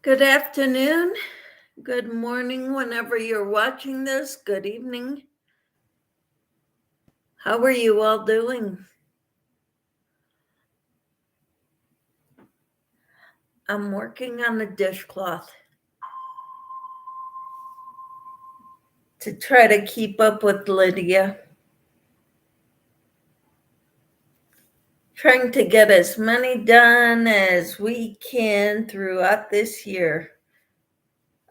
Good afternoon, good morning, whenever you're watching this, good evening. How are you all doing? I'm working on a dishcloth to try to keep up with Lydia. Trying to get as many done as we can throughout this year,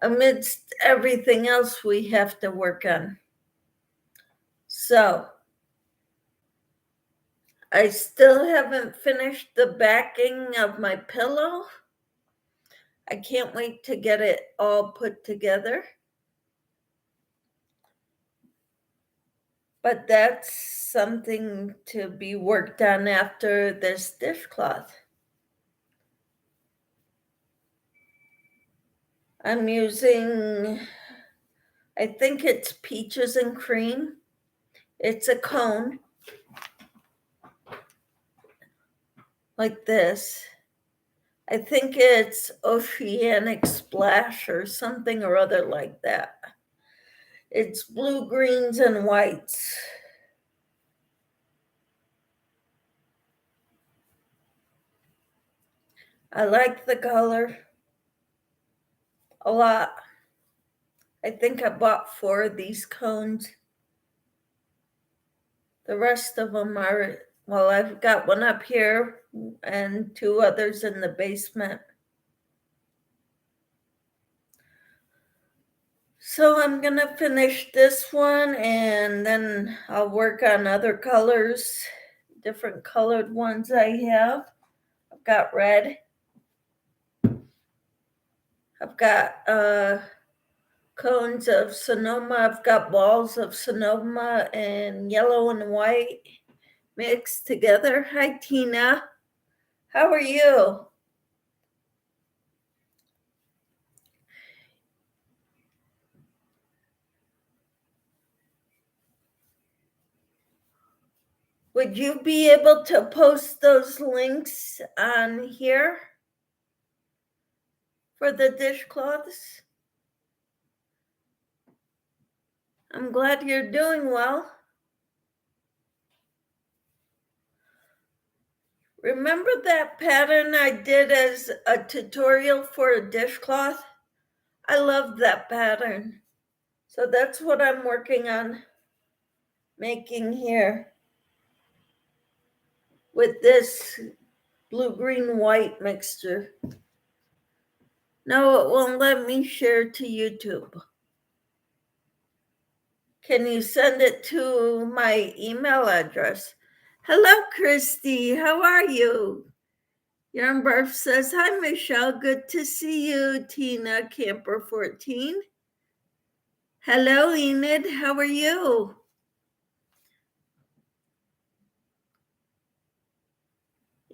amidst everything else we have to work on. So, I still haven't finished the backing of my pillow. I can't wait to get it all put together. But that's something to be worked on after this dishcloth. I'm using, I think it's peaches and cream. It's a cone like this. I think it's Oceanic Splash or something or other like that. It's blue, greens, and whites. I like the color a lot. I think I bought 4 of these cones. The rest of them are, well, I've got one up here and 2 others in the basement. So I'm going to finish this one and then I'll work on other colors, different colored ones I have. I've got red. I've got cones of Sonoma. I've got balls of Sonoma and yellow and white mixed together. Hi, Tina. How are you? Would you be able to post those links on here for the dishcloths? I'm glad you're doing well. Remember that pattern I did as a tutorial for a dishcloth? I loved that pattern. So that's what I'm working on making here with this blue, green, white mixture. No, it won't let me share to YouTube. Can you send it to my email address? Hello, Christy. How are you? Yarnbarf says, hi, Michelle. Good to see you. Tina, Camper 14. Hello, Enid. How are you?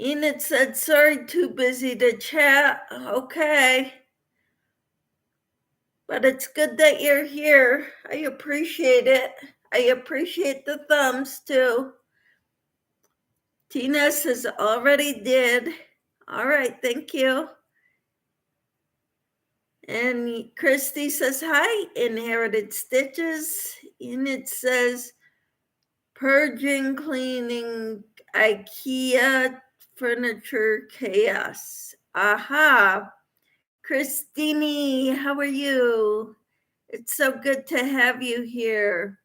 Enid said, sorry, too busy to chat. Okay. But it's good that you're here. I appreciate it. I appreciate the thumbs, too. Tina says, already did. All right, thank you. And Christy says, hi, Inherited Stitches. Enid says, purging, cleaning, IKEA furniture chaos. Aha. Christine, how are you? It's so good to have you here.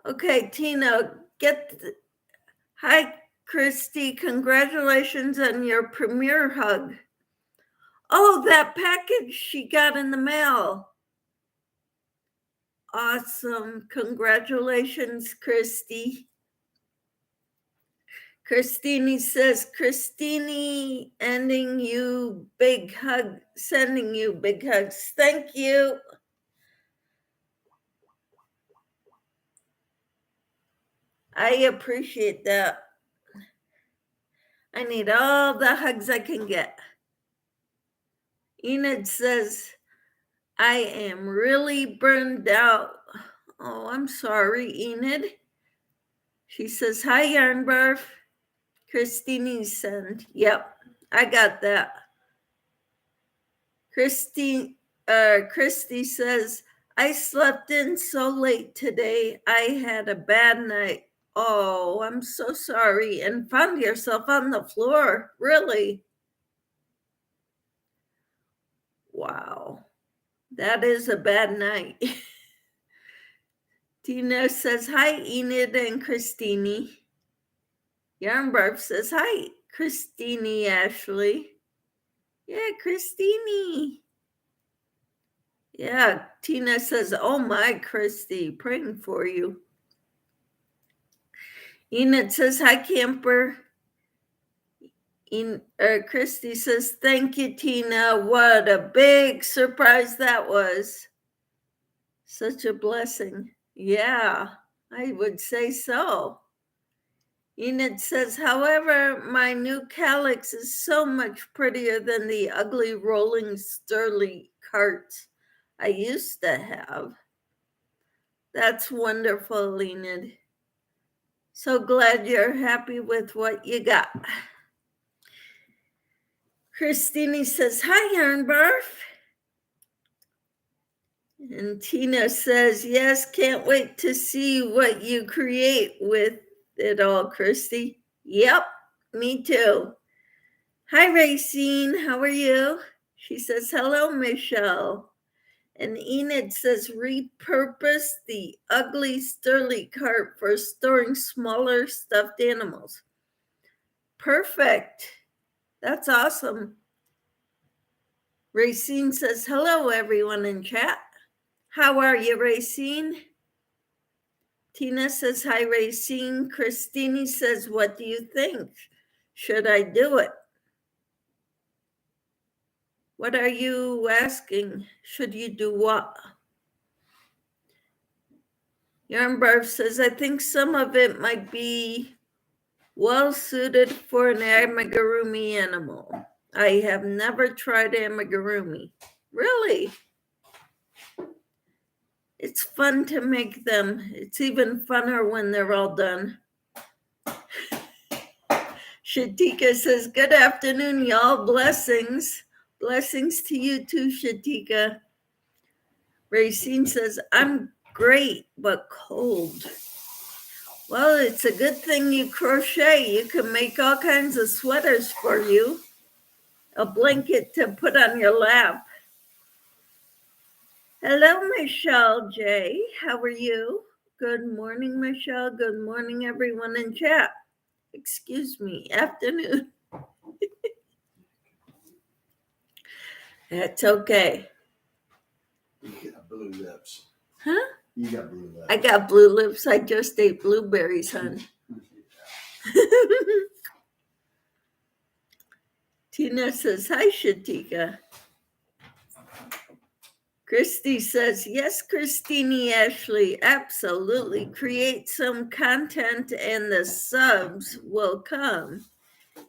Okay, Tina, hi, Christy. Congratulations on your premiere hug. Oh, that package she got in the mail. Awesome. Congratulations, Christy. Christine says, Christine, sending you big hugs. Thank you. I appreciate that. I need all the hugs I can get. Enid says, I am really burned out. Oh, I'm sorry, Enid. She says, hi, Yarnbarf. Christine sent. Yep, I got that. Christy says, I slept in so late today. I had a bad night. Oh, I'm so sorry. And found yourself on the floor. Really? Wow. That is a bad night. Tina says, hi, Enid and Christine. Yarnbarb says, hi, Christine Ashley. Yeah, Christine. Yeah, Tina says, oh my, Christy, praying for you. Enid says, hi, camper. Christy says, thank you, Tina. What a big surprise that was. Such a blessing. Yeah, I would say so. Enid says, however, my new calyx is so much prettier than the ugly rolling Sturley carts I used to have. That's wonderful, Enid. So glad you're happy with what you got. Christine says, hi, Yarnbarf. And Tina says, yes, can't wait to see what you create with it all, Christy. Yep, me too. Hi, Racine, how are you? She says, hello, Michelle. And Enid says, repurpose the ugly Sturley cart for storing smaller stuffed animals. Perfect. That's awesome. Racine says, hello, everyone in chat. How are you, Racine? Tina says, hi, Racine. Christine says, what do you think? Should I do it? What are you asking? Should you do what? Yarnbarf says, I think some of it might be well suited for an amigurumi animal. I have never tried amigurumi. Really? It's fun to make them. It's even funner when they're all done. Shatika says, good afternoon, y'all. Blessings. Blessings to you too, Shatika. Racine says, I'm great, but cold. Well, it's a good thing you crochet. You can make all kinds of sweaters for you. A blanket to put on your lap. Hello, Michelle J. How are you? Good morning, Michelle. Good morning, everyone in chat. Excuse me, afternoon. That's okay. You got blue lips. Huh? You got blue lips. I got blue lips. I just ate blueberries, hon. Tina says, hi, Shatika. Christy says, yes, Christine Ashley, absolutely. Create some content and the subs will come.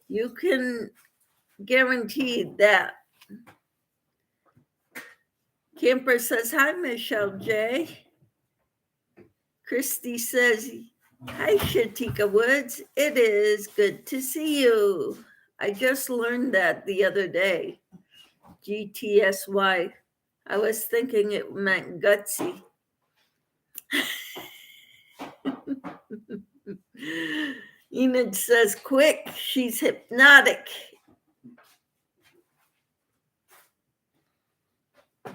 You can guarantee that. Camper says, hi, Michelle J. Christy says, hi, Shatika Woods. It is good to see you. I just learned that the other day. GTSY. I was thinking it meant gutsy. Enid says, quick, she's hypnotic.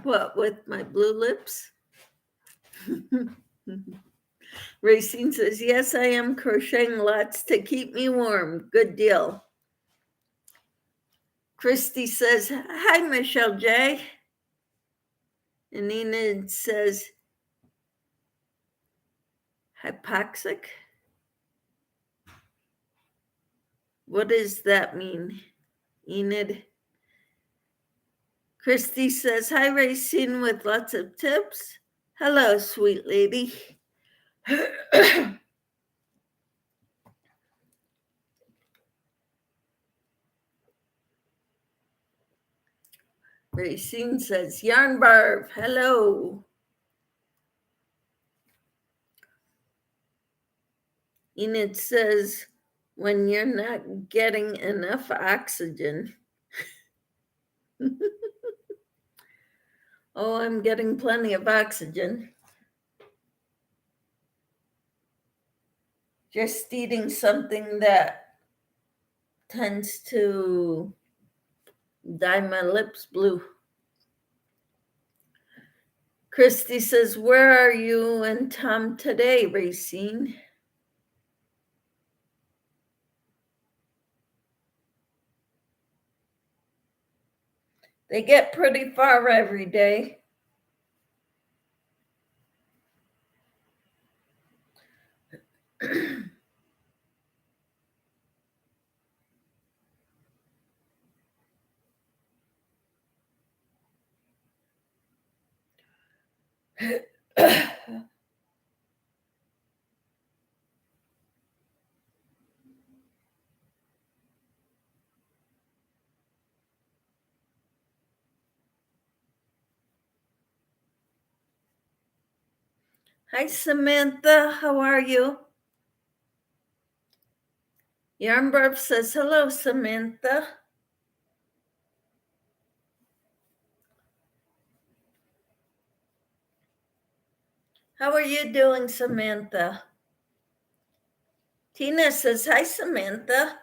What, with my blue lips? Racine says, yes, I am crocheting lots to keep me warm. Good deal. Christy says, hi, Michelle J. And Enid says, hypoxic? What does that mean, Enid? Christy says, hi, Racine, with lots of tips. Hello, sweet lady. Racine says, Yarnbarf, hello. Enid says, when you're not getting enough oxygen. Oh, I'm getting plenty of oxygen. Just eating something that tends to dye my lips blue. Christy says, where are you and Tom today, Racine? They get pretty far every day. Hi, Samantha. How are you? Yarnburp says, hello, Samantha. How are you doing, Samantha? Tina says, hi, Samantha.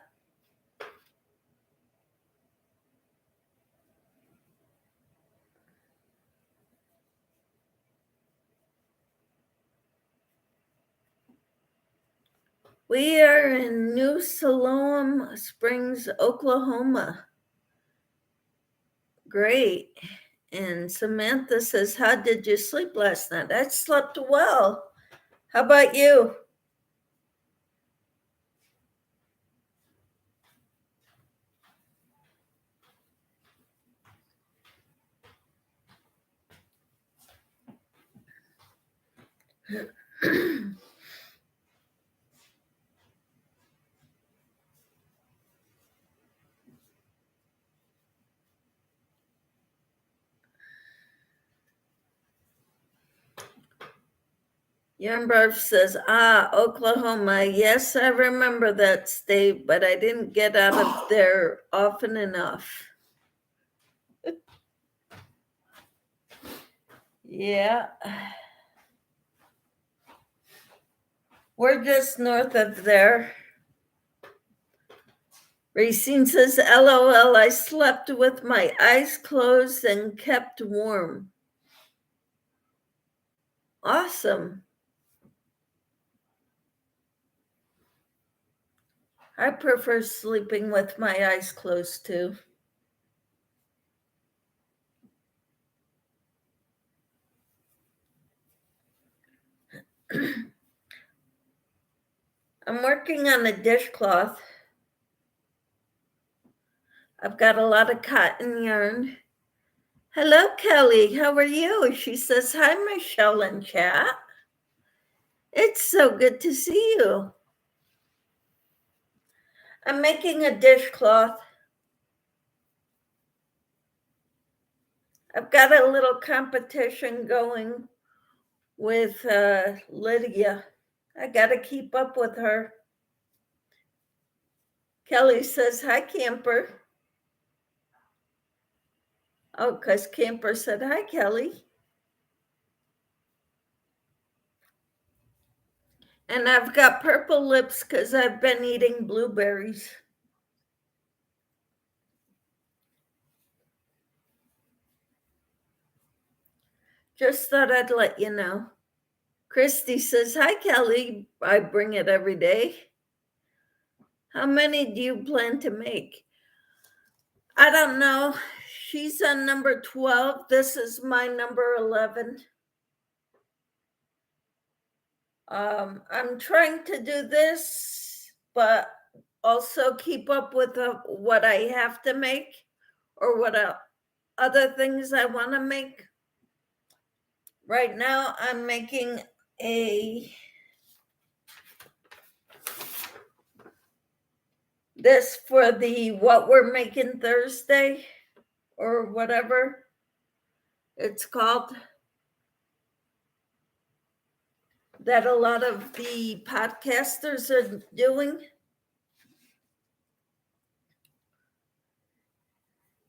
We are in New Siloam Springs, Oklahoma. Great. And Samantha says, how did you sleep last night? I slept well. How about you? Yarnbarf says, Oklahoma. Yes, I remember that state, but I didn't get out of there often enough. Yeah. We're just north of there. Racine says, LOL, I slept with my eyes closed and kept warm. Awesome. I prefer sleeping with my eyes closed too. I'm working on a dishcloth. I've got a lot of cotton yarn. Hello, Kelly. How are you? She says, hi, Michelle in chat. It's so good to see you. I'm making a dishcloth. I've got a little competition going with Lydia. I got to keep up with her. Kelly says, hi, Camper. Oh, because Camper said, hi, Kelly. And I've got purple lips because I've been eating blueberries. Just thought I'd let you know. Christy says, hi, Kelly. I bring it every day. How many do you plan to make? I don't know. She's on number 12. This is my number 11. I'm trying to do this, but also keep up with what I have to make or what other things I want to make. Right now, I'm making this for the What We're Making Thursday or whatever it's called, that a lot of the podcasters are doing.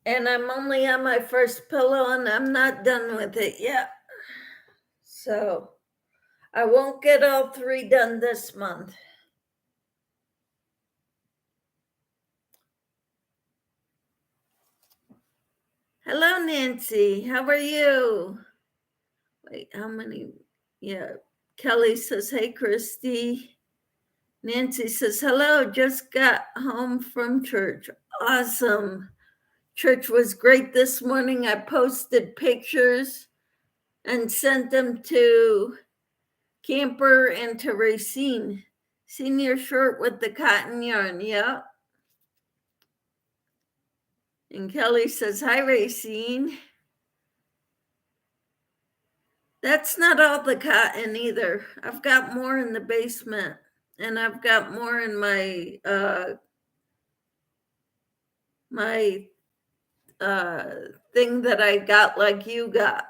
And I'm only on my first pillow and I'm not done with it yet. So I won't get all 3 done this month. Hello, Nancy. How are you? Wait, how many? Yeah. Kelly says, hey, Christy. Nancy says, hello, just got home from church. Awesome. Church was great this morning. I posted pictures and sent them to Camper and to Racine. Seen your shirt with the cotton yarn. Yeah. And Kelly says, hi, Racine. That's not all the cotton either. I've got more in the basement, and I've got more in my thing that I got like you got.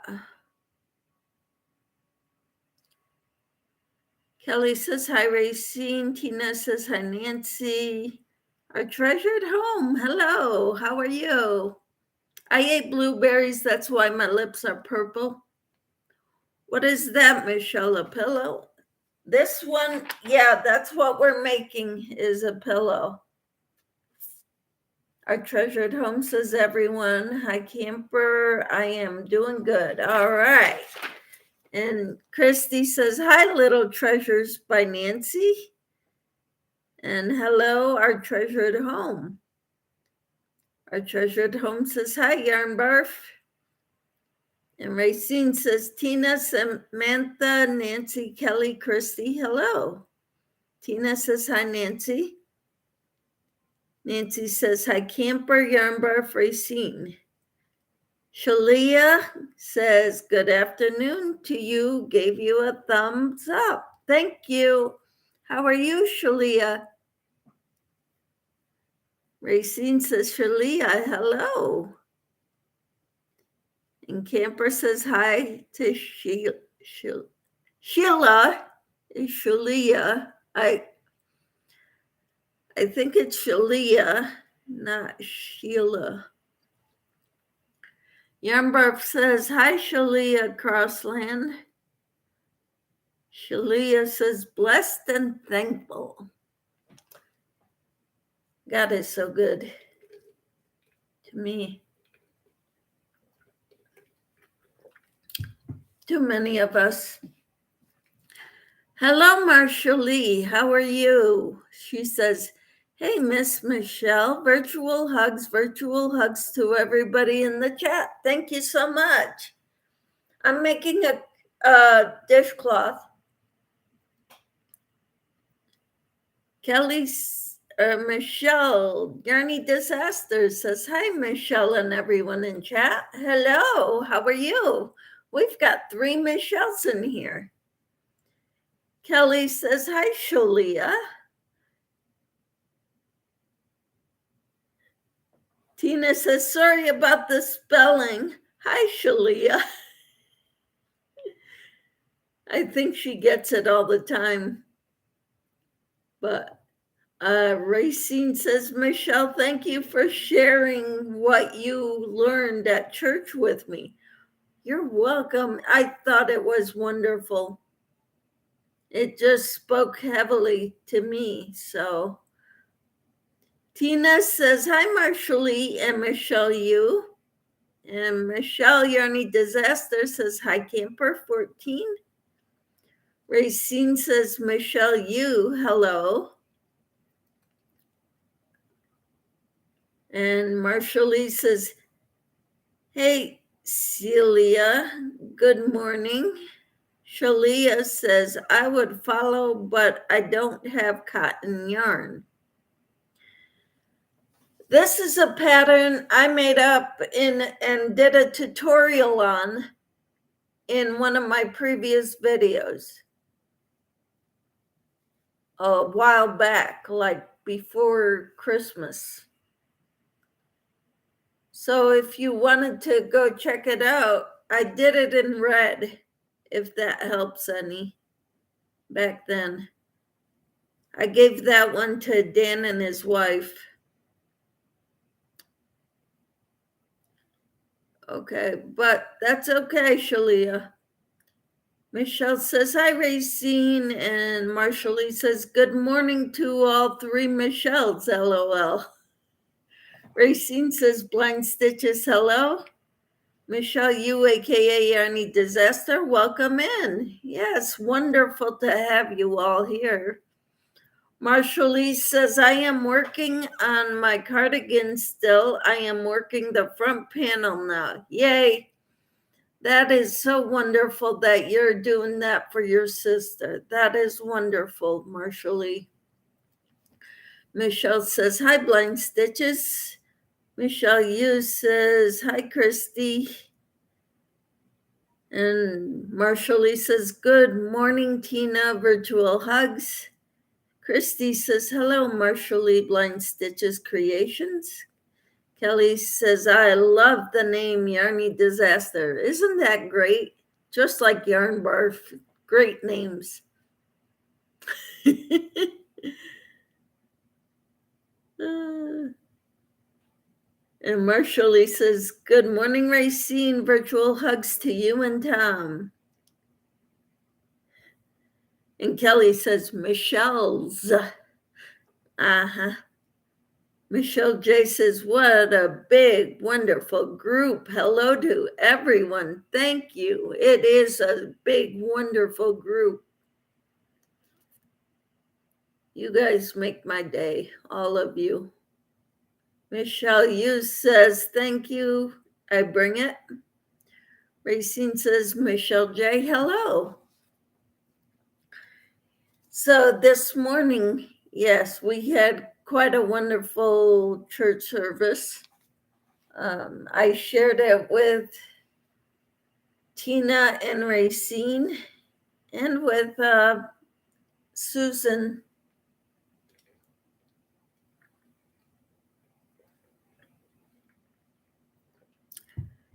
Kelly says, hi, Racine. Tina says, hi, Nancy. Our treasured home. Hello. How are you? I ate blueberries. That's why my lips are purple. What is that, Michelle? A pillow? This one, yeah, that's what we're making, is a pillow. Our treasured home, says everyone. Hi, Camper. I am doing good. All right. And Christy says, hi, Little Treasures by Nancy. And hello, our treasured home. Our treasured home says, hi, Yarn Barf. And Racine says, Tina, Samantha, Nancy, Kelly, Christy, hello. Tina says, hi, Nancy. Nancy says, hi, Camper, Yarn Barf, Racine. Shalia says, good afternoon to you, gave you a thumbs up. Thank you. How are you, Shalia? Racine says, Shalia, hello. And Camper says hi to Sheila. Sheila is Shalia. I think it's Shalia, not Sheila. Yarnbarf says, hi, Shalia Crossland. Shalia says, blessed and thankful. God is so good to me. Too many of us. Hello, Marcia Lee. How are you? She says, hey, Miss Michelle, virtual hugs to everybody in the chat. Thank you so much. I'm making a dishcloth. Michelle, Yarny Disaster says, hi, Michelle and everyone in chat. Hello, how are you? We've got 3 Michelles in here. Kelly says, hi, Shalia. Tina says, sorry about the spelling. Hi, Shalia. I think she gets it all the time. But Racine says, Michelle, thank you for sharing what you learned at church with me. You're welcome. I thought it was wonderful. It just spoke heavily to me. So Tina says, hi, Marshall and Michelle you. And Michelle Yarny Disaster says, hi, Camper 14. Racine says, Michelle you, hello. And Marshall says, hey, Celia, good morning. Shalia says, I would follow, but I don't have cotton yarn. This is a pattern I made up and did a tutorial on in one of my previous videos a while back, like before Christmas. So if you wanted to go check it out, I did it in red, if that helps any, back then. I gave that one to Dan and his wife. Okay, but that's okay, Shalia. Michelle says, hi, Racine. And Marshallie says, good morning to all three Michelles, LOL. Racine says, blind stitches, hello. Michelle, you, aka Yarny Disaster, welcome in. Yes, wonderful to have you all here. Marshallie says, I am working on my cardigan still. I am working the front panel now. Yay. That is so wonderful that you're doing that for your sister. That is wonderful, Marshallie. Michelle says, hi, Blind Stitches. Michelle Yu says, hi, Christy. And Marshallie says, good morning, Tina, virtual hugs. Christy says, hello, Marshallie Blind Stitches Creations. Kelly says, I love the name Yarny Disaster. Isn't that great? Just like Yarn Barf. Great names. And Marshallie says, good morning, Racine. Virtual hugs to you and Tom. And Kelly says, Michelle's. Uh-huh. Michelle J says, what a big, wonderful group. Hello to everyone. Thank you. It is a big, wonderful group. You guys make my day, all of you. Michelle Yu says, thank you. I bring it. Racine says, Michelle J, hello. So this morning, yes, we had quite a wonderful church service. I shared it with Tina and Racine and with Susan.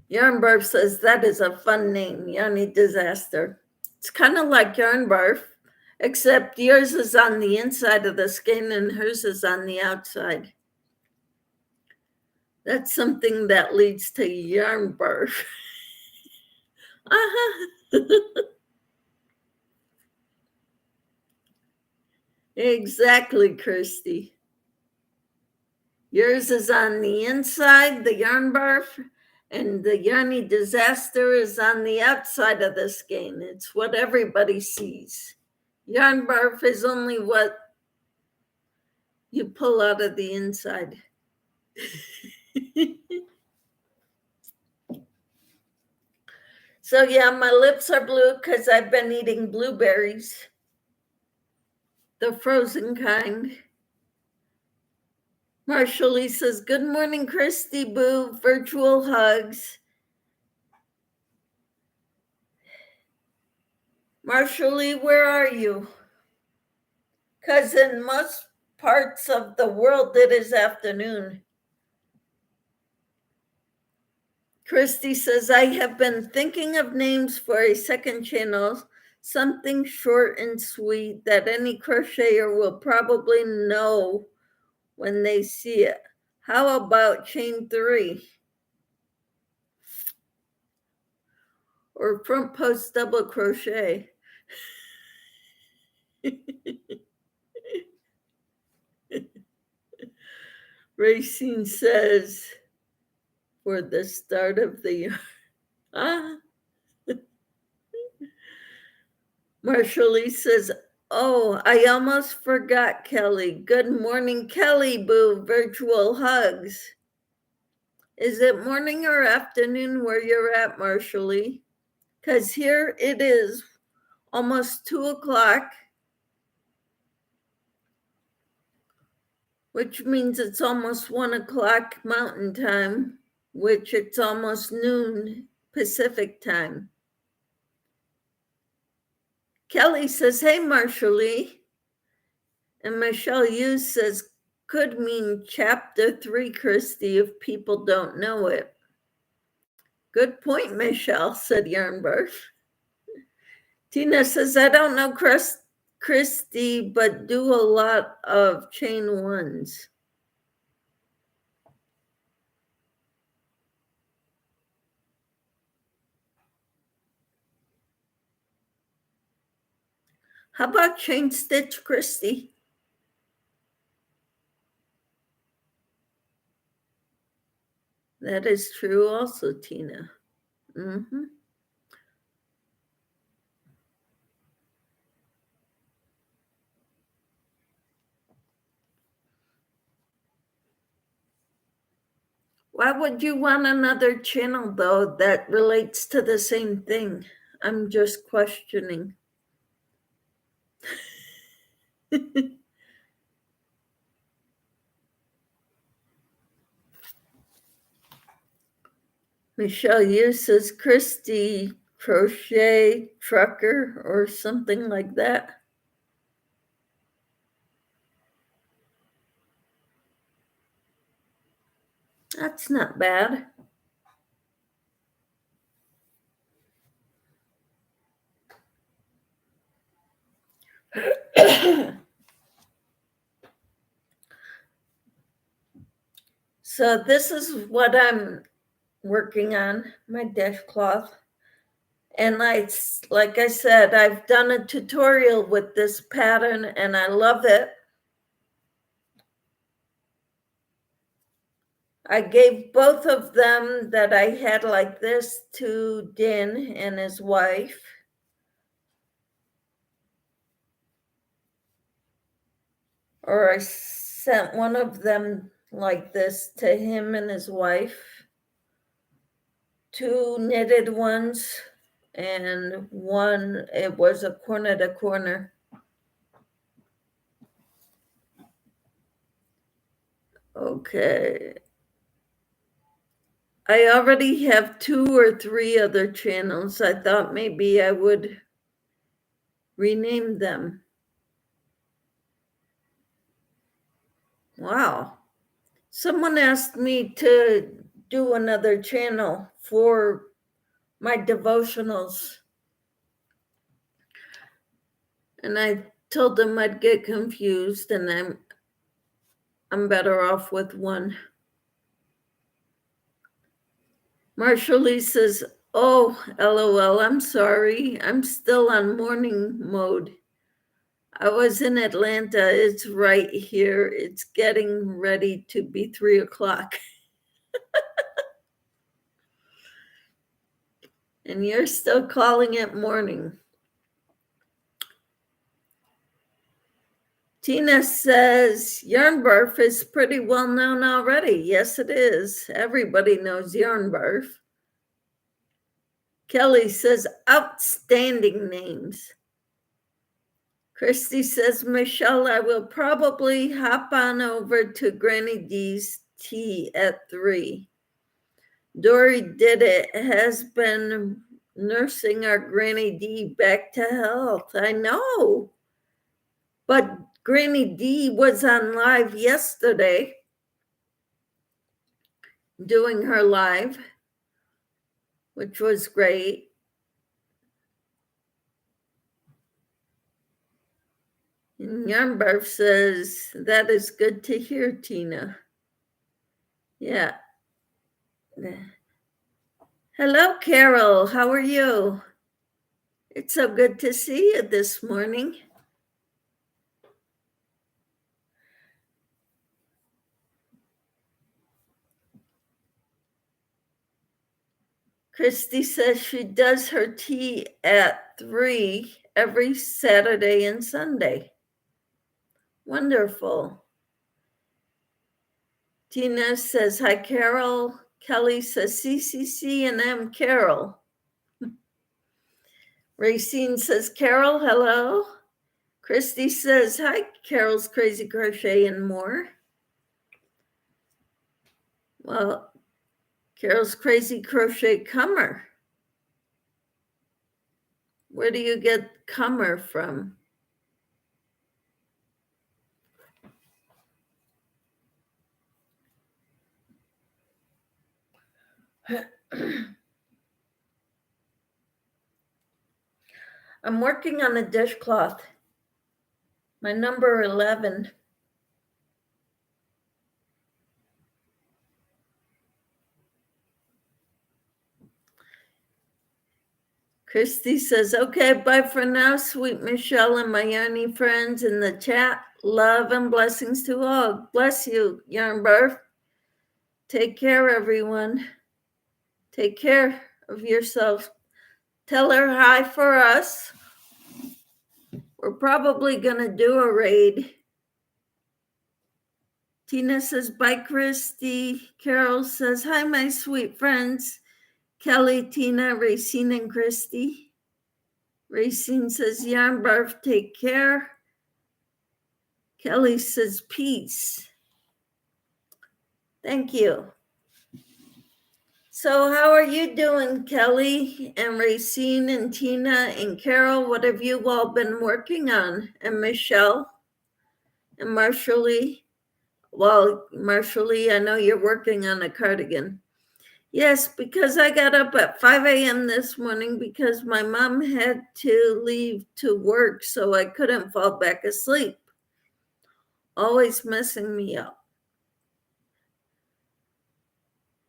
Yarn Barf says that is a fun name, Yarny Disaster. It's kind of like Yarn Barf, except yours is on the inside of the skein and hers is on the outside. That's something that leads to Yarn Barf. Exactly, Christy. Yours is on the inside, the Yarn Barf, and the Yarny Disaster is on the outside of the skein. It's what everybody sees. Yarn Barf is only what you pull out of the inside. So yeah, my lips are blue because I've been eating blueberries, the frozen kind. Marshallie says, good morning, Christy Boo, virtual hugs. Marshallie, where are you? Because in most parts of the world, it is afternoon. Christy says, I have been thinking of names for a second channel, something short and sweet that any crocheter will probably know when they see it. How about chain 3? Or front post double crochet? Racine says, for the start of the year. Marshallie says, oh, I almost forgot Kelly. Good morning, Kelly Boo, virtual hugs. Is it morning or afternoon where you're at, Marshallie? Because here it is almost 2:00, which means it's almost 1:00 Mountain Time, which it's almost noon Pacific Time. Kelly says, hey, Marshallie. And Michelle Yu says, could mean chapter 3, Christy, if people don't know it. Good point, Michelle, said Yarn Barf. Tina says, I don't know Christy, but do a lot of chain ones. How about chain stitch, Christy? That is true also, Tina. Mm-hmm. Why would you want another channel, though, that relates to the same thing? I'm just questioning. Michelle Yu says Christy crochet trucker or something like that. That's not bad. So this is what I'm working on, my dishcloth. And like I said, I've done a tutorial with this pattern and I love it. I gave both of them that I had like this to Din and his wife. Or I sent one of them like this to him and his wife. 2 knitted ones and one, it was a corner to corner. Okay. I already have 2 or 3 other channels. I thought maybe I would rename them. Wow. Someone asked me to do another channel for my devotionals. And I told them I'd get confused and I'm better off with one. Marshall says, oh, LOL, I'm sorry. I'm still on morning mode. I was in Atlanta. It's right here. It's getting ready to be 3 o'clock. And you're still calling it morning. Tina says, Yarnbarf is pretty well known already. Yes, it is. Everybody knows Yarnbarf. Kelly says, outstanding names. Christy says, Michelle, I will probably hop on over to Granny D's tea at 3. Dory did it, has been nursing our Granny D back to health. I know. But Granny D was on live yesterday doing her live, which was great. And Yarnbarf says, that is good to hear, Tina. Yeah. Hello, Carol. How are you? It's so good to see you this morning. Christy says she does her tea at 3 every Saturday and Sunday. Wonderful. Tina says, hi, Carol. Kelly says, CCC and M, Carol. Racine says, Carol, hello. Christy says, hi, Carol's Crazy Crochet and More. Well, Carol's Crazy Crochet Comer. Where do you get comer from? I'm working on a dishcloth. My number 11. Christy says, okay, bye for now, sweet Michelle and my yarny friends in the chat. Love and blessings to all. Bless you, Yarn Barf. Take care, everyone. Take care of yourselves. Tell her hi for us. We're probably going to do a raid. Tina says, bye, Christy. Carol says, hi, my sweet friends. Kelly, Tina, Racine, and Christy. Racine says, Yarn Barf, take care. Kelly says, peace. Thank you. So how are you doing, Kelly and Racine and Tina and Carol? What have you all been working on? And Michelle and Marshallie? Well, Marshallie, I know you're working on a cardigan. Yes, because I got up at 5 a.m. this morning because my mom had to leave to work, so I couldn't fall back asleep. Always messing me up.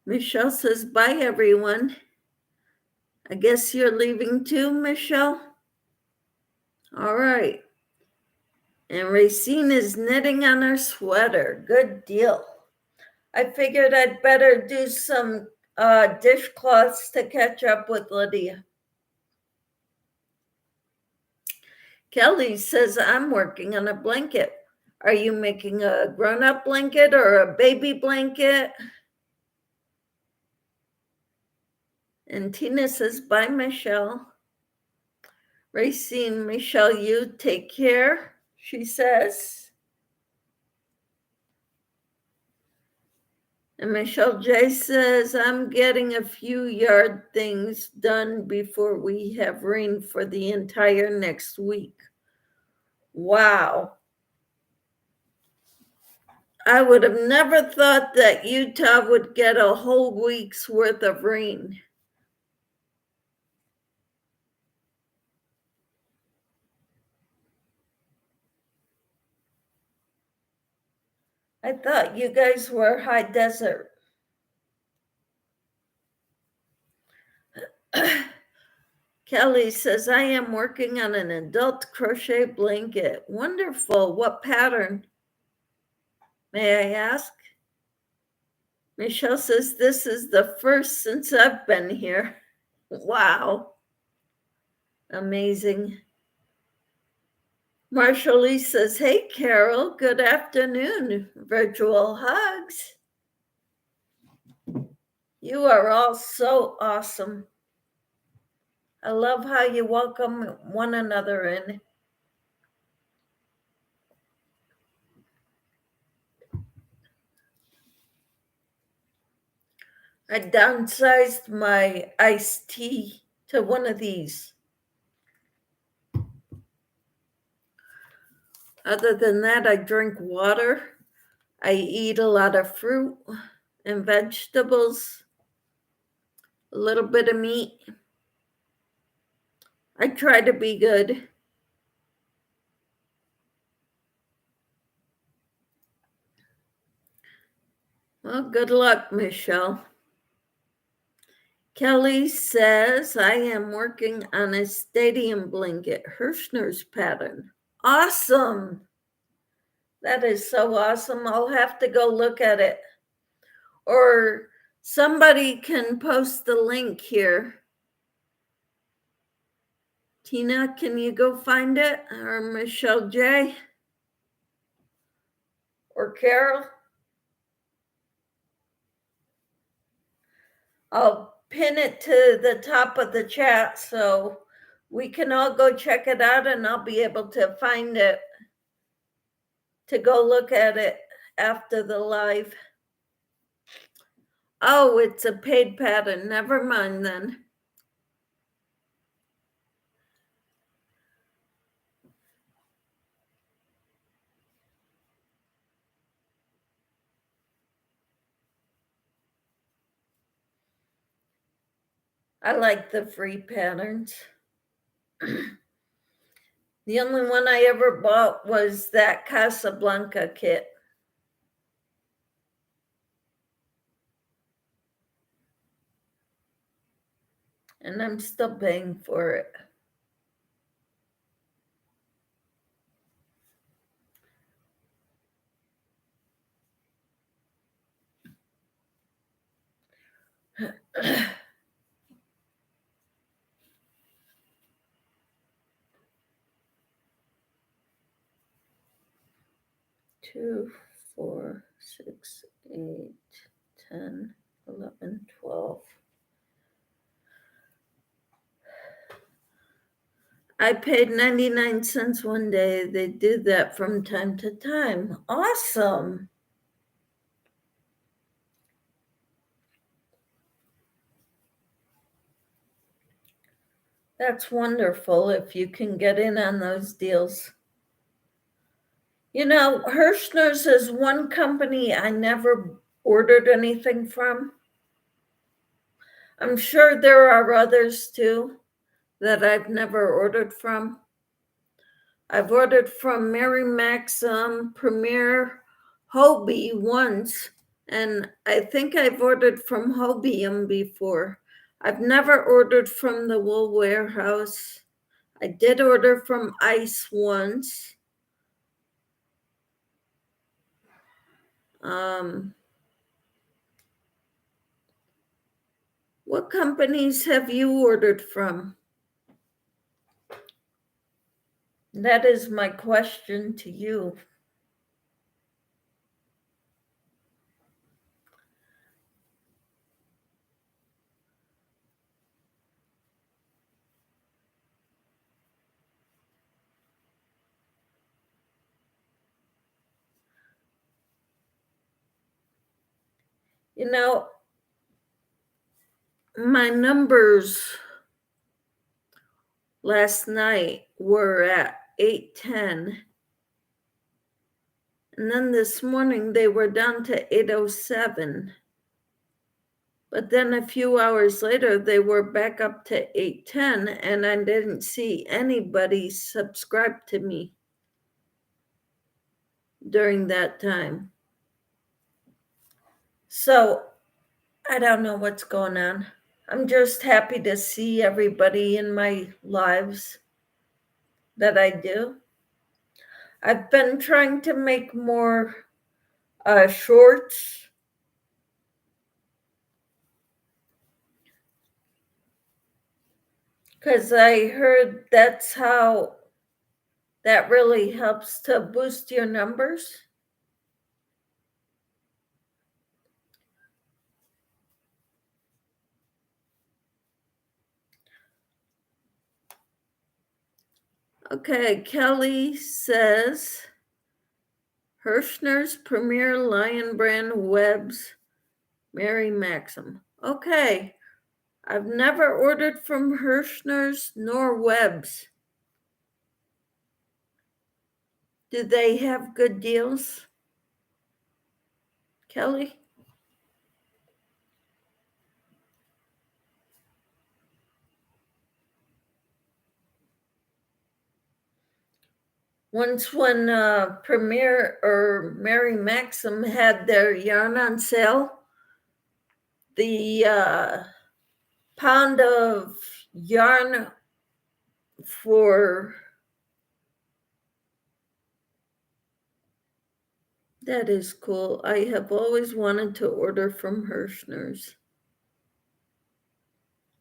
Michelle says, bye, everyone. I guess you're leaving too, Michelle? All right. And Racine is knitting on her sweater. Good deal. I figured I'd better do some dishcloths to catch up with Lydia. Kelly says, I'm working on a blanket. Are you making a grown-up blanket or a baby blanket? And Tina says, bye, Michelle. Racine, Michelle, you take care, she says. And Michelle J says, I'm getting a few yard things done before we have rain for the entire next week. Wow. I would have never thought that Utah would get a whole week's worth of rain. I thought you guys were high desert. Kelly says, I am working on an adult crochet blanket. Wonderful. What pattern? May I ask? Michelle says, this is the first since I've been here. Wow. Amazing. Marshallie says, hey, Carol, good afternoon. Virtual hugs. You are all so awesome. I love how you welcome one another in. I downsized my iced tea to one of these. Other than that, I drink water. I eat a lot of fruit and vegetables, a little bit of meat. I try to be good. Well, good luck, Michelle. Kelly says, I am working on a stadium blanket, Hirschner's pattern. Awesome. That is so awesome. I'll have to go look at it. Or somebody can post the link here. Tina, can you go find it? Or Michelle J? Or Carol? I'll pin it to the top of the chat so we can all go check it out and I'll be able to find it to go look at it after the live. Oh, it's a paid pattern. Never mind then. I like the free patterns. The only one I ever bought was that Casablanca kit. and I'm still paying for it. Two, 4, 6, 8, 10, 11, 12. I paid 99 cents one day. They do that from time to time. Awesome. That's wonderful if you can get in on those deals. You know, Hirschner's is one company I never ordered anything from. I'm sure there are others too that I've never ordered from. I've ordered from Mary Maxim, Premier, Hobie once, and I think I've ordered from Hobium before. I've never ordered from the Wool Warehouse. I did order from Ice once. What companies have you ordered from? That is my question to you. You know, my numbers last night were at 810. And then this morning they were down to 807. But then a few hours later, they were back up to 810, and I didn't see anybody subscribe to me during that time. So I don't know what's going on. I'm just happy to see everybody in my lives that I do. I've been trying to make more shorts because I heard that's how that really helps to boost your numbers. Okay, Kelly says Hirschner's Premier Lion Brand Webs, Mary Maxim. Okay, I've never ordered from Hirschner's nor Webs. Do they have good deals, Kelly? Once when Premier or Mary Maxim had their yarn on sale, the pound of yarn for that is cool. I have always wanted to order from Hirschner's.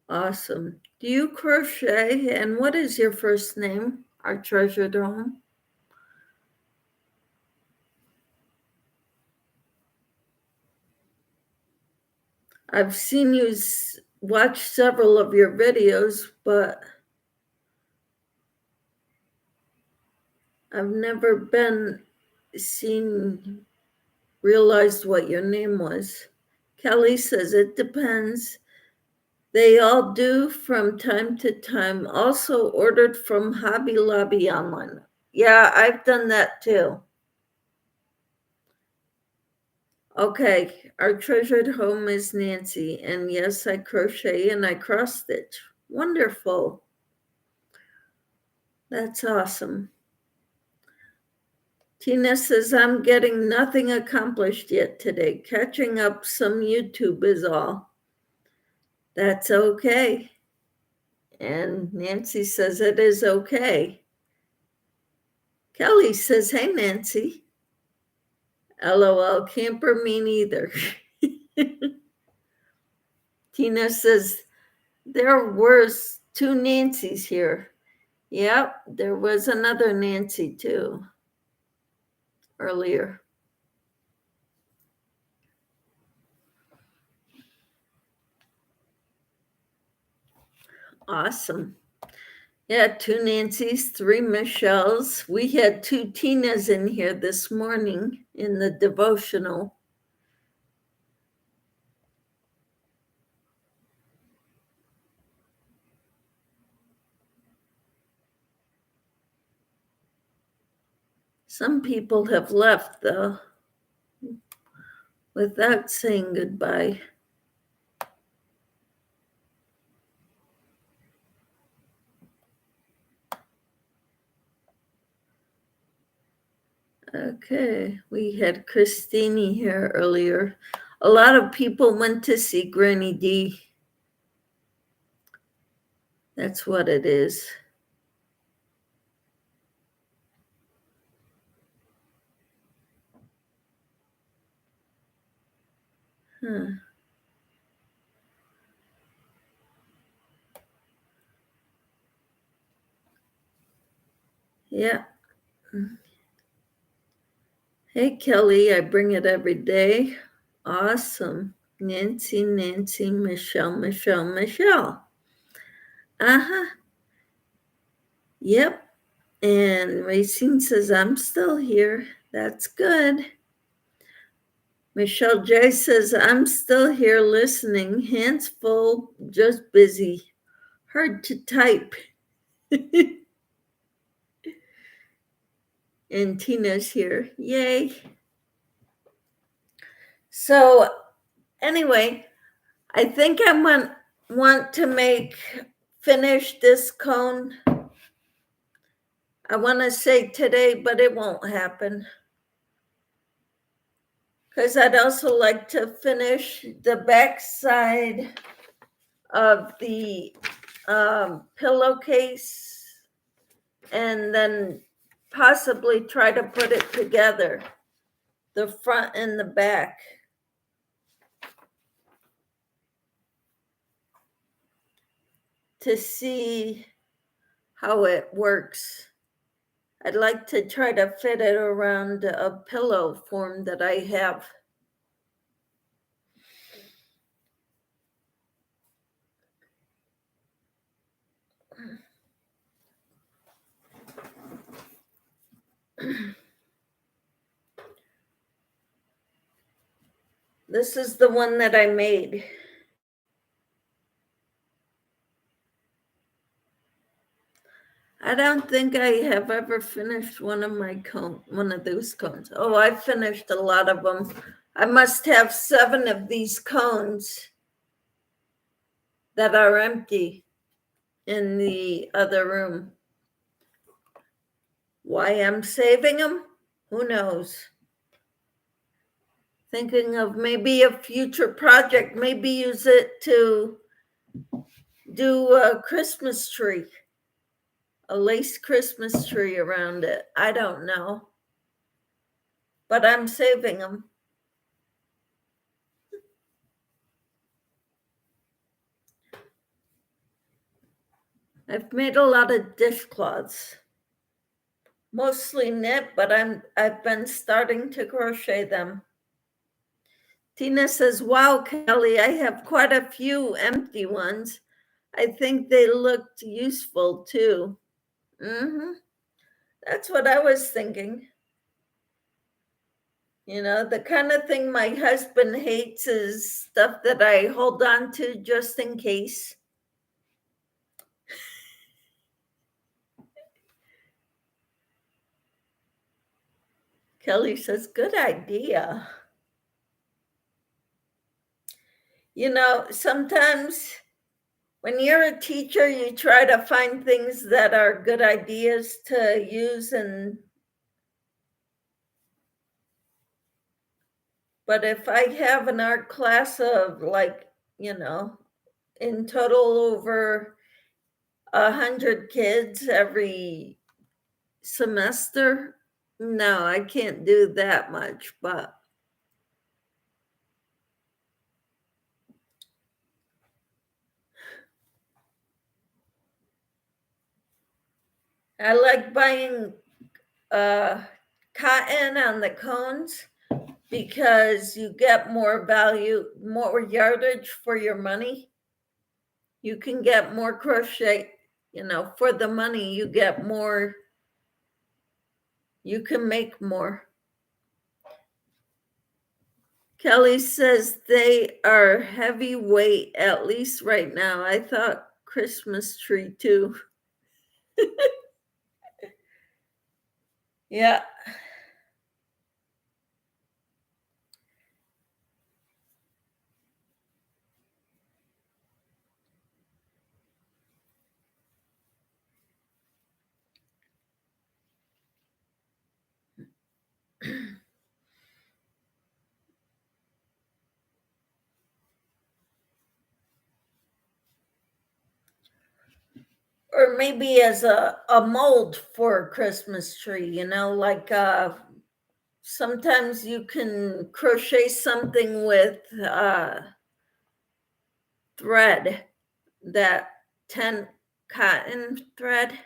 Awesome. Do you crochet? And what is your first name? Our treasured home. I've seen you watch several of your videos, but I've never realized what your name was. Kelly says it depends. They all do from time to time. Also ordered from Hobby Lobby online. Yeah, I've done that too. Okay, our treasured home is Nancy, and yes, I crochet and I cross stitch. Wonderful. That's awesome. Tina says, I'm getting nothing accomplished yet today. Catching up some YouTube is all. That's okay. And Nancy says it is okay. Kelly says, hey, Nancy. LOL, camper, me neither. Tina says, there was 2 Nancys here. Yep, there was another Nancy too earlier. Awesome. Yeah, 2 Nancys, 3 Michelles. We had 2 Tinas in here this morning in the devotional. Some people have left, though, without saying goodbye. Okay, we had Christine here earlier. A lot of people went to see Granny D. That's what it is. Huh. Yeah. Hey, Kelly, I bring it every day. Awesome. Nancy, Nancy, Michelle, Michelle, Michelle. Uh-huh. Yep. And Racine says, I'm still here. That's good. Michelle J says, I'm still here listening. Hands full, just busy. Hard to type. And Tina's here. Yay. So anyway, I think I want to finish this cone. I want to say today, but it won't happen. Because I'd also like to finish the back side of the pillowcase and then possibly try to put it together, the front and the back. To see how it works. I'd like to try to fit it around a pillow form that I have. This is the one that I made. I don't think I have ever finished one of those cones. Oh, I finished a lot of them. I must have 7 of these cones that are empty in the other room. Why I'm saving them? Who knows? Thinking of maybe a future project, maybe use it to do a Christmas tree, a lace Christmas tree around it. I don't know, but I'm saving them. I've made a lot of dishcloths, mostly knit, but I've been starting to crochet them. Tina says, wow, Kelly, I have quite a few empty ones. I think they looked useful too. That's what I was thinking. You know, the kind of thing my husband hates is stuff that I hold on to just in case. Kelly says, good idea. You know, sometimes when you're a teacher, you try to find things that are good ideas to use but if I have an art class of in total over 100 kids every semester. No, I can't do that much, but I like buying cotton on the cones because you get more value, more yardage for your money. You can get more crochet, for the money, you get more, you can make more. Kelly says they are heavyweight, at least right now. I thought Christmas tree too. Yeah. Or maybe as a mold for a Christmas tree, like sometimes you can crochet something with thread, that 10 cotton thread,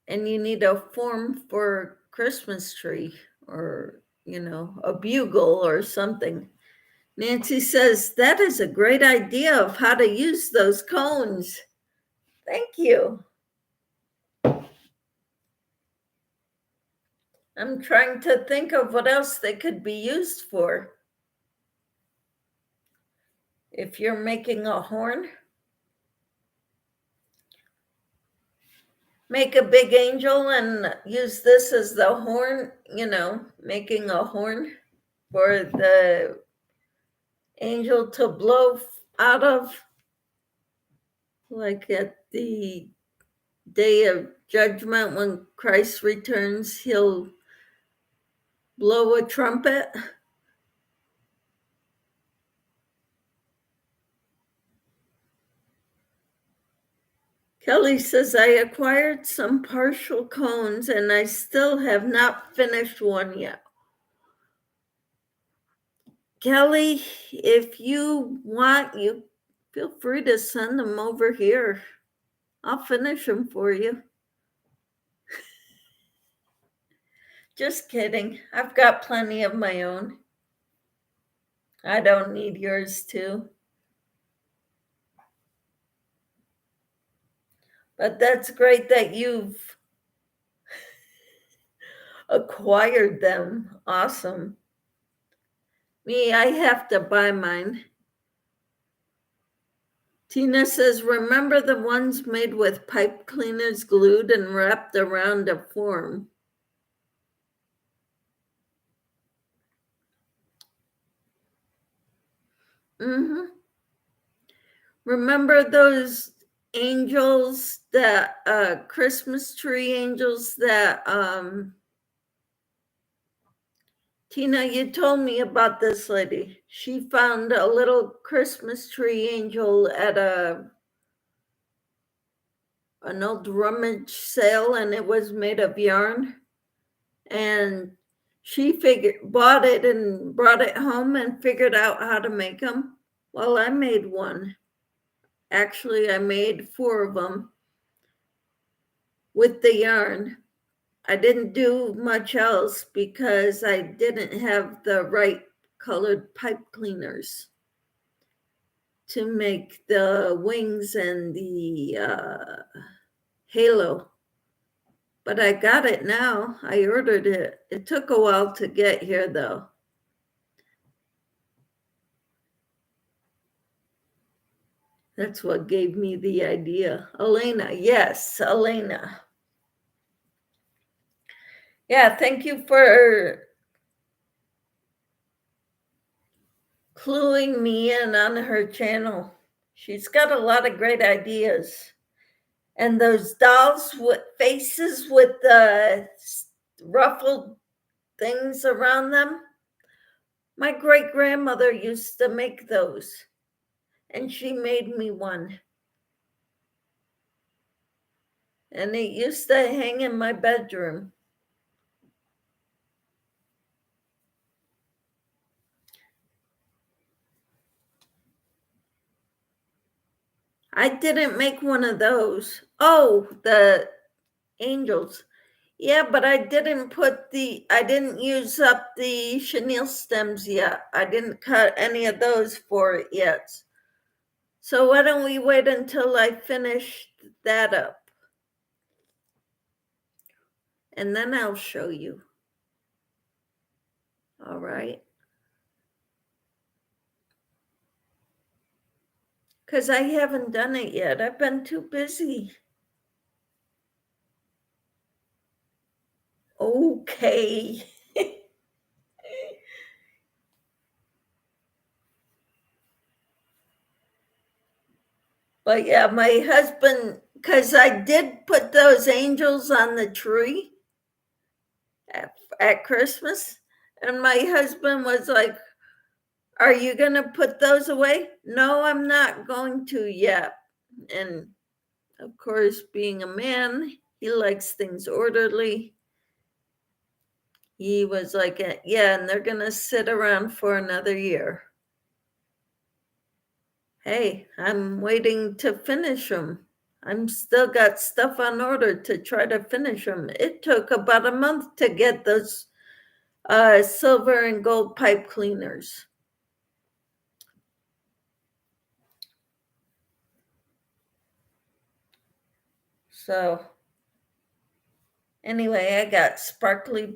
and you need a form for Christmas tree or, a bugle or something. Nancy says that is a great idea of how to use those cones. Thank you. I'm trying to think of what else they could be used for. If you're making a horn, make a big angel and use this as the horn, making a horn for the angel to blow out of, like at the day of judgment when Christ returns, he'll blow a trumpet. Kelly says, I acquired some partial cones and I still have not finished one yet. Kelly, if you want, you feel free to send them over here. I'll finish them for you. Just kidding. I've got plenty of my own. I don't need yours too. But that's great that you've acquired them. Awesome. Me, I have to buy mine. Tina says, remember the ones made with pipe cleaners glued and wrapped around a form? Mm-hmm. Remember those angels, that Christmas tree angels that Tina, you told me about this lady. She found a little Christmas tree angel at an old rummage sale, and it was made of yarn. And she bought it and brought it home and figured out how to make them. Well, I made one. Actually, I made 4 of them with the yarn. I didn't do much else because I didn't have the right colored pipe cleaners to make the wings and the halo. But I got it now. I ordered it. It took a while to get here, though. That's what gave me the idea. Elena, yes, Elena. Yeah, thank you for cluing me in on her channel. She's got a lot of great ideas. And those dolls with faces with the ruffled things around them, my great grandmother used to make those, and she made me one. And it used to hang in my bedroom. I didn't make one of those. Oh, the angels. Yeah, but I didn't use up the chenille stems yet. I didn't cut any of those for it yet. So why don't we wait until I finish that up? And then I'll show you. All right. Because I haven't done it yet. I've been too busy. Okay. But yeah, my husband, because I did put those angels on the tree at Christmas, and my husband was like, "Are you going to put those away?" No, I'm not going to yet. And of course, being a man, he likes things orderly. He was like, "Yeah, and they're going to sit around for another year." Hey, I'm waiting to finish them. I'm still got stuff on order to try to finish them. It took about a month to get those silver and gold pipe cleaners. So anyway, I got sparkly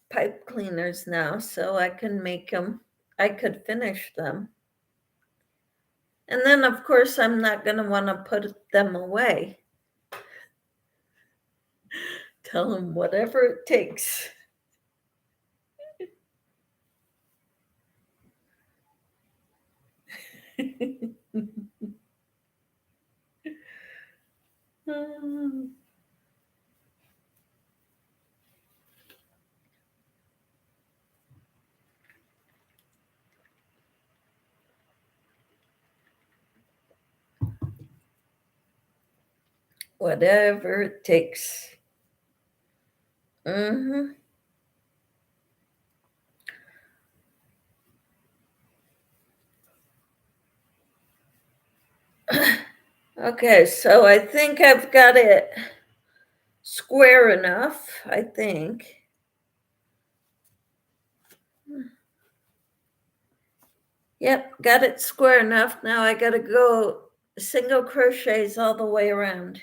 pipe cleaners now, so I can make them. I could finish them. And then, of course, I'm not going to want to put them away. Tell them whatever it takes. Whatever it takes. Mm-hmm. Okay, so I think I've got it square enough, I think. Yep, got it square enough. Now I gotta go single crochets all the way around.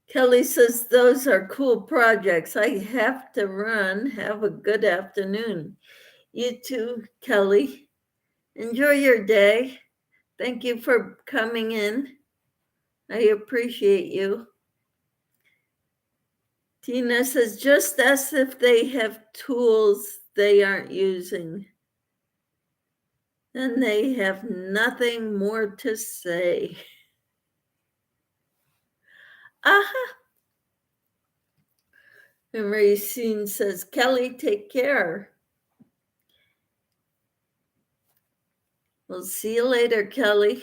Kelly says those are cool projects. I have to run. Have a good afternoon. You too, Kelly. Enjoy your day. Thank you for coming in. I appreciate you. Tina says, just as if they have tools they aren't using. Then they have nothing more to say. Aha. And Racine says, Kelly, take care. We'll see you later, Kelly.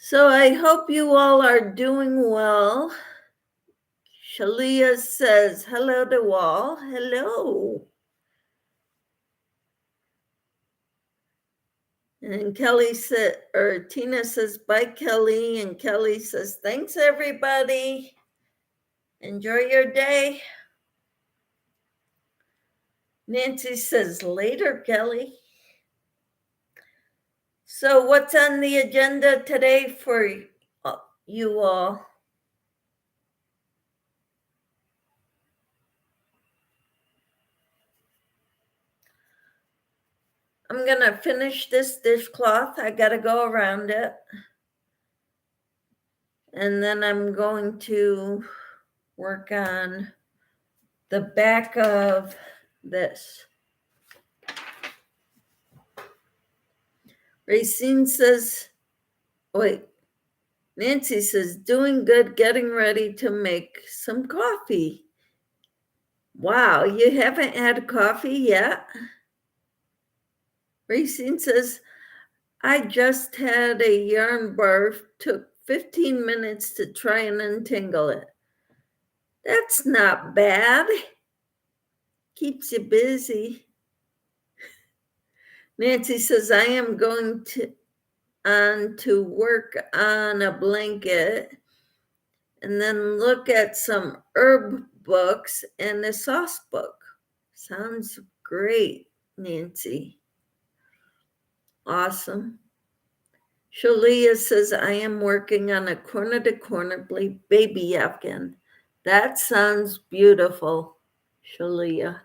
So I hope you all are doing well. Shalia says, hello to all. Hello. And Kelly said, or Tina says, bye, Kelly. And Kelly says, thanks, everybody. Enjoy your day. Nancy says, later, Kelly. So what's on the agenda today for you all? I'm going to finish this dishcloth. I got to go around it. And then I'm going to work on the back of this. Racine says, Nancy says, doing good, getting ready to make some coffee. Wow, you haven't had coffee yet? Racine says, I just had a yarn barf, took 15 minutes to try and untangle it. That's not bad. Keeps you busy. Nancy says, I am going to work on a blanket and then look at some herb books and a sauce book. Sounds great, Nancy. Awesome. Shalia says, I am working on a corner-to-corner baby Afghan. That sounds beautiful, Shalia.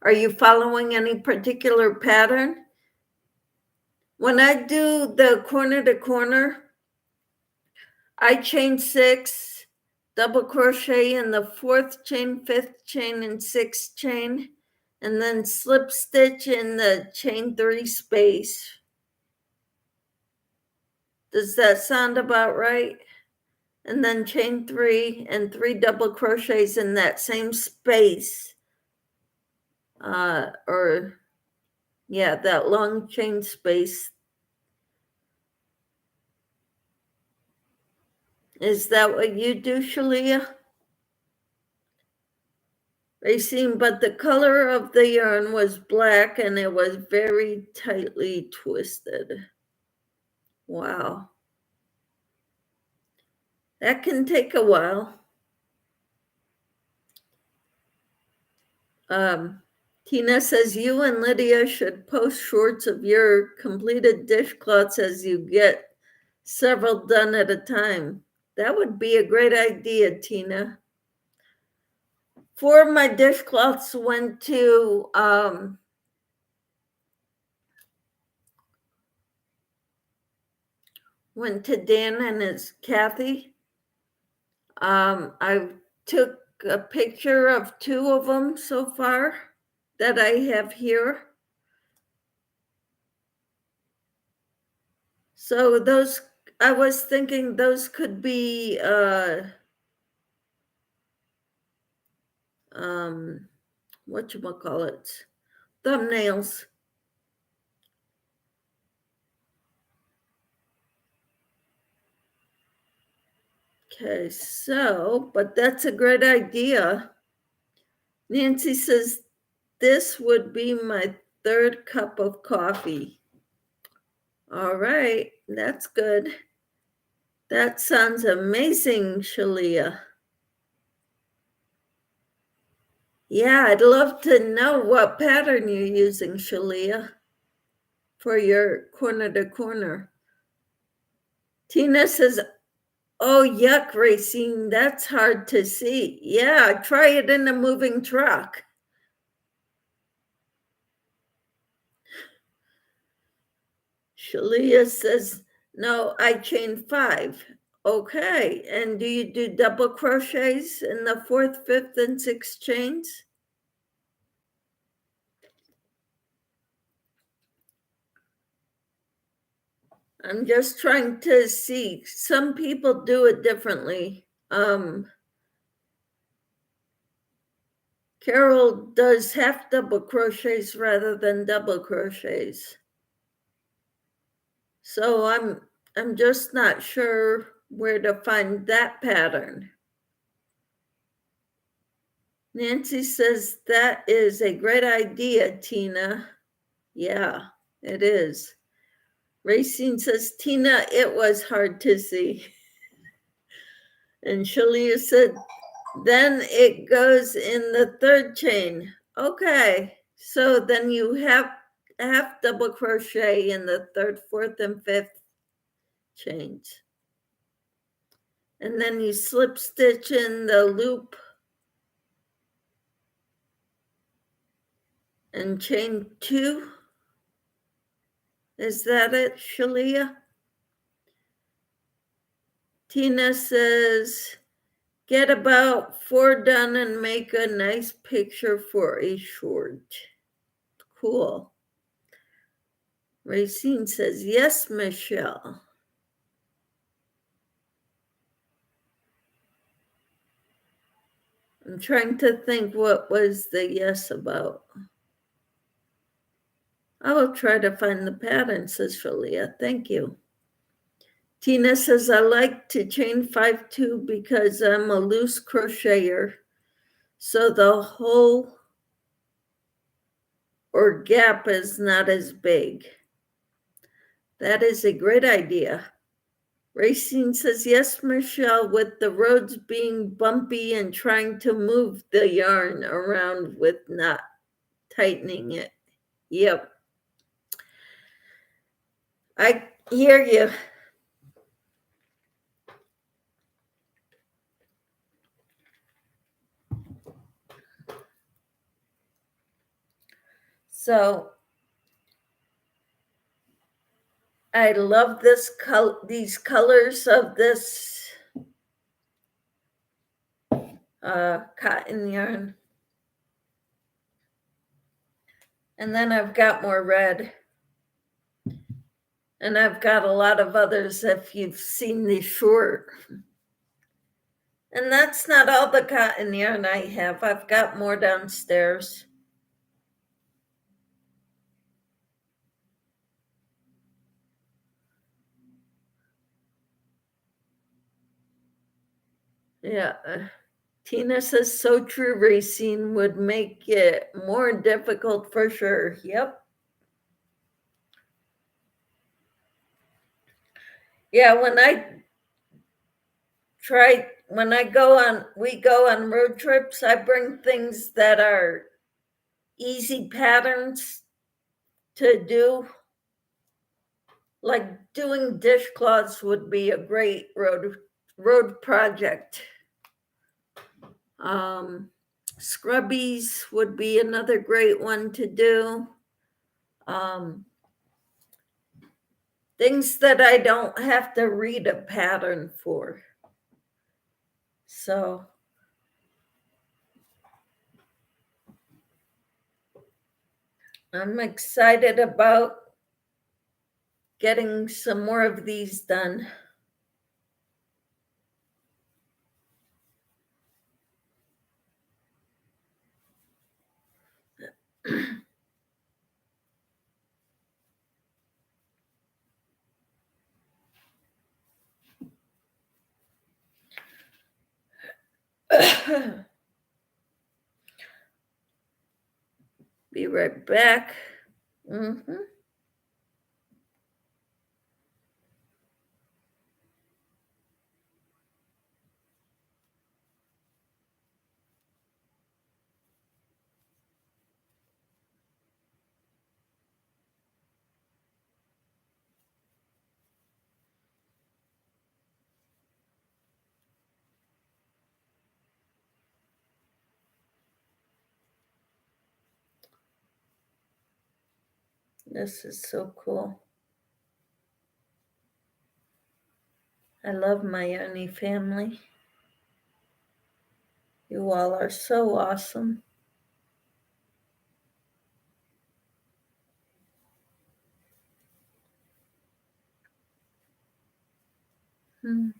Are you following any particular pattern? When I do the corner-to-corner, I chain 6, double crochet in the 4th chain, 5th chain, and 6th chain, and then slip stitch in the chain 3 space. Does that sound about right? And then chain 3 and 3 double crochets in that same space. That long chain space. Is that what you do, Shalia? Racine, but the color of the yarn was black and it was very tightly twisted. Wow. That can take a while. Tina says, you and Lydia should post shorts of your completed dishcloths as you get several done at a time. That would be a great idea, Tina. 4 of my dishcloths went to Dan and his Kathy. I took a picture of 2 of them so far that I have here. So those, I was thinking those could be whatchamacallit, thumbnails. Okay, so, but that's a great idea. Nancy says, this would be my 3rd cup of coffee. All right, that's good. That sounds amazing, Shalia. Yeah, I'd love to know what pattern you're using, Shalia, for your corner-to-corner. Tina says, oh, yuck, Racine, that's hard to see. Yeah, try it in a moving truck. Shalia says, no, I chain 5. Okay, and do you do double crochets in the 4th, 5th, and 6th chains? I'm just trying to see. Some people do it differently. Carol does half double crochets rather than double crochets. So I'm just not sure where to find that pattern. Nancy says that is a great idea, Tina. Yeah, it is. Racine says, Tina, it was hard to see. And Shalia said, then it goes in the 3rd chain. Okay, so then you have half double crochet in the 3rd, 4th, and 5th chains. And then you slip stitch in the loop. and chain 2. Is that it, Shalia? Tina says, get about 4 done and make a nice picture for a short. Cool. Racine says, yes, Michelle. I'm trying to think what was the yes about. I will try to find the pattern, says Shalia. Thank you. Tina says, I like to chain 5 too because I'm a loose crocheter, so the hole or gap is not as big. That is a great idea. Racine says, yes, Michelle, with the roads being bumpy and trying to move the yarn around with not tightening it. Yep. I hear you. So I love these colors of this cotton yarn. And then I've got more red. And I've got a lot of others if you've seen the short. And that's not all the cotton yarn I have. I've got more downstairs. Yeah. Tina says, so true, Racine would make it more difficult for sure. Yep. Yeah, we go on road trips, I bring things that are easy patterns to do. Like doing dishcloths would be a great road project. Scrubbies would be another great one to do. Things that I don't have to read a pattern for. So I'm excited about getting some more of these done. Be right back. Mm-hmm. This is so cool. I love my Yarny family. You all are so awesome. Hmm.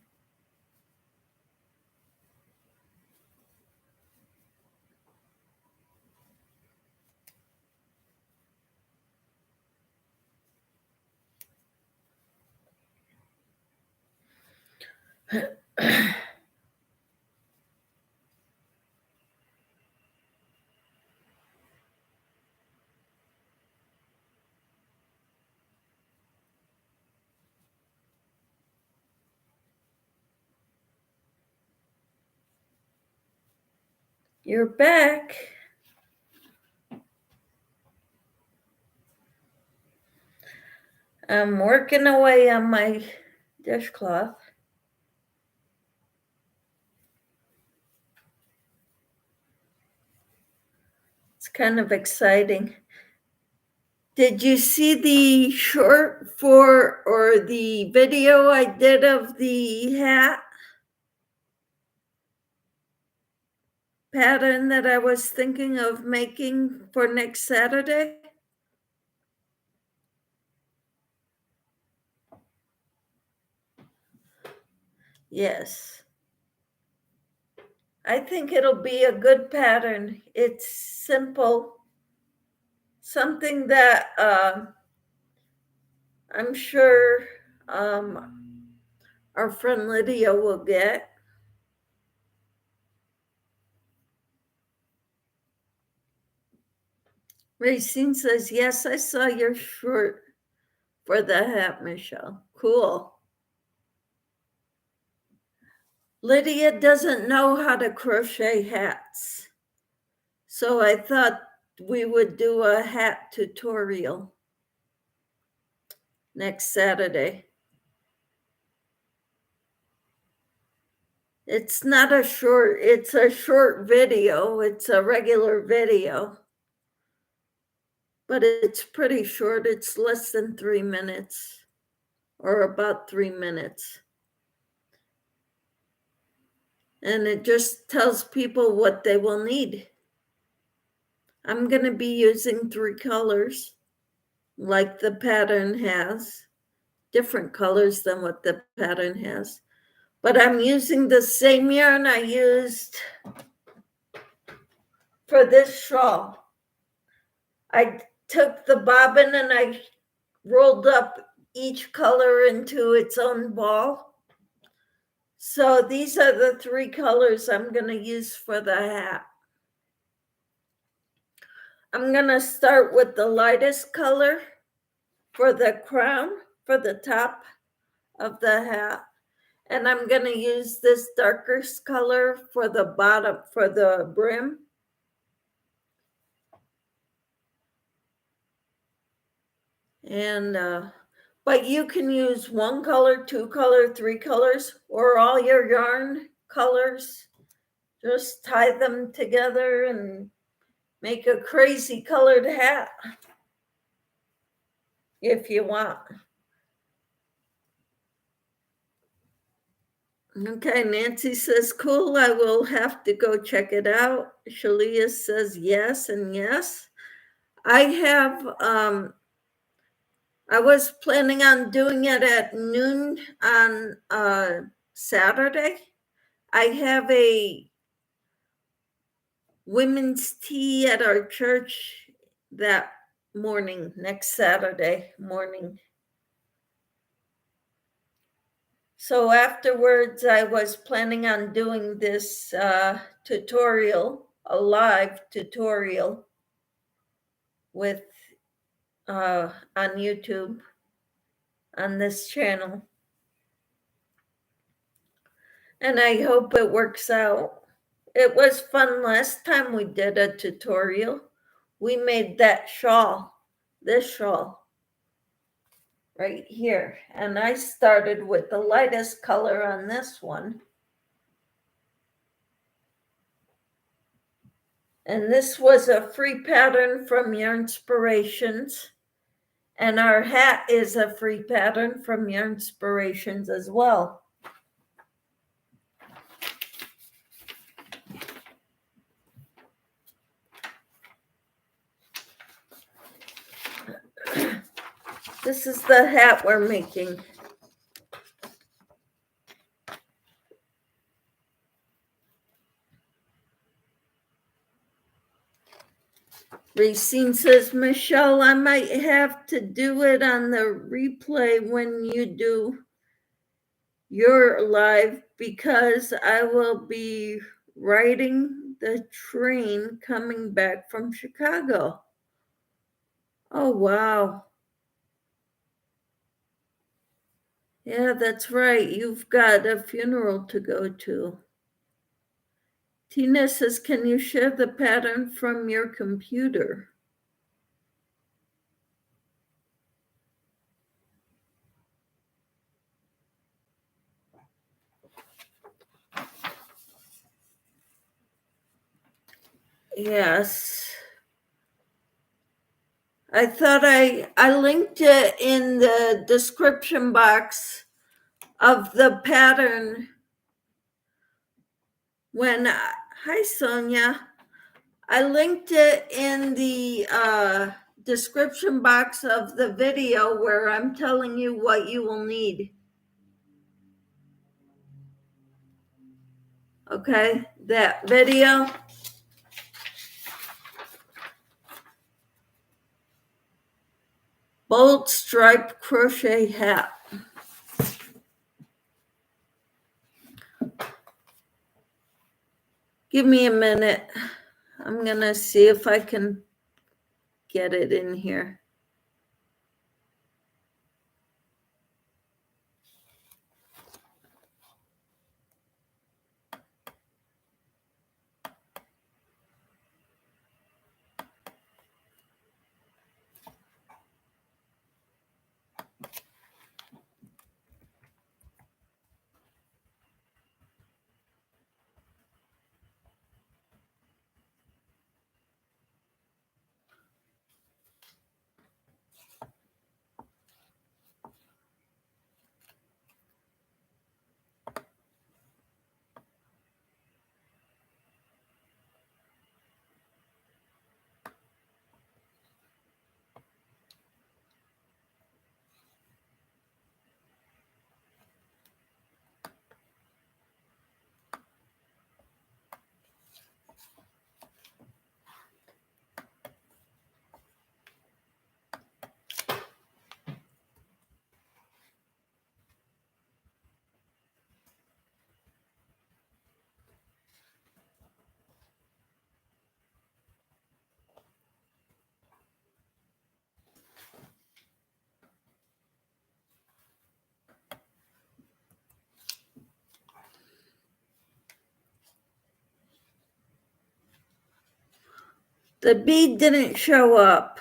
You're back. I'm working away on my dishcloth. It's kind of exciting. Did you see the short or the video I did of the hat pattern that I was thinking of making for next Saturday? Yes. I think it'll be a good pattern. It's simple, something that I'm sure our friend Lydia will get. Racine says, yes, I saw your short for the hat, Michelle. Cool. Lydia doesn't know how to crochet hats. So I thought we would do a hat tutorial next Saturday. It's not a short, it's a short video. It's a regular video, but it's pretty short. It's less than 3 minutes or about 3 minutes. And it just tells people what they will need. I'm going to be using 3 colors like the pattern has, different colors than what the pattern has. But I'm using the same yarn I used for this shawl. I took the bobbin and I rolled up each color into its own ball. So these are the 3 colors I'm going to use for the hat. I'm going to start with the lightest color for the crown, for the top of the hat. And I'm going to use this darkest color for the bottom, for the brim. And, but you can use 1 color, 2 color, 3 colors, or all your yarn colors. Just tie them together and make a crazy colored hat if you want. Okay, Nancy says, cool, I will have to go check it out. Shalia says yes and yes. I have, I was planning on doing it at noon on Saturday. I have a women's tea at our church that morning, next Saturday morning. So afterwards, I was planning on doing this tutorial, a live tutorial with on YouTube on this channel. And I hope it works out. It was fun last time we did a tutorial. We made that shawl, this shawl right here. And I started with the lightest color on this one. And this was a free pattern from Yarnspirations. And our hat is a free pattern from Yarnspirations as well. This is the hat we're making. Racine says, Michelle, I might have to do it on the replay when you do your live because I will be riding the train coming back from Chicago. Oh, wow. Yeah, that's right. You've got a funeral to go to. Tina says, can you share the pattern from your computer? Yes. I thought I linked it in the description box of the pattern when, hi Sonia, I linked it in the description box of the video where I'm telling you what you will need. Okay, that video. Bold striped crochet hat. Give me a minute. I'm gonna see if I can get it in here. The bead didn't show up.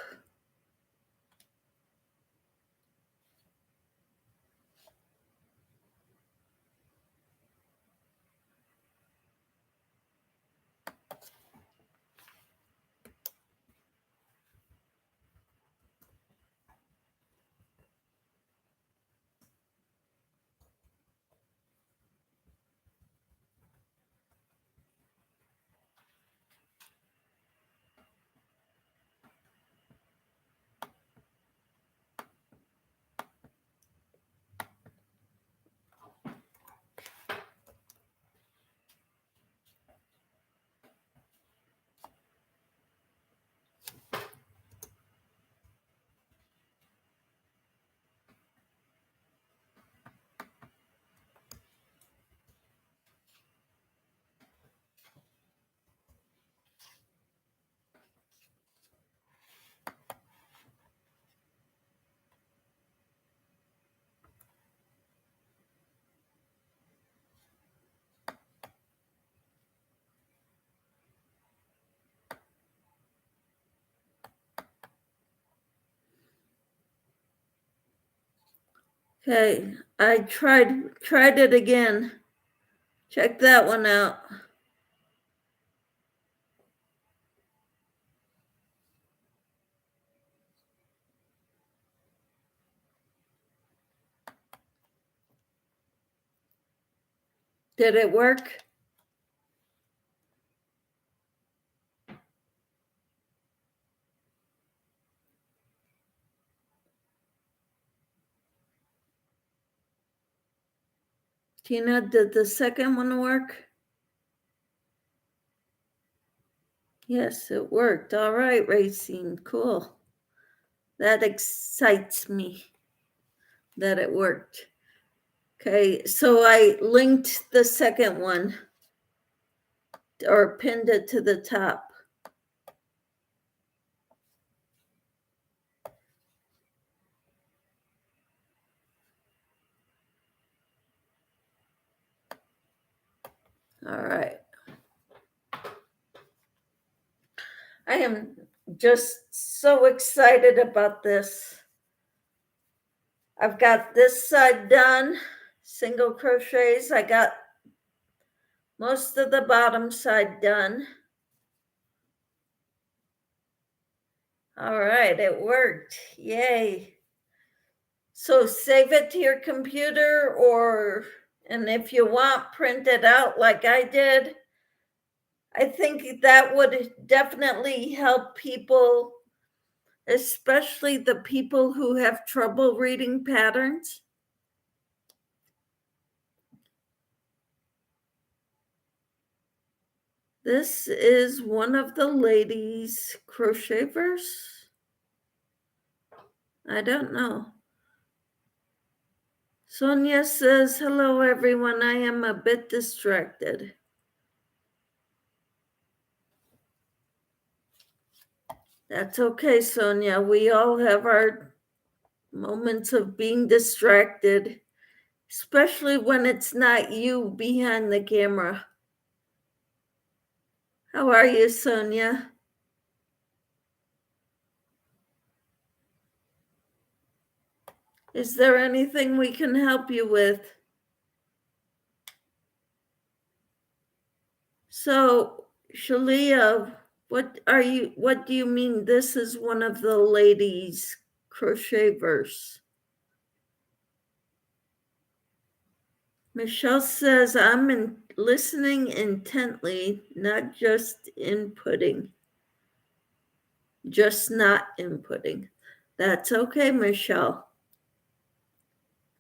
Okay, I tried it again. Check that one out. Did it work? Tina, did the second one work? Yes, it worked. All right, Racine, cool. That excites me that it worked. Okay, so I linked the second one or pinned it to the top. All right. I am just so excited about this. I've got this side done, single crochets. I got most of the bottom side done. All right, it worked. Yay. So save it to your computer, and if you want, print it out like I did. I think that would definitely help people, especially the people who have trouble reading patterns. This is one of the ladies' crochet verse. I don't know. Sonia says, hello everyone, I am a bit distracted. That's okay, Sonia. We all have our moments of being distracted, especially when it's not you behind the camera. How are you, Sonia? Is there anything we can help you with? So, Shalia, what do you mean this is one of the ladies' crochet verse? Michelle says, I'm listening intently, not just inputting. Just not inputting. That's okay, Michelle.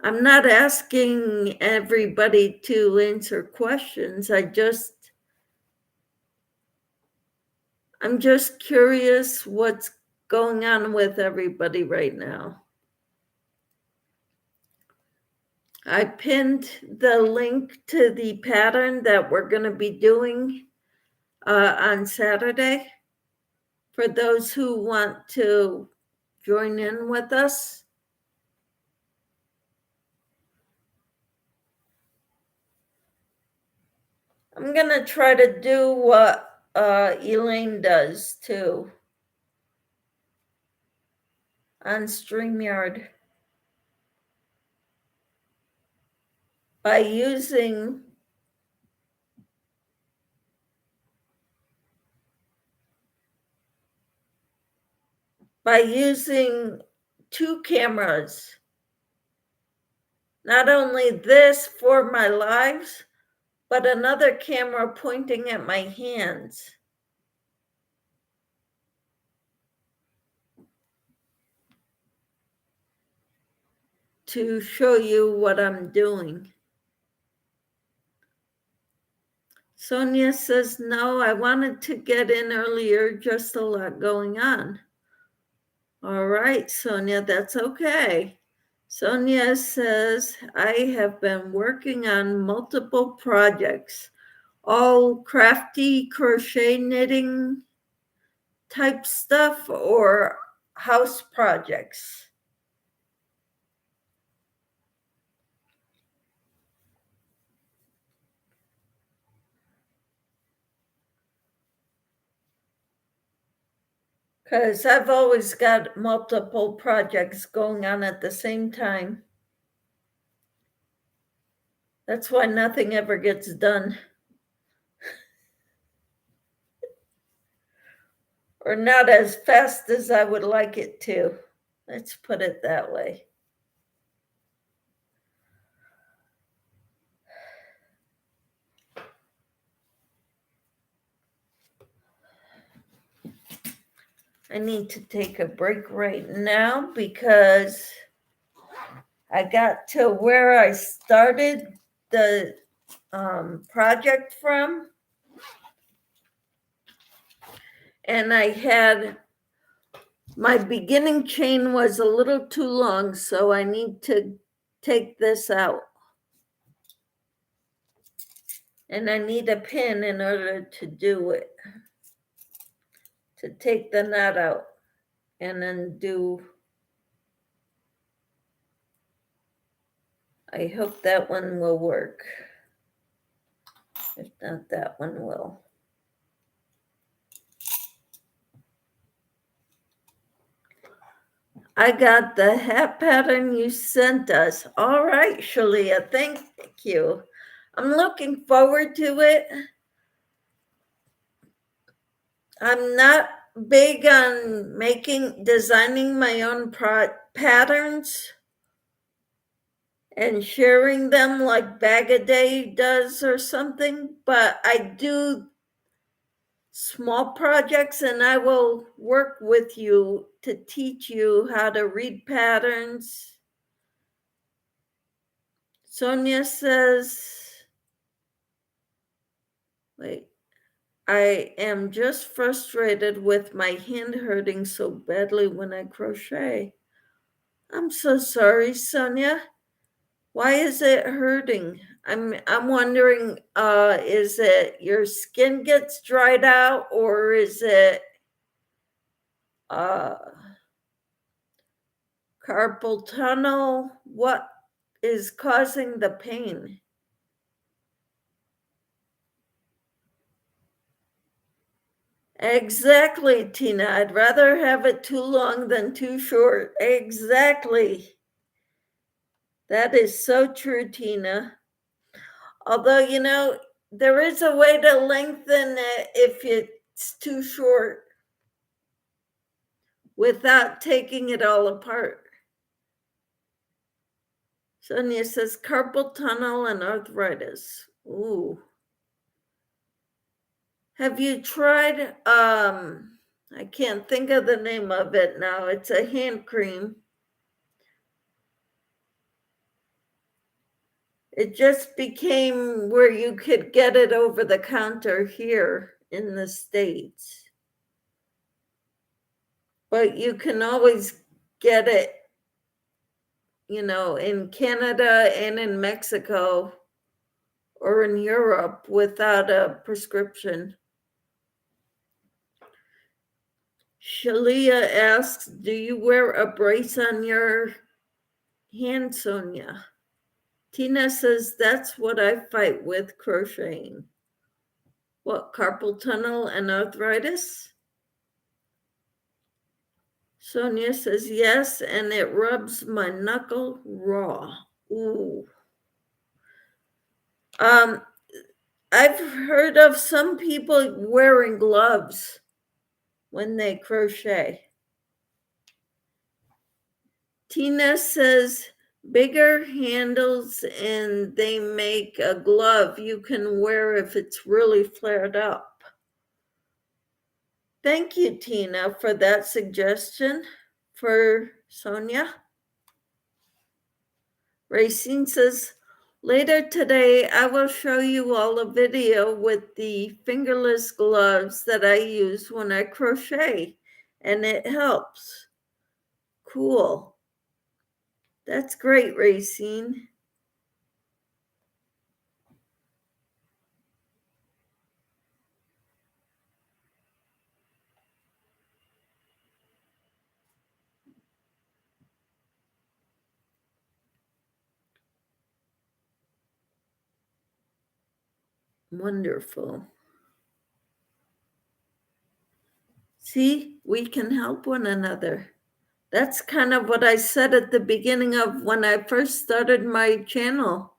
I'm not asking everybody to answer questions. I'm just curious what's going on with everybody right now. I pinned the link to the pattern that we're going to be doing on Saturday for those who want to join in with us. I'm going to try to do what Elaine does too on StreamYard by using two cameras. Not only this for my lives, but another camera pointing at my hands. To show you what I'm doing. Sonia says, no, I wanted to get in earlier, just a lot going on. All right, Sonia, that's okay. Sonia says, I have been working on multiple projects, all crafty crochet knitting type stuff or house projects. Because I've always got multiple projects going on at the same time. That's why nothing ever gets done. Or not as fast as I would like it to. Let's put it that way. I need to take a break right now because I got to where I started the project from. And I had, my beginning chain was a little too long, so I need to take this out. And I need a pin in order to do it, to take the knot out and then do, I hope that one will work. If not, that one will. I got the hat pattern you sent us. All right, Shalia, thank you. I'm looking forward to it. I'm not big on designing my own patterns and sharing them like Bag a Day does or something, but I do small projects and I will work with you to teach you how to read patterns. Sonia says, wait, I am just frustrated with my hand hurting so badly when I crochet. I'm so sorry, Sonia. Why is it hurting? I'm wondering, is it your skin gets dried out, or is it carpal tunnel? What is causing the pain? Exactly, Tina. I'd rather have it too long than too short. Exactly. That is so true, Tina. Although, there is a way to lengthen it if it's too short without taking it all apart. Sonia says carpal tunnel and arthritis. Ooh. Have you tried, I can't think of the name of it now. It's a hand cream. It just became where you could get it over the counter here in the States. But you can always get it, in Canada and in Mexico or in Europe without a prescription. Shalia asks, do you wear a brace on your hand, Sonia? Tina says, that's what I fight with crocheting. What, carpal tunnel and arthritis? Sonia says, yes, and it rubs my knuckle raw. Ooh. I've heard of some people wearing gloves when they crochet. Tina says, bigger handles and they make a glove you can wear if it's really flared up. Thank you, Tina, for that suggestion for Sonia. Racine says, later today, I will show you all a video with the fingerless gloves that I use when I crochet, and it helps. Cool. That's great, Racine. Wonderful. See, we can help one another. That's kind of what I said at the beginning of when I first started my channel.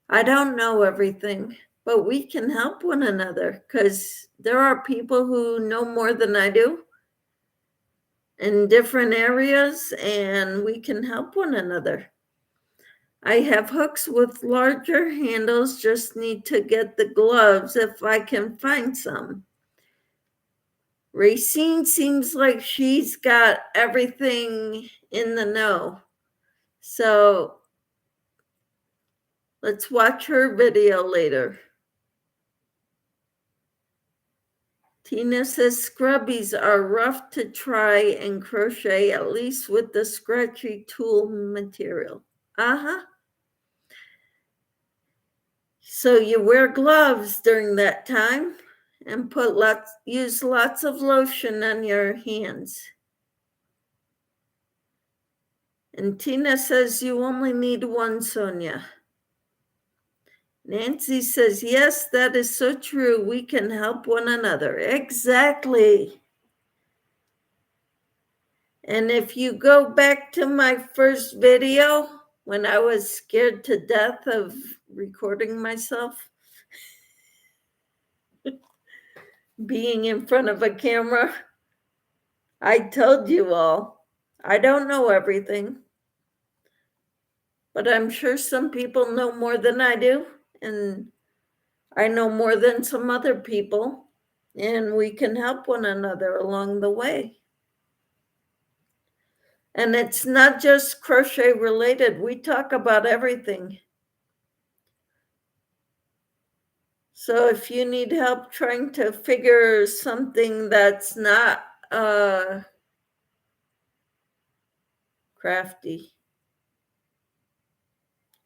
I don't know everything, but we can help one another because there are people who know more than I do in different areas, and we can help one another. I have hooks with larger handles, just need to get the gloves if I can find some. Racine seems like she's got everything in the know. So let's watch her video later. Tina says scrubbies are rough to try and crochet, at least with the scratchy tulle material. So you wear gloves during that time and use lots of lotion on your hands. And Tina says you only need one, Sonia. Nancy says, yes, that is so true. We can help one another. Exactly. And if you go back to my first video, when I was scared to death of recording myself, being in front of a camera, I told you all, I don't know everything, but I'm sure some people know more than I do, and I know more than some other people, and we can help one another along the way. And it's not just crochet related. We talk about everything. So if you need help trying to figure something that's not crafty,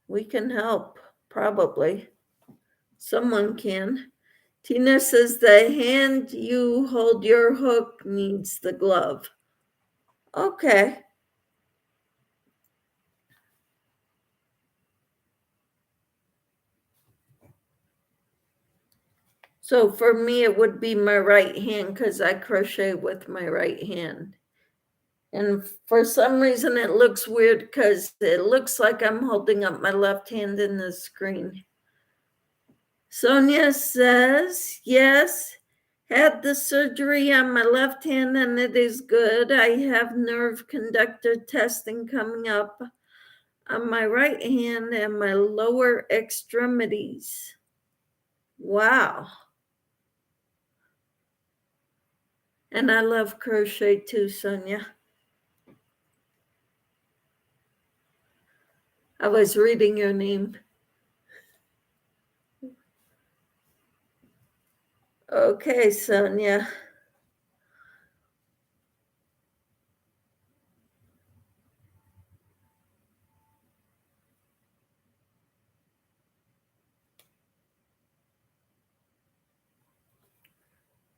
we can help, probably. Someone can. Tina says the hand you hold your hook needs the glove. Okay. So for me, it would be my right hand because I crochet with my right hand. And for some reason, it looks weird because it looks like I'm holding up my left hand in the screen. Sonia says, yes, had the surgery on my left hand and it is good. I have nerve conductor testing coming up on my right hand and my lower extremities. Wow. And I love crochet too, Sonia. I was reading your name. Okay, Sonia.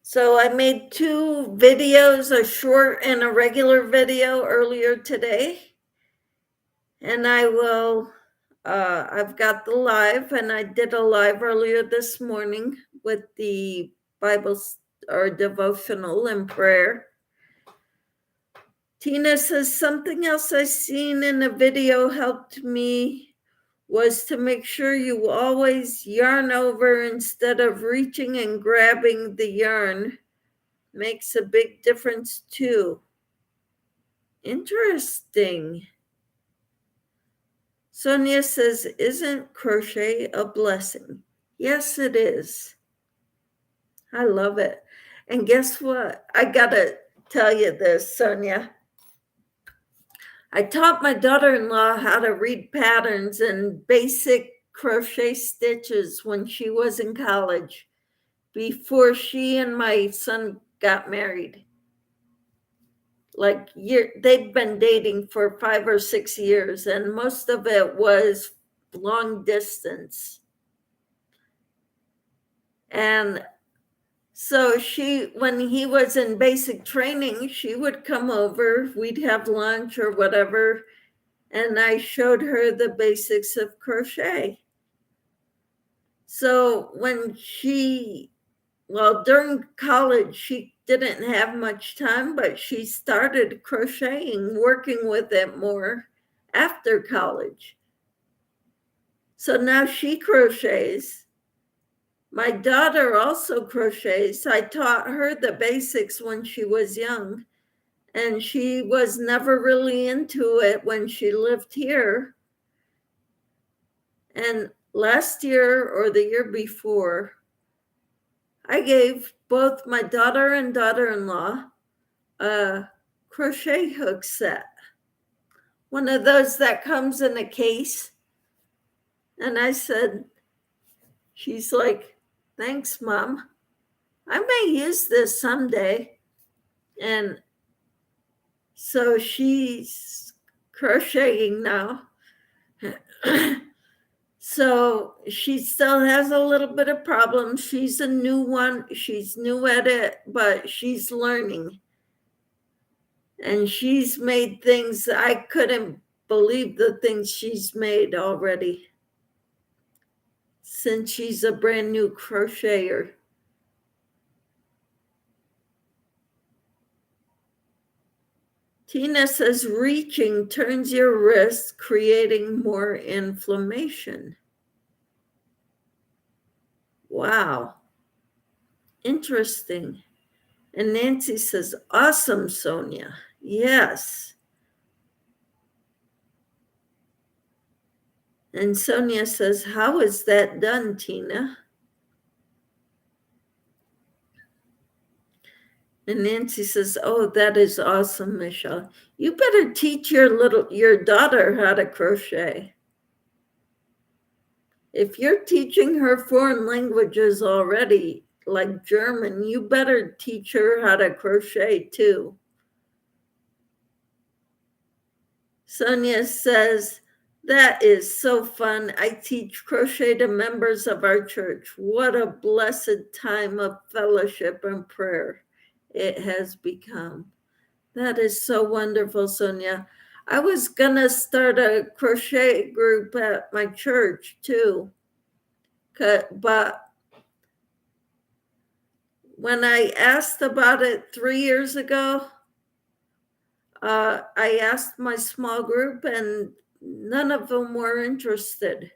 So I made 2 videos, a short and a regular video earlier today. And I've got the live, and I did a live earlier this morning with the Bible or devotional and prayer. Tina says, something else I seen in a video helped me was to make sure you always yarn over instead of reaching and grabbing the yarn. Makes a big difference too. Interesting. Sonia says, isn't crochet a blessing? Yes, it is. I love it. And guess what? I gotta tell you this, Sonia. I taught my daughter-in-law how to read patterns and basic crochet stitches when she was in college, before she and my son got married. They've been dating for 5 or 6 years, and most of it was long distance. And so when he was in basic training, she would come over, we'd have lunch or whatever, and I showed her the basics of crochet. So during college, she didn't have much time, but she started crocheting, working with it more after college. So now she crochets. My daughter also crochets. I taught her the basics when she was young, and she was never really into it when she lived here. And last year or the year before, I gave both my daughter and daughter-in-law a crochet hook set, one of those that comes in a case. And I said, she's like, thanks, Mom. I may use this someday. And so she's crocheting now. So she still has a little bit of problems. She's a new one. She's new at it, but she's learning. And she's made things I couldn't believe, the things she's made already, since she's a brand new crocheter. Tina says reaching turns your wrist, creating more inflammation. Wow. Interesting. And Nancy says, awesome, Sonia. Yes. And Sonia says, how is that done, Tina? And Nancy says, oh, that is awesome, Michelle. You better teach your daughter how to crochet. If you're teaching her foreign languages already, like German, you better teach her how to crochet too. Sonia says, that is so fun. I teach crochet to members of our church. What a blessed time of fellowship and prayer it has become. That is so wonderful, Sonia. I was going to start a crochet group at my church too. But when I asked about it 3 years ago, I asked my small group and none of them were interested.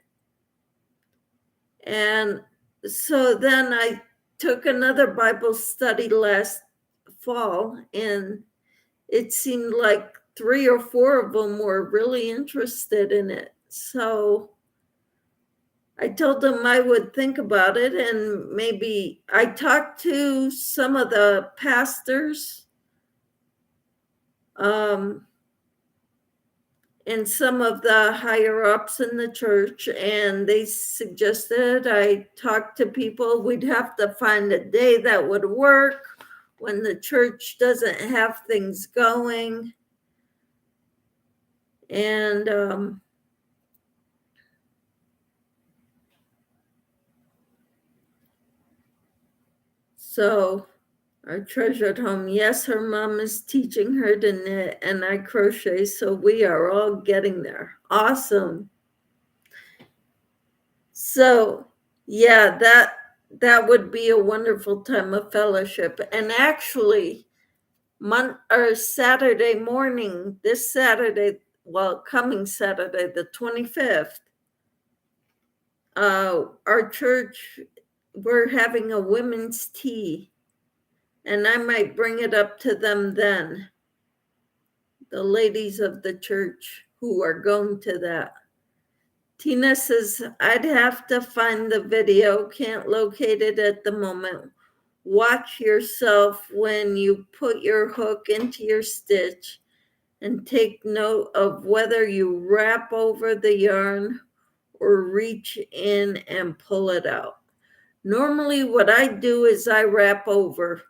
And so then I took another Bible study last fall, and it seemed like 3 or 4 of them were really interested in it. So I told them I would think about it, and maybe I talked to some of the pastors and some of the higher ups in the church, and they suggested I talk to people. We'd have to find a day that would work when the church doesn't have things going. And so our treasured home, yes, her mom is teaching her to knit and I crochet, so we are all getting there. Awesome. So yeah, that would be a wonderful time of fellowship. And actually, Saturday morning, this Saturday, well, coming Saturday, the 25th, our church, we're having a women's tea, and I might bring it up to them then, the ladies of the church who are going to that. Tina says, I'd have to find the video, can't locate it at the moment. Watch yourself when you put your hook into your stitch and take note of whether you wrap over the yarn or reach in and pull it out. Normally what I do is I wrap over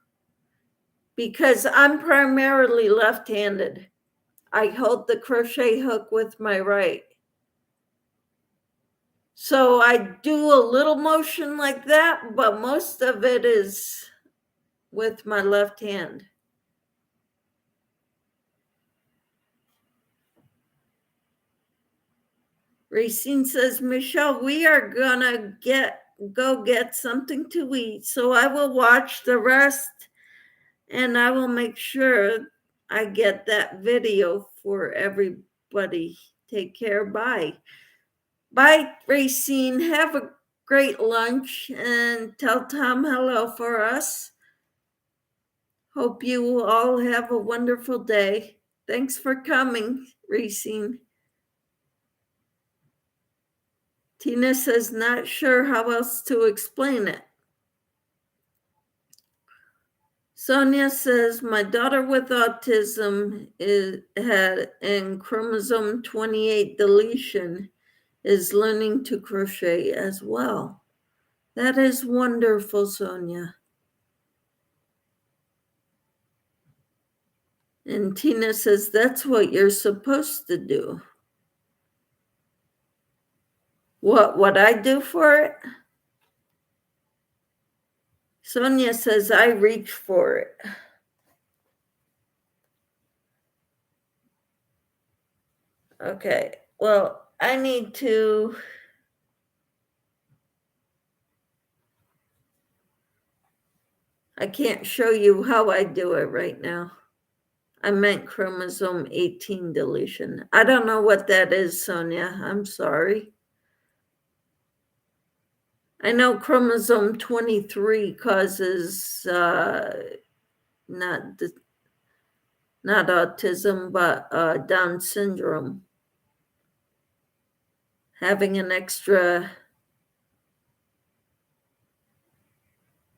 because I'm primarily left-handed. I hold the crochet hook with my right. So I do a little motion like that, but most of it is with my left hand. Racine says, Michelle, we are gonna go get something to eat. So I will watch the rest and I will make sure I get that video for everybody. Take care. Bye. Bye, Racine. Have a great lunch and tell Tom hello for us. Hope you all have a wonderful day. Thanks for coming, Racine. Tina says, not sure how else to explain it. Sonia says, my daughter with autism had in chromosome 28 deletion is learning to crochet as well. That is wonderful, Sonia. And Tina says, that's what you're supposed to do. What I do for it? Sonia says, I reach for it. Okay, well, I can't show you how I do it right now. I meant chromosome 18 deletion. I don't know what that is, Sonia. I'm sorry. I know chromosome 23 causes not not autism, but Down syndrome. Having an extra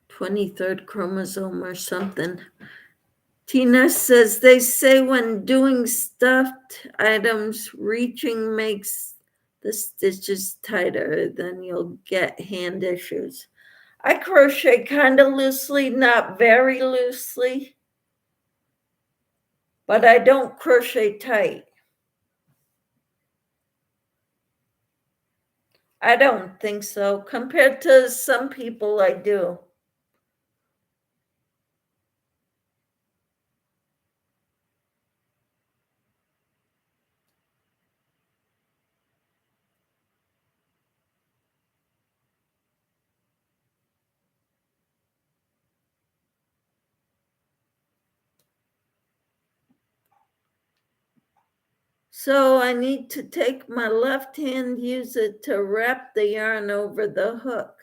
23rd chromosome or something. Tina says they say when doing stuffed items, reaching makes the stitches tighter, then you'll get hand issues. I crochet kind of loosely, not very loosely, but I don't crochet tight. I don't think so. Compared to some people, I do. So I need to take my left hand, use it to wrap the yarn over the hook.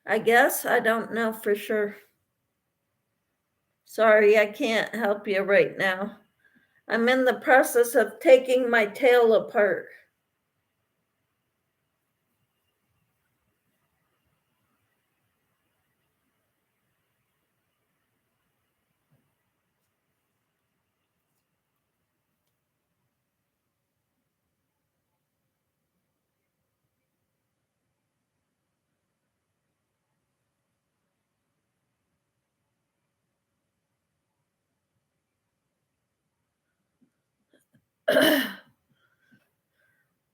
I guess, I don't know for sure. Sorry, I can't help you right now. I'm in the process of taking my tail apart.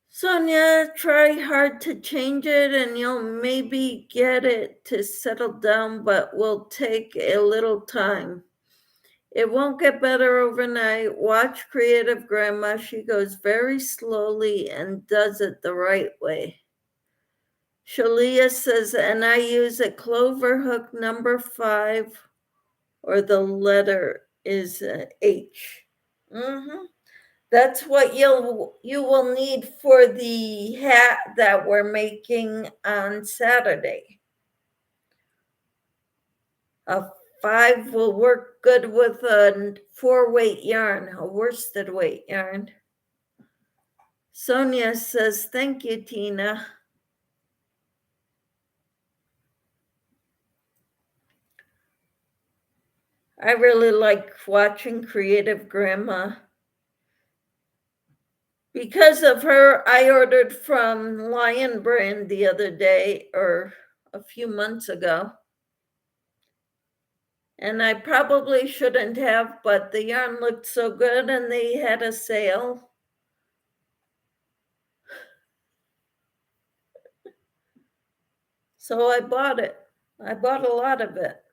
Sonia, try hard to change it and you'll maybe get it to settle down, but will take a little time. It won't get better overnight. Watch Creative Grandma. She goes very slowly and does it the right way. Shalia says, and I use a clover hook number 5, or the letter is H. That's what you will need for the hat that we're making on Saturday. A 5 will work good with a 4-weight yarn, a worsted weight yarn. Sonia says, thank you, Tina. I really like watching Creative Grandma. Because of her, I ordered from Lion Brand the other day, or a few months ago. And I probably shouldn't have, but the yarn looked so good and they had a sale. So I bought it. I bought a lot of it.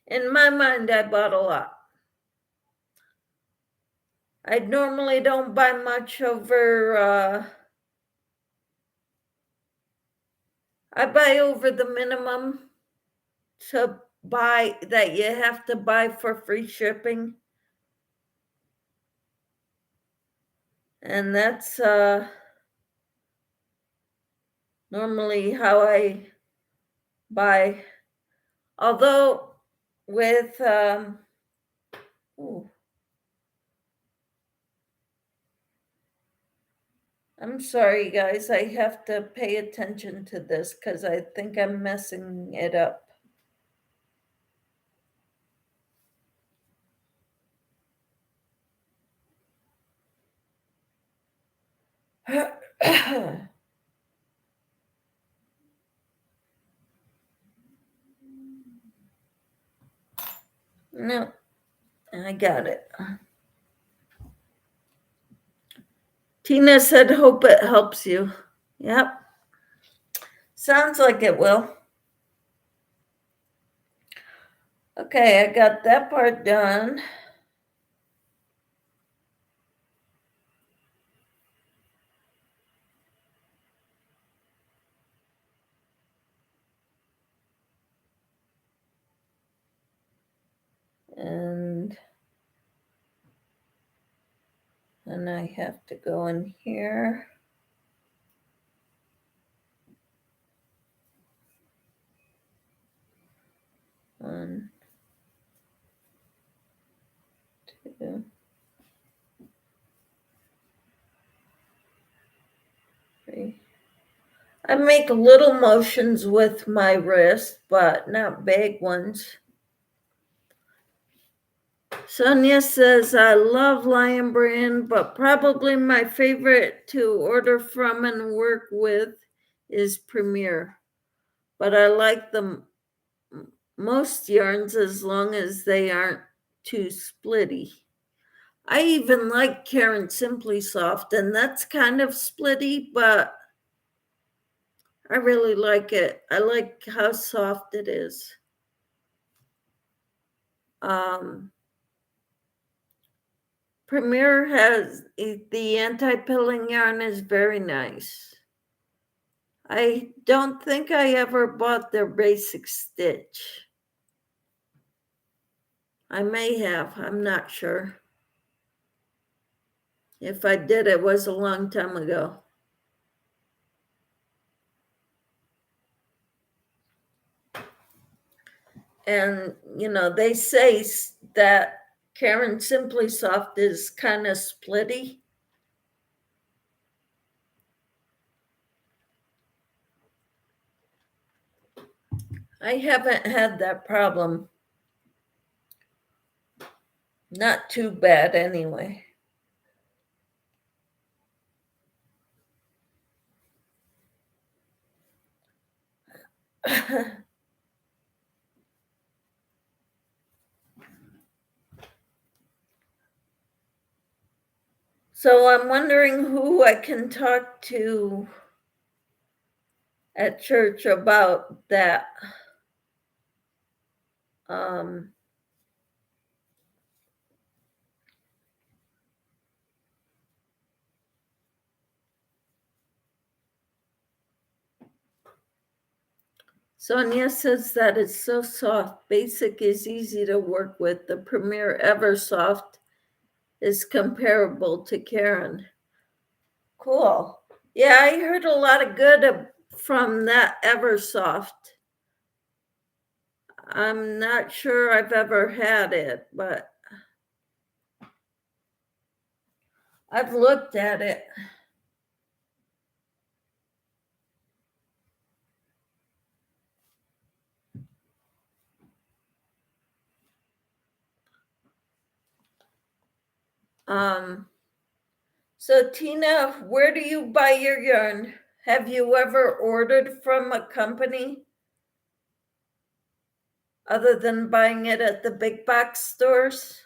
In my mind, I bought a lot. I normally don't buy much over, I buy over the minimum to buy that you have to buy for free shipping. And that's normally how I buy. Although with, I'm sorry, guys. I have to pay attention to this because I think I'm messing it up. No, I got it. Tina said, hope it helps you. Yep. Sounds like it will. Okay, I got that part done. And I have to go in here. I make little motions with my wrist, but not big ones. Sonia says, I love Lion Brand, but probably my favorite to order from and work with is Premier. But I like the most yarns as long as they aren't too splitty. I even like Karen Simply Soft, and that's kind of splitty, but I really like it. I like how soft it is. Premier has the anti-pilling yarn is very nice. I don't think I ever bought their basic stitch. I may have, I'm not sure. If I did, it was a long time ago. And, they say that Karen Simply Soft is kind of splitty. I haven't had that problem. Not too bad, anyway. So I'm wondering who I can talk to at church about that. Sonia says that it's so soft. Basic is easy to work with. The Premier Eversoft is comparable to Karen. Cool. Yeah, I heard a lot of good from that Eversoft. I'm not sure I've ever had it, but I've looked at it. So Tina, where do you buy your yarn? Have you ever ordered from a company other than buying it at the big box stores?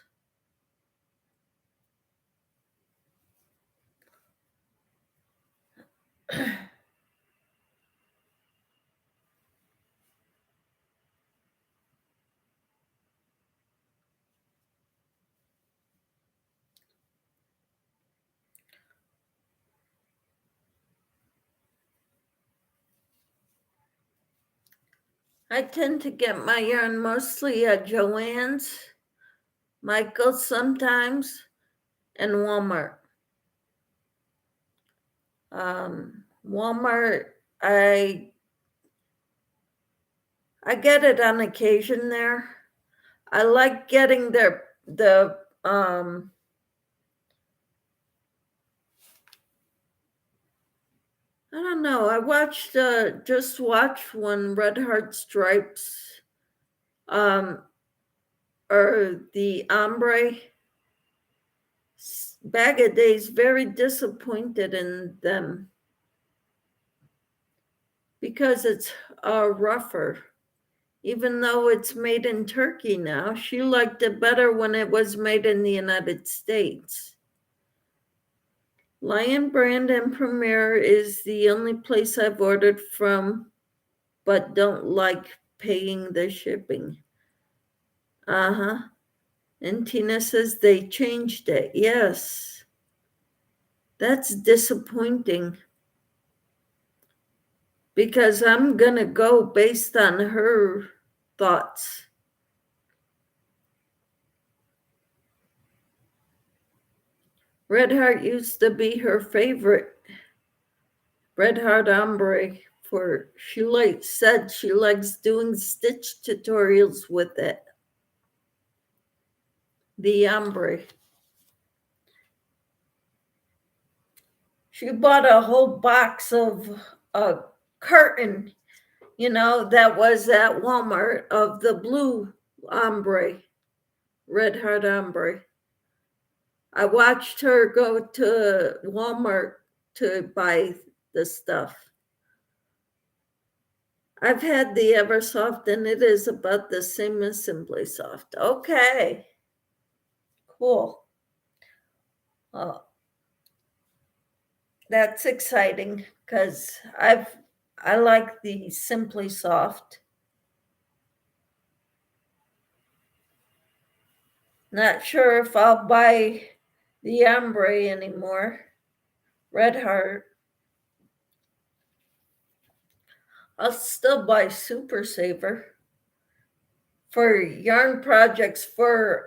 I tend to get my yarn mostly at Joann's, Michael's sometimes, and Walmart. Walmart, I get it on occasion there. I like getting the I don't know. I watched just watched one Red Heart Stripes or the ombre bag of days. Very disappointed in them because it's rougher. Even though it's made in Turkey now, she liked it better when it was made in the United States. Lion Brand and Premier is the only place I've ordered from, but don't like paying the shipping. And Tina says they changed it. Yes. That's disappointing because I'm going to go based on her thoughts. Red Heart used to be her favorite. Red Heart Ombre said she likes doing stitch tutorials with it. The ombre. She bought a whole box of curtain, that was at Walmart of the blue ombre, red heart ombre. I watched her go to Walmart to buy the stuff. I've had the Eversoft, and it is about the same as Simply Soft. Okay. Cool. That's exciting because I like the Simply Soft. Not sure if I'll buy the ombre anymore. Red Heart. I'll still buy Super Saver for yarn projects, for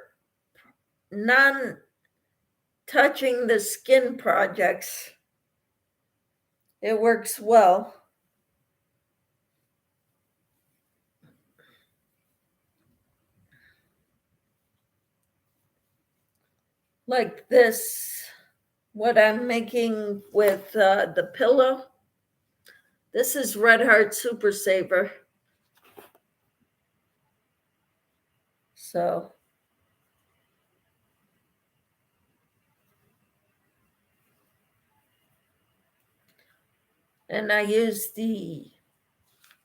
non-touching the skin projects. It works well. Like this, what I'm making with the pillow. This is Red Heart Super Saver. So, and I use the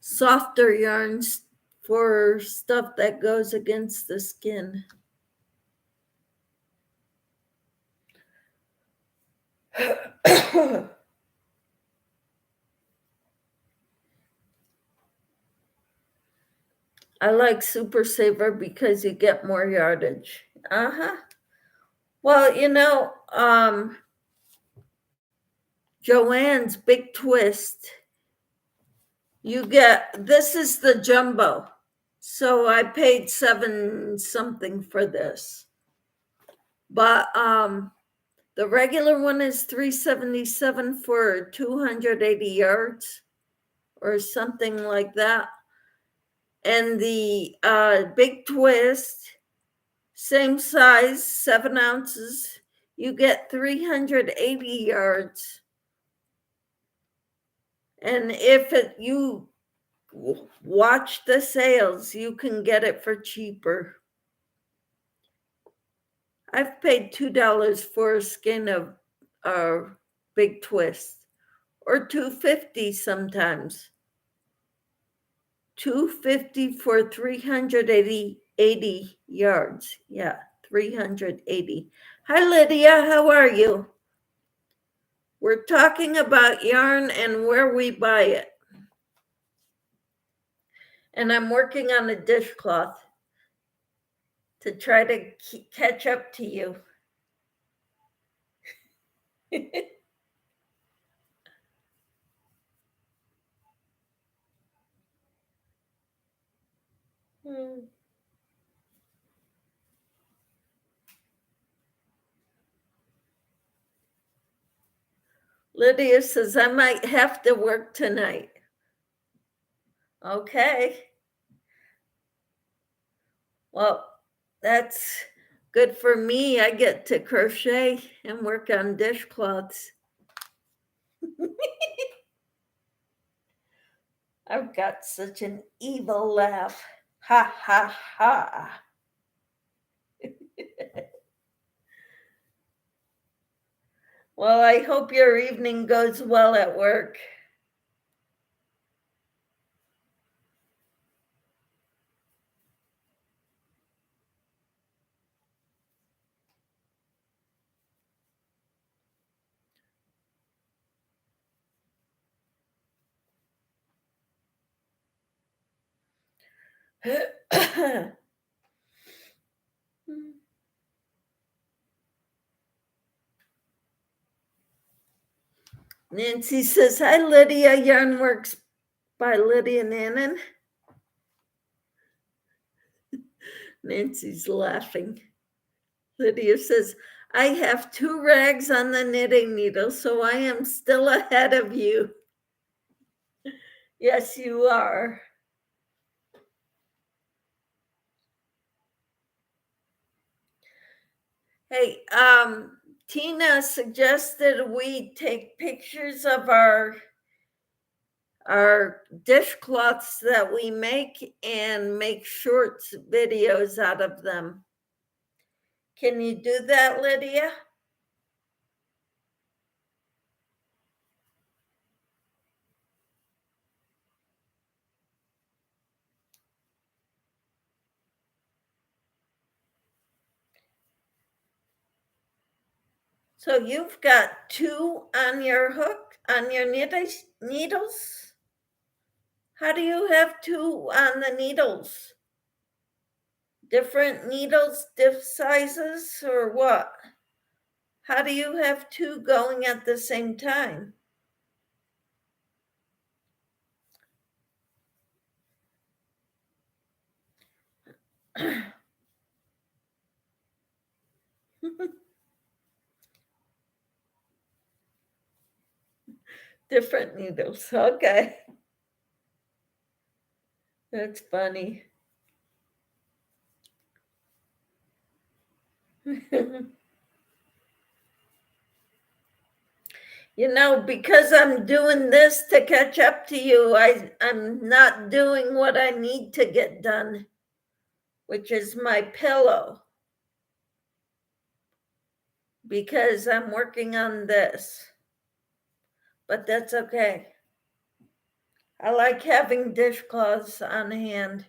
softer yarns for stuff that goes against the skin. I like Super Saver because you get more yardage. Well, Joanne's Big Twist, this is the jumbo. So I paid $7 something for this. But the regular one is $377 for 280 yards or something like that. And the Big Twist, same size, 7 ounces, you get 380 yards. And if you watch the sales, you can get it for cheaper. I've paid $2 for a skein of Big Twist, or $2.50 sometimes. $2.50 for 380 yards. Yeah, 380. Hi, Lydia. How are you? We're talking about yarn and where we buy it. And I'm working on a dishcloth to try to catch up to you. Lydia says, I might have to work tonight. Okay. Well, that's good for me. I get to crochet and work on dishcloths. I've got such an evil laugh. Ha, ha, ha. Well, I hope your evening goes well at work. Nancy says, hi, Lydia. Yarn Works by Lydia Nannon. Nancy's laughing. Lydia says, I have 2 rags on the knitting needle, so I am still ahead of you. Yes, you are. Hey, Tina suggested we take pictures of our our dishcloths that we make and make shorts videos out of them. Can you do that, Lydia? So you've got 2 on your hook, on your needles? How do you have 2 on the needles? Different needles, diff sizes, or what? How do you have 2 going at the same time? Different needles. Okay. That's funny. Because I'm doing this to catch up to you, I'm not doing what I need to get done, which is my pillow, because I'm working on this. But that's okay. I like having dishcloths on hand.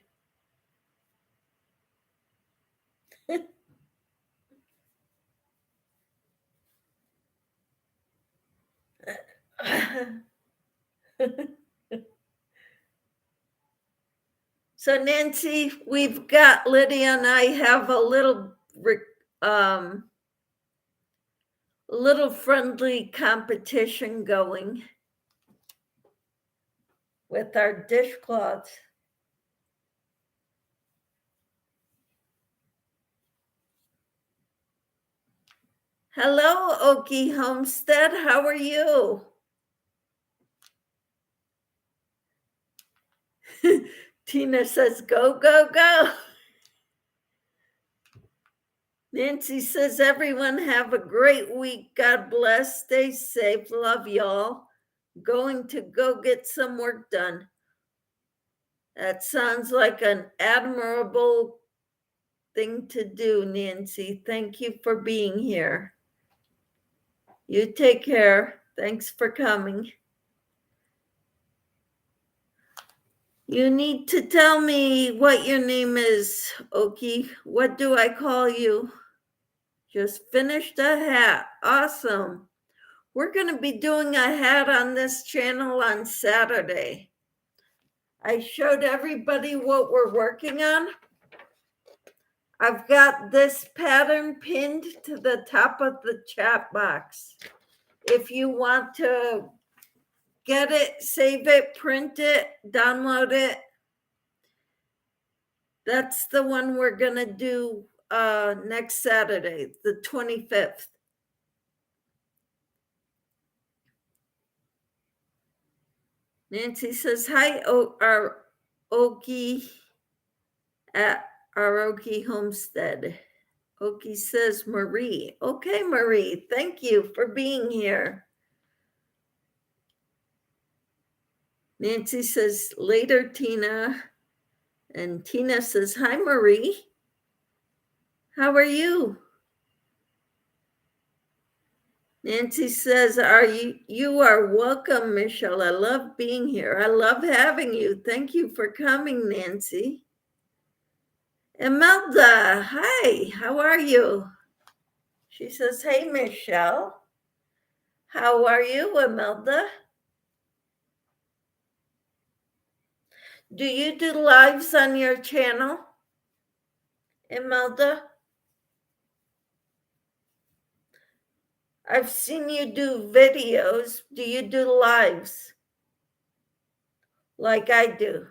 So Nancy, we've got Lydia and I have a little friendly competition going with our dishcloths. Hello, Okie Homestead. How are you? Tina says, go, go, go. Nancy says, everyone have a great week. God bless. Stay safe. Love y'all. Going to go get some work done. That sounds like an admirable thing to do, Nancy. Thank you for being here. You take care. Thanks for coming. You need to tell me what your name is, Okie. What do I call you? Just finished a hat. Awesome. We're going to be doing a hat on this channel on Saturday. I showed everybody what we're working on. I've got this pattern pinned to the top of the chat box. If you want to get it, save it, print it, download it, that's the one we're going to do next Saturday, the 25th. Nancy says, hi, our Okie at our Okie Homestead. Okie says, Marie. Okay, Marie, thank you for being here. Nancy says, later, Tina. And Tina says, hi, Marie. How are you? Nancy says, you are welcome, Michelle. I love being here. I love having you. Thank you for coming, Nancy. Imelda, hi, how are you? She says, hey, Michelle. How are you, Imelda? Do you do lives on your channel, Imelda? I've seen you do videos. Do you do lives like I do?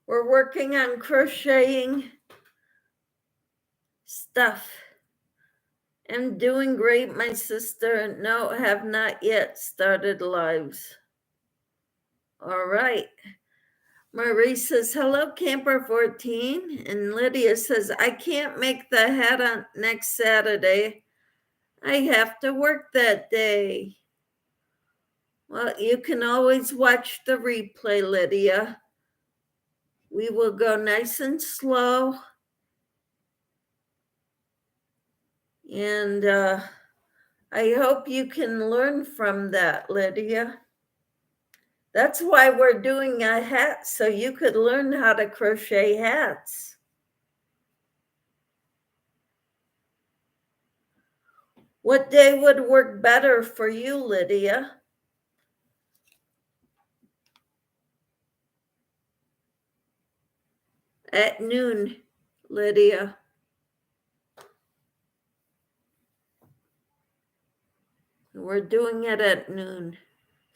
We're working on crocheting stuff. I'm doing great, my sister. No, have not yet started lives. All right. Marie says, hello, Camper 14. And Lydia says, I can't make the hat on next Saturday. I have to work that day. Well, you can always watch the replay, Lydia. We will go nice and slow. And I hope you can learn from that, Lydia. That's why we're doing a hat, so you could learn how to crochet hats. What day would work better for you, Lydia? At noon, Lydia. We're doing it at noon.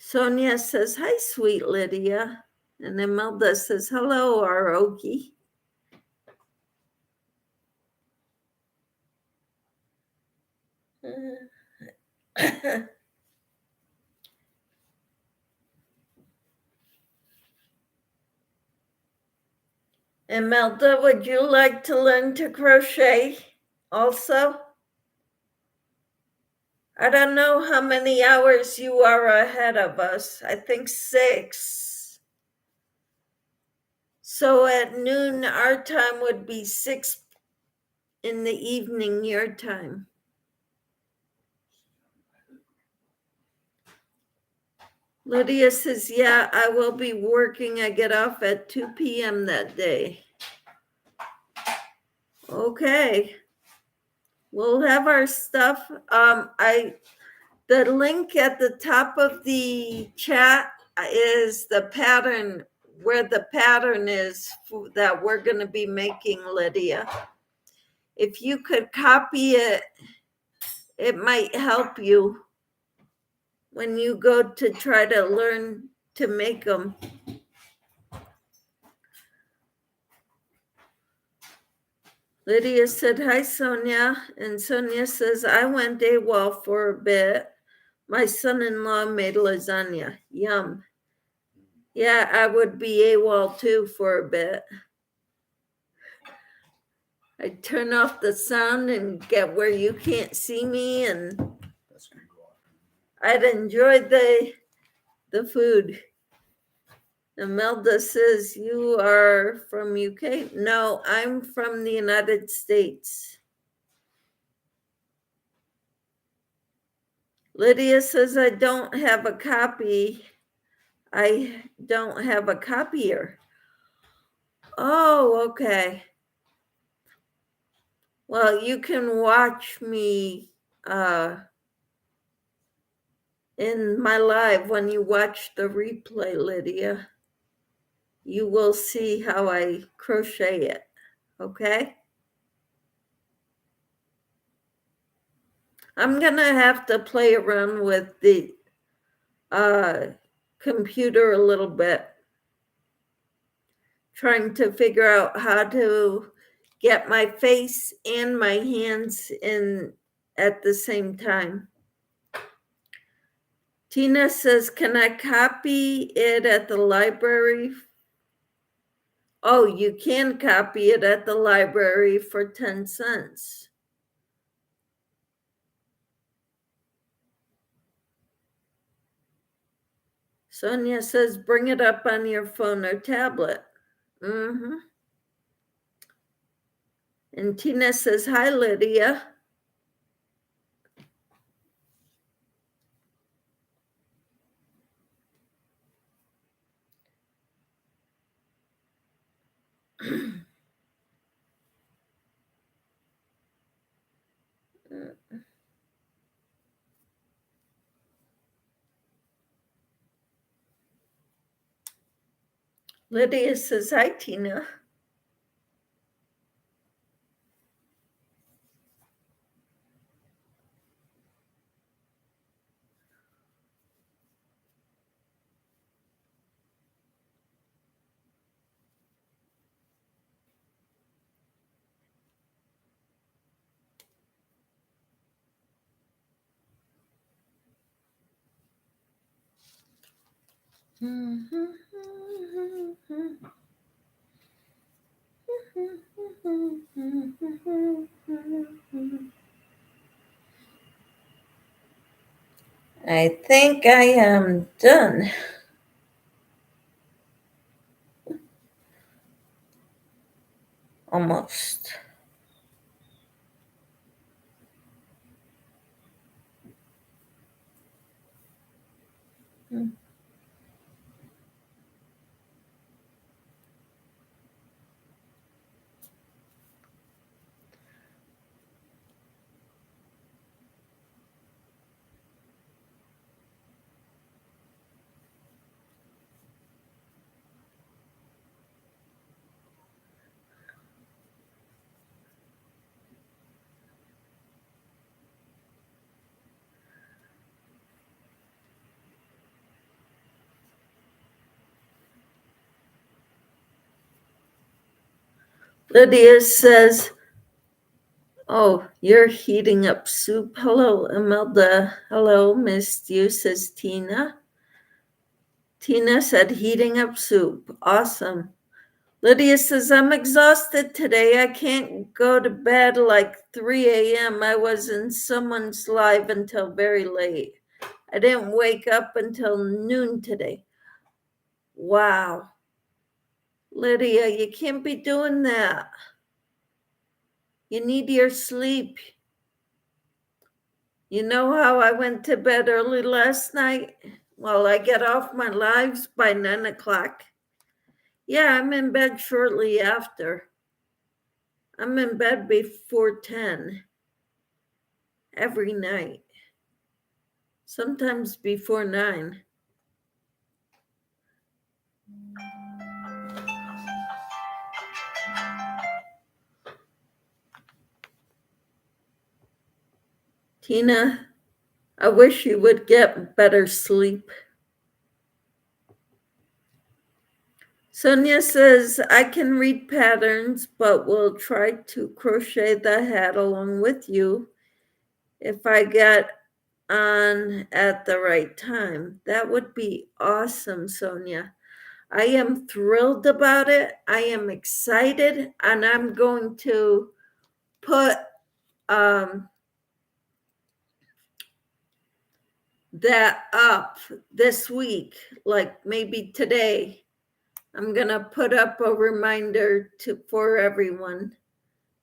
Sonia says, hi, sweet Lydia. And Imelda says, hello, Aroki. Imelda, would you like to learn to crochet also? I don't know how many hours you are ahead of us. I think 6. So at noon, our time would be 6 in the evening, your time. Lydia says, yeah, I will be working. I get off at 2 p.m. that day. Okay. We'll have our stuff. The link at the top of the chat is the pattern, where the pattern is that we're going to be making, Lydia. If you could copy it, it might help you when you go to try to learn to make them. Lydia said, hi, Sonia. And Sonia says, I went AWOL for a bit. My son-in-law made lasagna. Yum. Yeah, I would be AWOL too for a bit. I turn off the sound and get where you can't see me, and I'd enjoy the food. Imelda says, you are from UK? No, I'm from the United States. Lydia says, I don't have a copy. I don't have a copier. Oh, okay. Well, you can watch me in my live. When you watch the replay, Lydia, you will see how I crochet it, okay? I'm gonna have to play around with the computer a little bit, trying to figure out how to get my face and my hands in at the same time. Tina says, can I copy it at the library? Oh, you can copy it at the library for 10 cents. Sonia says, bring it up on your phone or tablet. Mm-hmm. And Tina says, hi, Lydia. Lydia says, hi, Tina. I think I am done. Almost. Lydia says, oh, you're heating up soup. Hello, Imelda. Hello, missed you, says Tina. Tina said, heating up soup. Awesome. Lydia says, I'm exhausted today. I can't go to bed like 3 a.m. I was in someone's live until very late. I didn't wake up until noon today. Wow. Lydia, you can't be doing that. You need your sleep. You know how I went to bed early last night? Well, I get off my lives by 9 o'clock. Yeah, I'm in bed shortly after. I'm in bed before 10 every night, sometimes before 9. Tina, I wish you would get better sleep. Sonia says, I can read patterns, but will try to crochet the hat along with you if I get on at the right time. That would be awesome, Sonia. I am thrilled about it. I am excited, and I'm going to put that up this week, like maybe today. I'm going to put up a reminder for everyone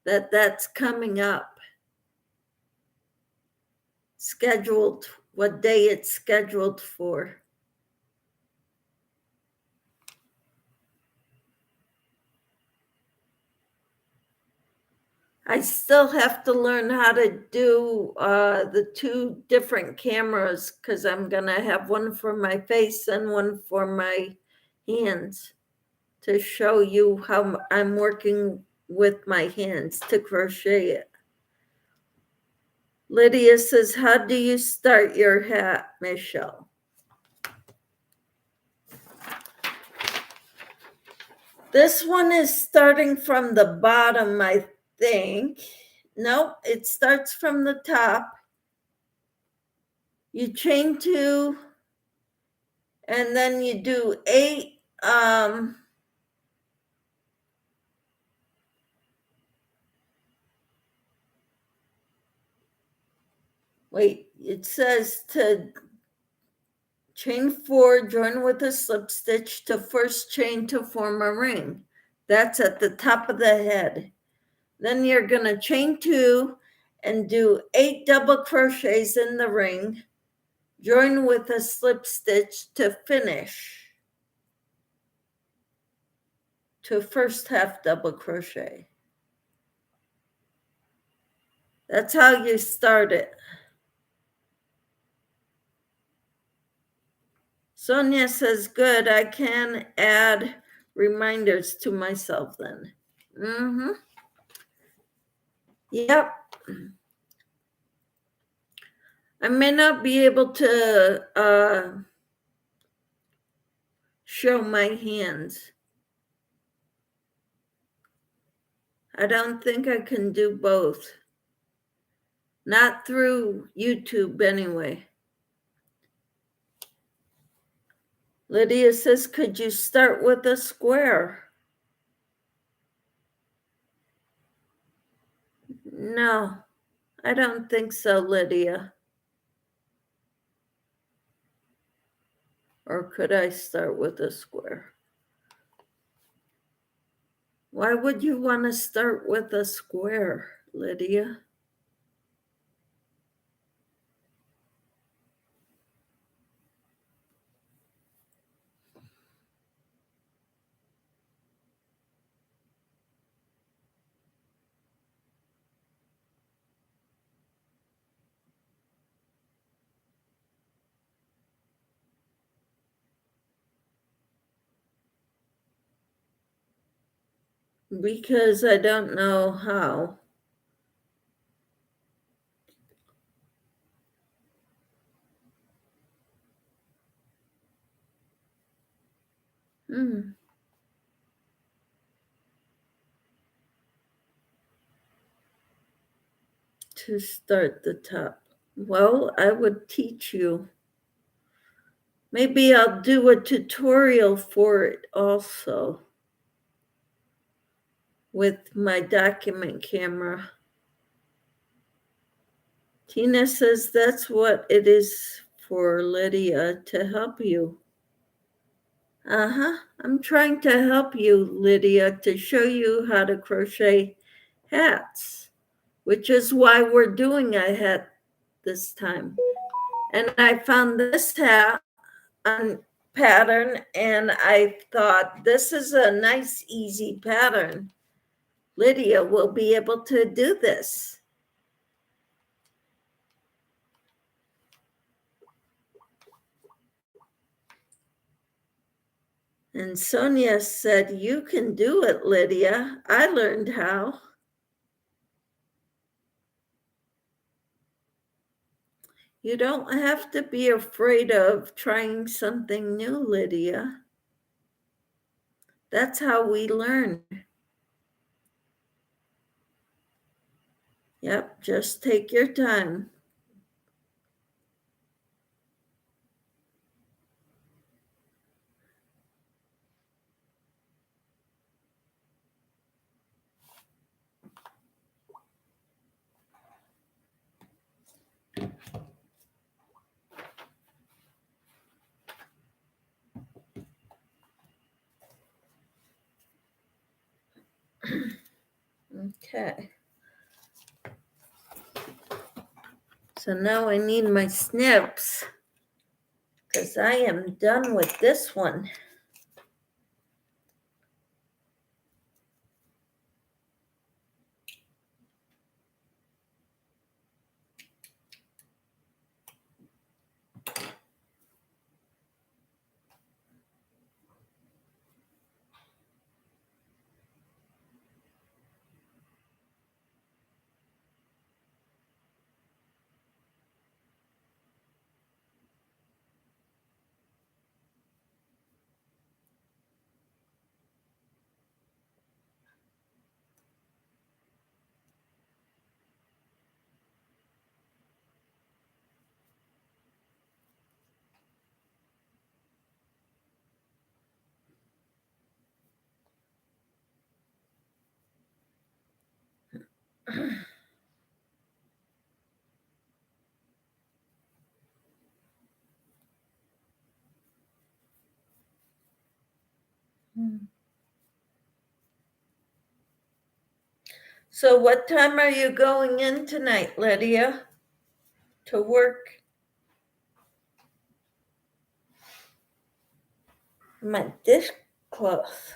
that that's coming up. Scheduled, what day it's scheduled for. I still have to learn how to do the 2 different cameras because I'm going to have one for my face and one for my hands to show you how I'm working with my hands to crochet it. Lydia says, how do you start your hat, Michelle? This one is starting from the bottom, I think. Nope, it starts from the top. You chain 2, and then you do 8 it says to chain 4, join with a slip stitch to first chain to form a ring. That's at the top of the head. Then you're going to chain 2 and do 8 double crochets in the ring, join with a slip stitch to finish to first half double crochet. That's how you start it. Sonia says, good, I can add reminders to myself then. Yep. I may not be able to show my hands. I don't think I can do both. Not through YouTube anyway. Lydia says, could you start with a square? No, I don't think so, Lydia. Or could I start with a square? Why would you want to start with a square, Lydia? Because I don't know how. To start the top. Well, I would teach you. Maybe I'll do a tutorial for it also with my document camera. Tina says that's what it is for, Lydia, to help you. I'm trying to help you, Lydia, to show you how to crochet hats, which is why we're doing a hat this time. And I found this hat on pattern, and I thought this is a nice, easy pattern. Lydia will be able to do this. And Sonia said, you can do it, Lydia. I learned how. You don't have to be afraid of trying something new, Lydia. That's how we learn. Yep, just take your time. Okay. So now I need my snips because I am done with this one. So what time are you going in tonight, Lydia, to work? My dishcloth.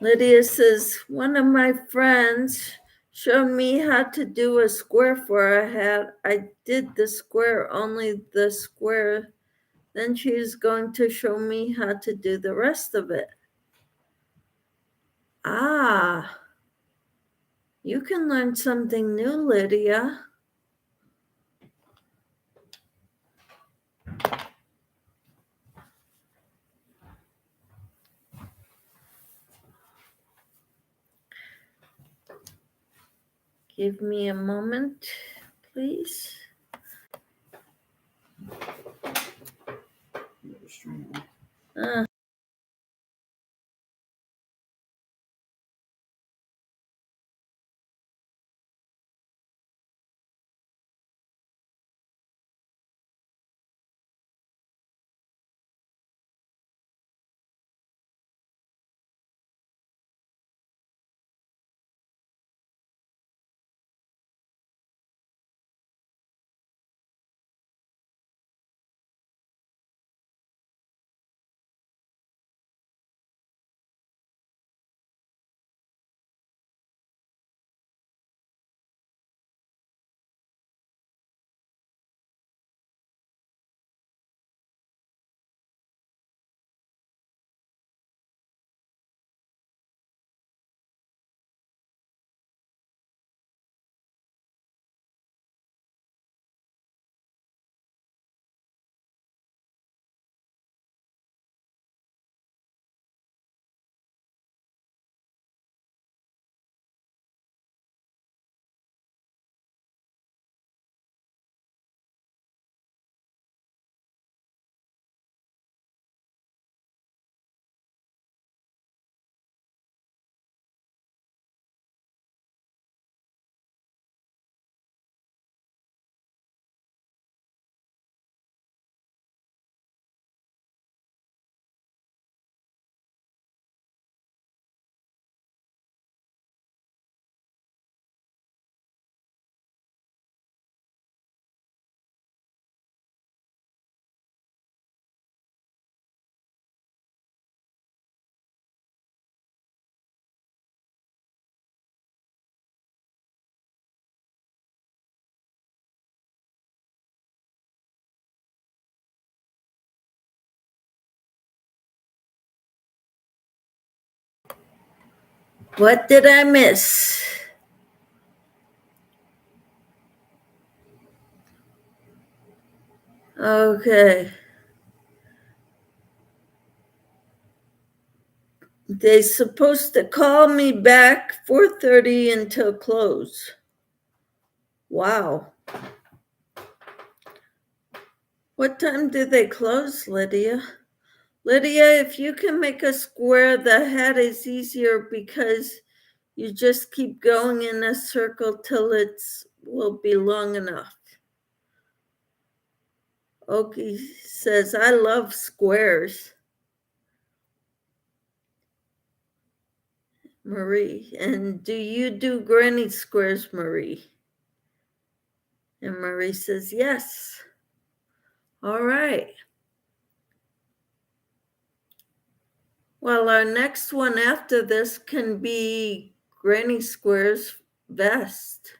Lydia says, one of my friends showed me how to do a square for a hat. I did the square, only the square. Then she's going to show me how to do the rest of it. Ah, you can learn something new, Lydia. Give me a moment, please. Uh, what did I miss? Okay. They're supposed to call me back 4:30 until close. Wow. What time do they close, Lydia? Lydia, if you can make a square, the hat is easier because you just keep going in a circle till it will be long enough. Okie says, I love squares. Marie, and do you do granny squares, Marie? And Marie says, yes. All right. Well, our next one after this can be Granny Square's vest.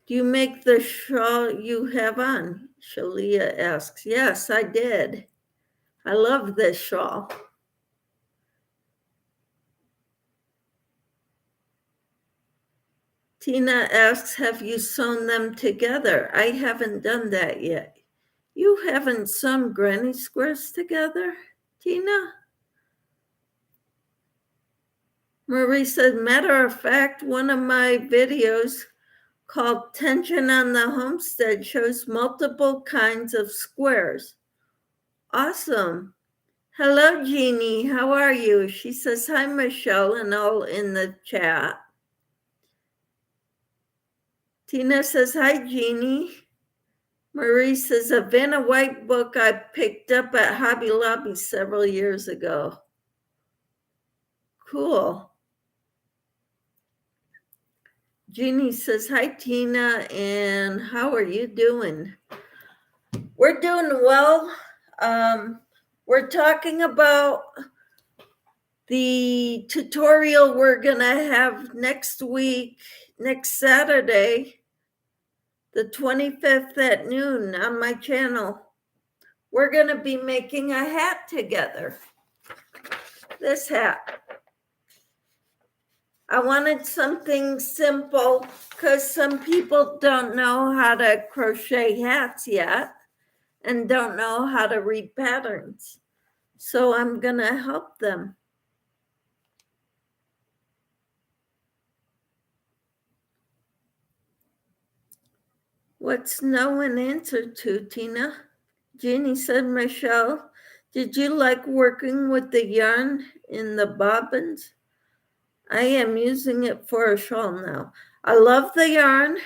Do you make the shawl you have on? Shalia asks. Yes, I did. I love this shawl. Tina asks, have you sewn them together? I haven't done that yet. You haven't sewn Granny Squares together, Tina? Marie said, matter of fact, one of my videos called Tension on the Homestead shows multiple kinds of squares. Awesome. Hello, Jeannie. How are you? She says, hi, Michelle, and all in the chat. Tina says, hi, Jeannie. Marie says, a Vanna White book I picked up at Hobby Lobby several years ago. Cool. Jeannie says, hi, Tina, and how are you doing? We're doing well. We're talking about the tutorial we're going to have next week, next Saturday, the 25th at noon on my channel. We're going to be making a hat together. This hat. I wanted something simple because some people don't know how to crochet hats yet and don't know how to read patterns. So I'm going to help them. What's no an answer to, Tina? Jeannie said, Michelle, did you like working with the yarn in the bobbins? I am using it for a shawl now. I love the yarn.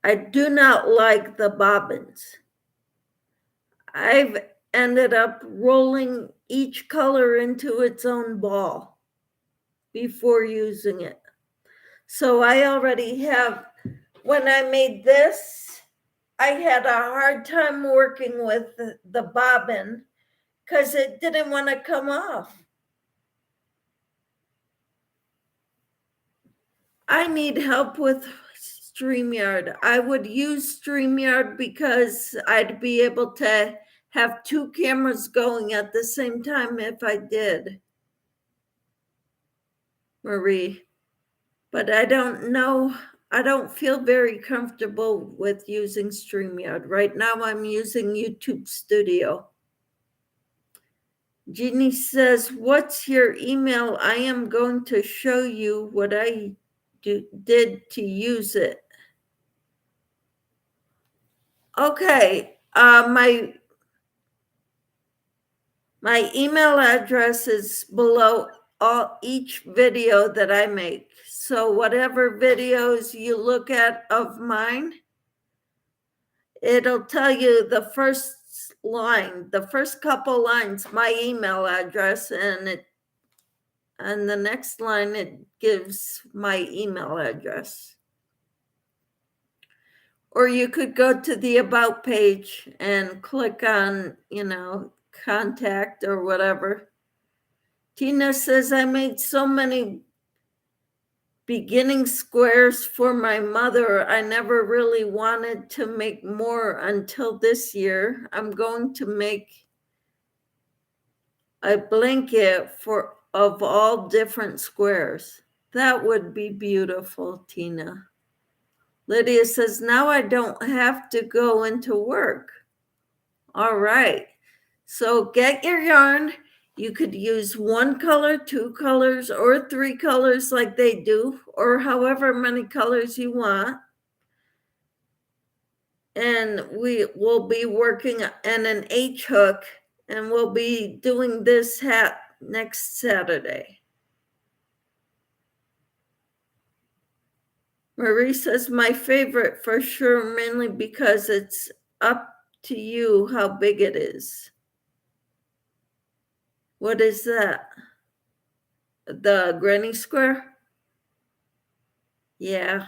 I do not like the bobbins. I've ended up rolling each color into its own ball before using it. So I already have, when I made this, I had a hard time working with the bobbin because it didn't want to come off. I need help with StreamYard. I would use StreamYard because I'd be able to have two cameras going at the same time if I did, Marie. But I don't know. I don't feel very comfortable with using StreamYard. Right now I'm using YouTube Studio. Jeannie says, what's your email? I am going to show you what I did to use it. Okay, my email address is below each video that I make. So whatever videos you look at of mine, it'll tell you the first line, the first couple lines, my email address, and the next line it gives my email address. Or you could go to the About page and click on, contact or whatever. Tina says, I made so many beginning squares for my mother. I never really wanted to make more until this year. I'm going to make a blanket of all different squares. That would be beautiful, Tina. Lydia says, now I don't have to go into work. All right. So get your yarn. You could use one color, two colors, or three colors like they do, or however many colors you want. And we will be working on an H hook, and we'll be doing this hat next Saturday. Marie says, my favorite for sure, mainly because it's up to you how big it is. What is that? The granny square? Yeah.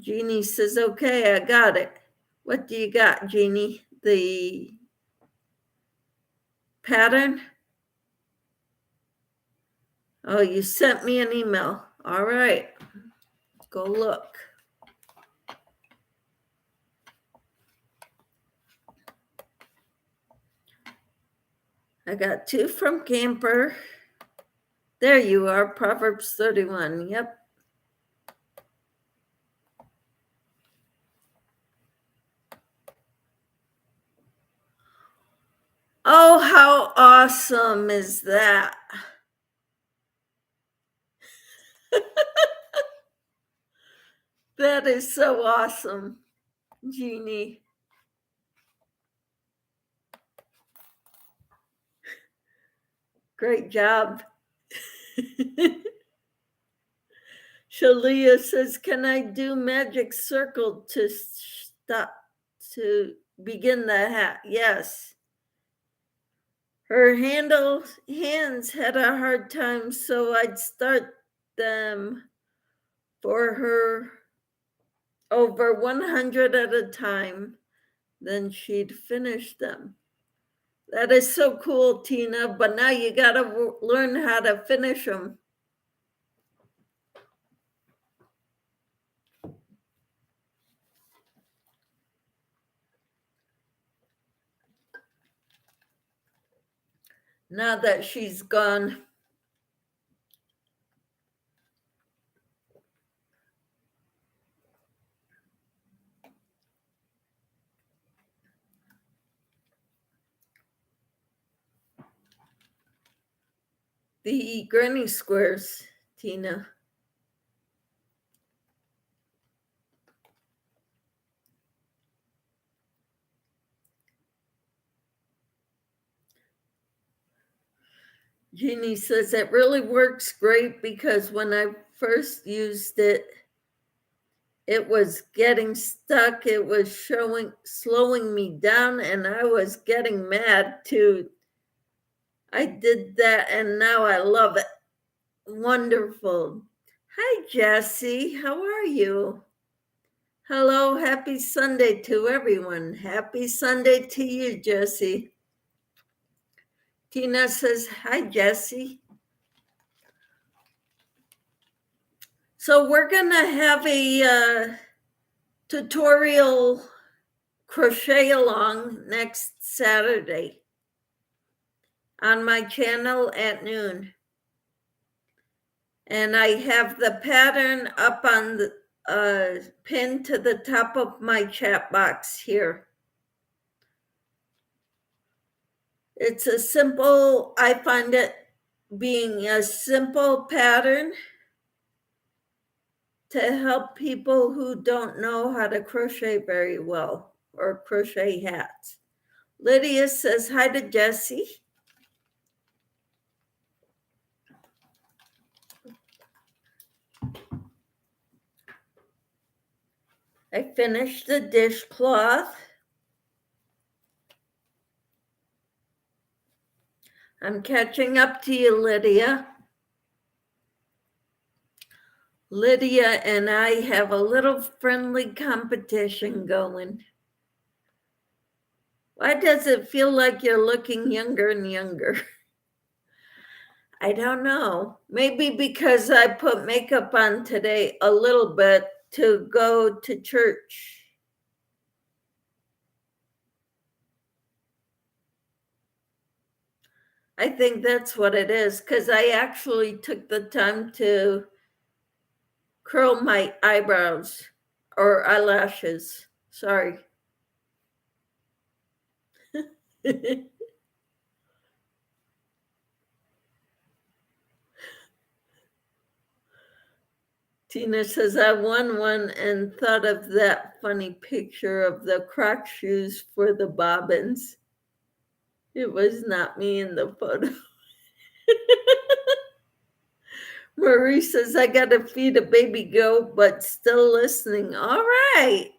Jeannie says, okay, I got it. What do you got, Jeannie? The pattern? Oh, you sent me an email. All right. Go look. I got two from Camper. There you are, Proverbs 31. Yep. Oh, how awesome is that? That is so awesome, Jeannie. Great job. Shalia says, can I do magic circle to begin the hat? Yes. Her hands had a hard time, so I'd start them for her over 100 at a time. Then she'd finish them. That is so cool, Tina, but now you got to learn how to finish them. Now that she's gone. The granny squares, Tina. Jeannie says it really works great because when I first used it, it was getting stuck. It was slowing me down, and I was getting mad too. I did that, and now I love it. Wonderful. Hi, Jessie. How are you? Hello. Happy Sunday to everyone. Happy Sunday to you, Jessie. Tina says, hi, Jessie. So we're going to have a tutorial crochet along next Saturday on my channel at noon. And I have the pattern up on the pinned to the top of my chat box here. It's a simple, I find it being a simple pattern to help people who don't know how to crochet very well or crochet hats. Lydia says hi to Jessie. I finished the dishcloth. I'm catching up to you, Lydia. Lydia and I have a little friendly competition going. Why does it feel like you're looking younger and younger? I don't know. Maybe because I put makeup on today a little bit to go to church. I think that's what it is, because I actually took the time to curl my eyebrows or eyelashes. Sorry. Tina says, I won one and thought of that funny picture of the Croc shoes for the bobbins. It was not me in the photo. Marie says, I got to feed a baby goat, but still listening. All right.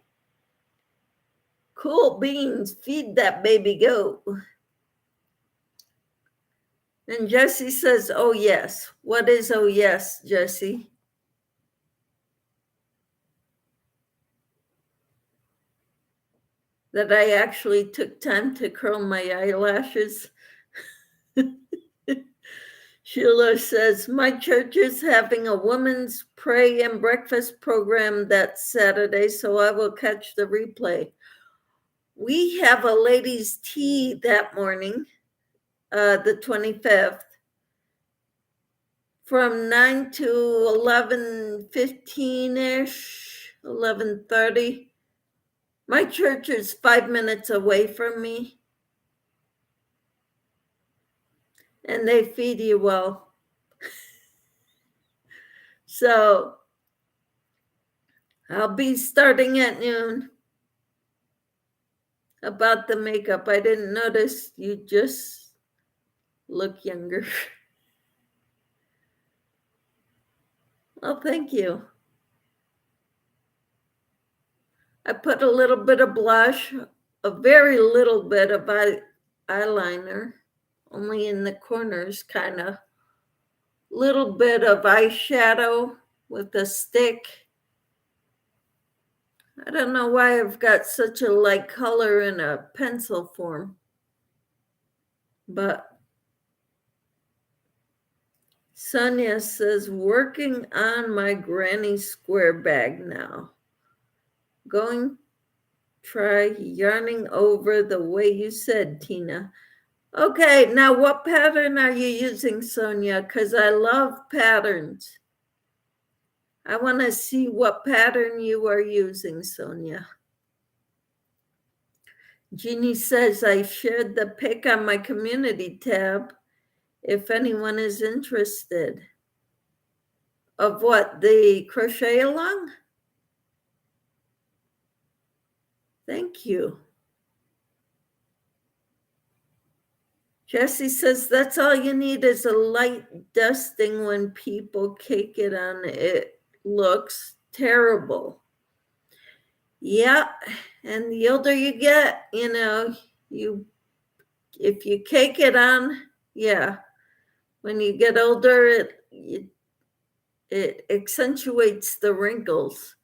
Cool beans. Feed that baby goat. And Jessie says, oh, yes. What is oh, yes, Jessie? That I actually took time to curl my eyelashes. Sheila says, my church is having a women's pray and breakfast program that Saturday, so I will catch the replay. We have a ladies' tea that morning, the 25th, from 9 to 11:15-ish, 11:30. My church is 5 minutes away from me, and they feed you well. So I'll be starting at noon. About the makeup, I didn't notice. You just look younger. Well, thank you. I put a little bit of blush, a very little bit of eyeliner, only in the corners, kind of. Little bit of eyeshadow with a stick. I don't know why I've got such a light color in a pencil form, but Sonia says, working on my granny square bag now. Going try yarning over the way you said, Tina. Okay, now what pattern are you using, Sonia? Because I love patterns. I want to see what pattern you are using, Sonia. Jeannie says, I shared the pic on my community tab if anyone is interested. Of what, the crochet along? Thank you. Jesse says that's all you need is a light dusting when people cake it on. It looks terrible. Yeah, and the older you get, if you cake it on, yeah, when you get older, it accentuates the wrinkles.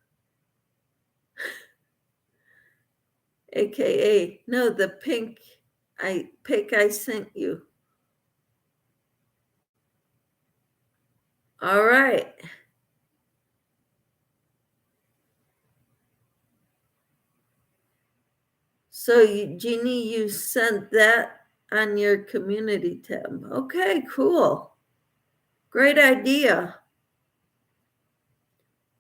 AKA, no, the pic I sent you. All right. So, Jeannie, you sent that on your community tab. Okay, cool. Great idea.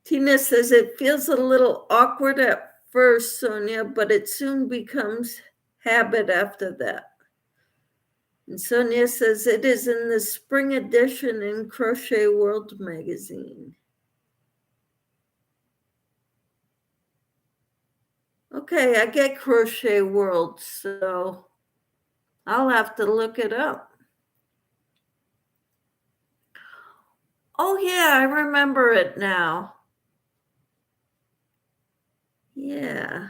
Tina says it feels a little awkward at first, Sonia, but it soon becomes habit after that. And Sonia says it is in the spring edition in Crochet World magazine. Okay, I get Crochet World, so I'll have to look it up. Oh, yeah, I remember it now. Yeah.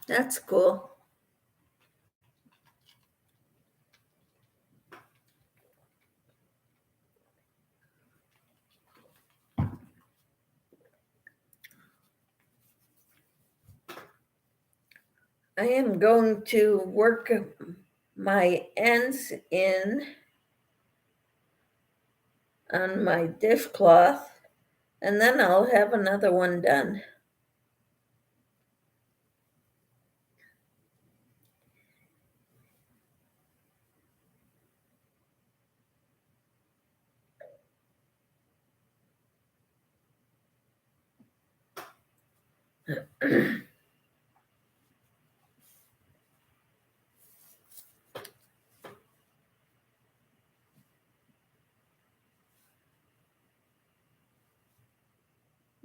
That's cool. I am going to work my ends in on my dishcloth, and then I'll have another one done.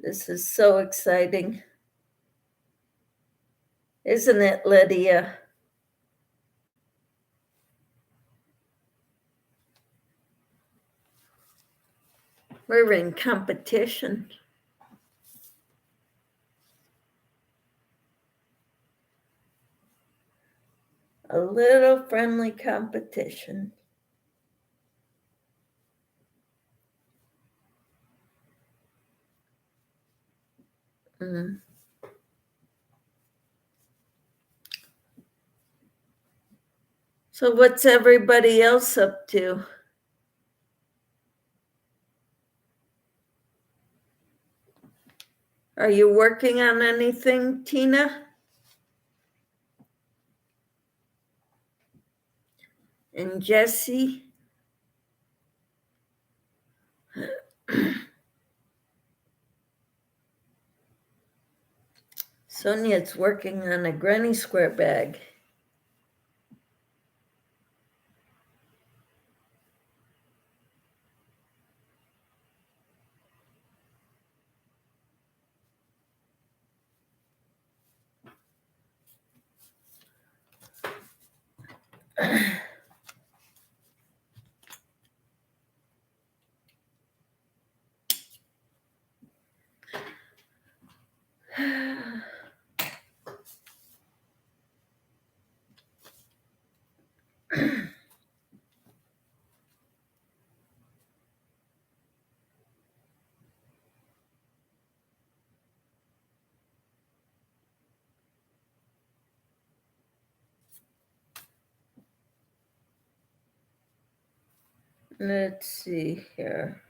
This is so exciting. Isn't it, Lydia? We're in competition. A little friendly competition. Mm. So what's everybody else up to? Are you working on anything, Tina? And Jesse? Sonia's working on a granny square bag. Let's see here.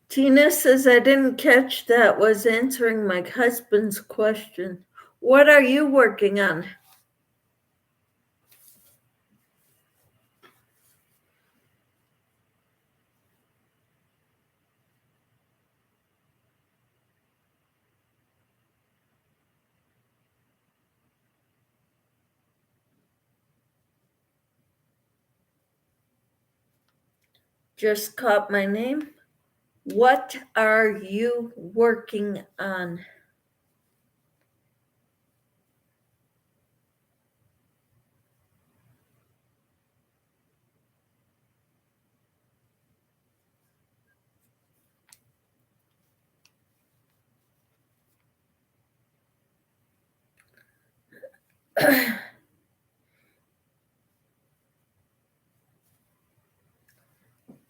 Tina says, I didn't catch that, was answering my husband's question. What are you working on? Just caught my name. What are you working on?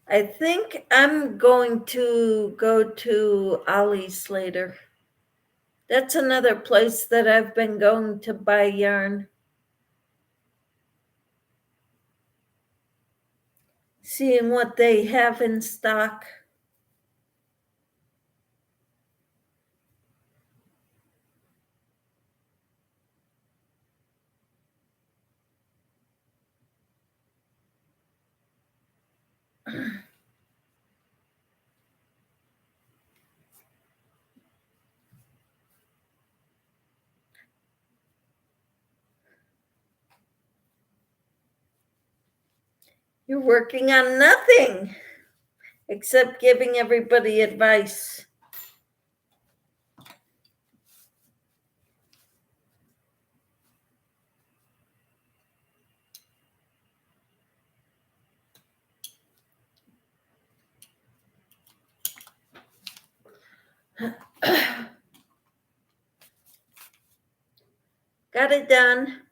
I think I'm going to go to Ollie's later. That's another place that I've been going to buy yarn. Seeing what they have in stock. You're working on nothing except giving everybody advice. Got it done.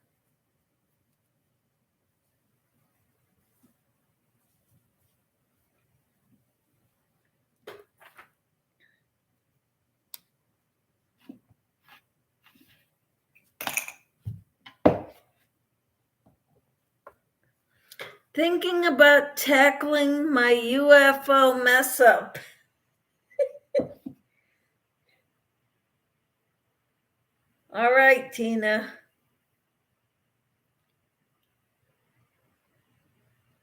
Thinking about tackling my UFO mess up. All right, Tina.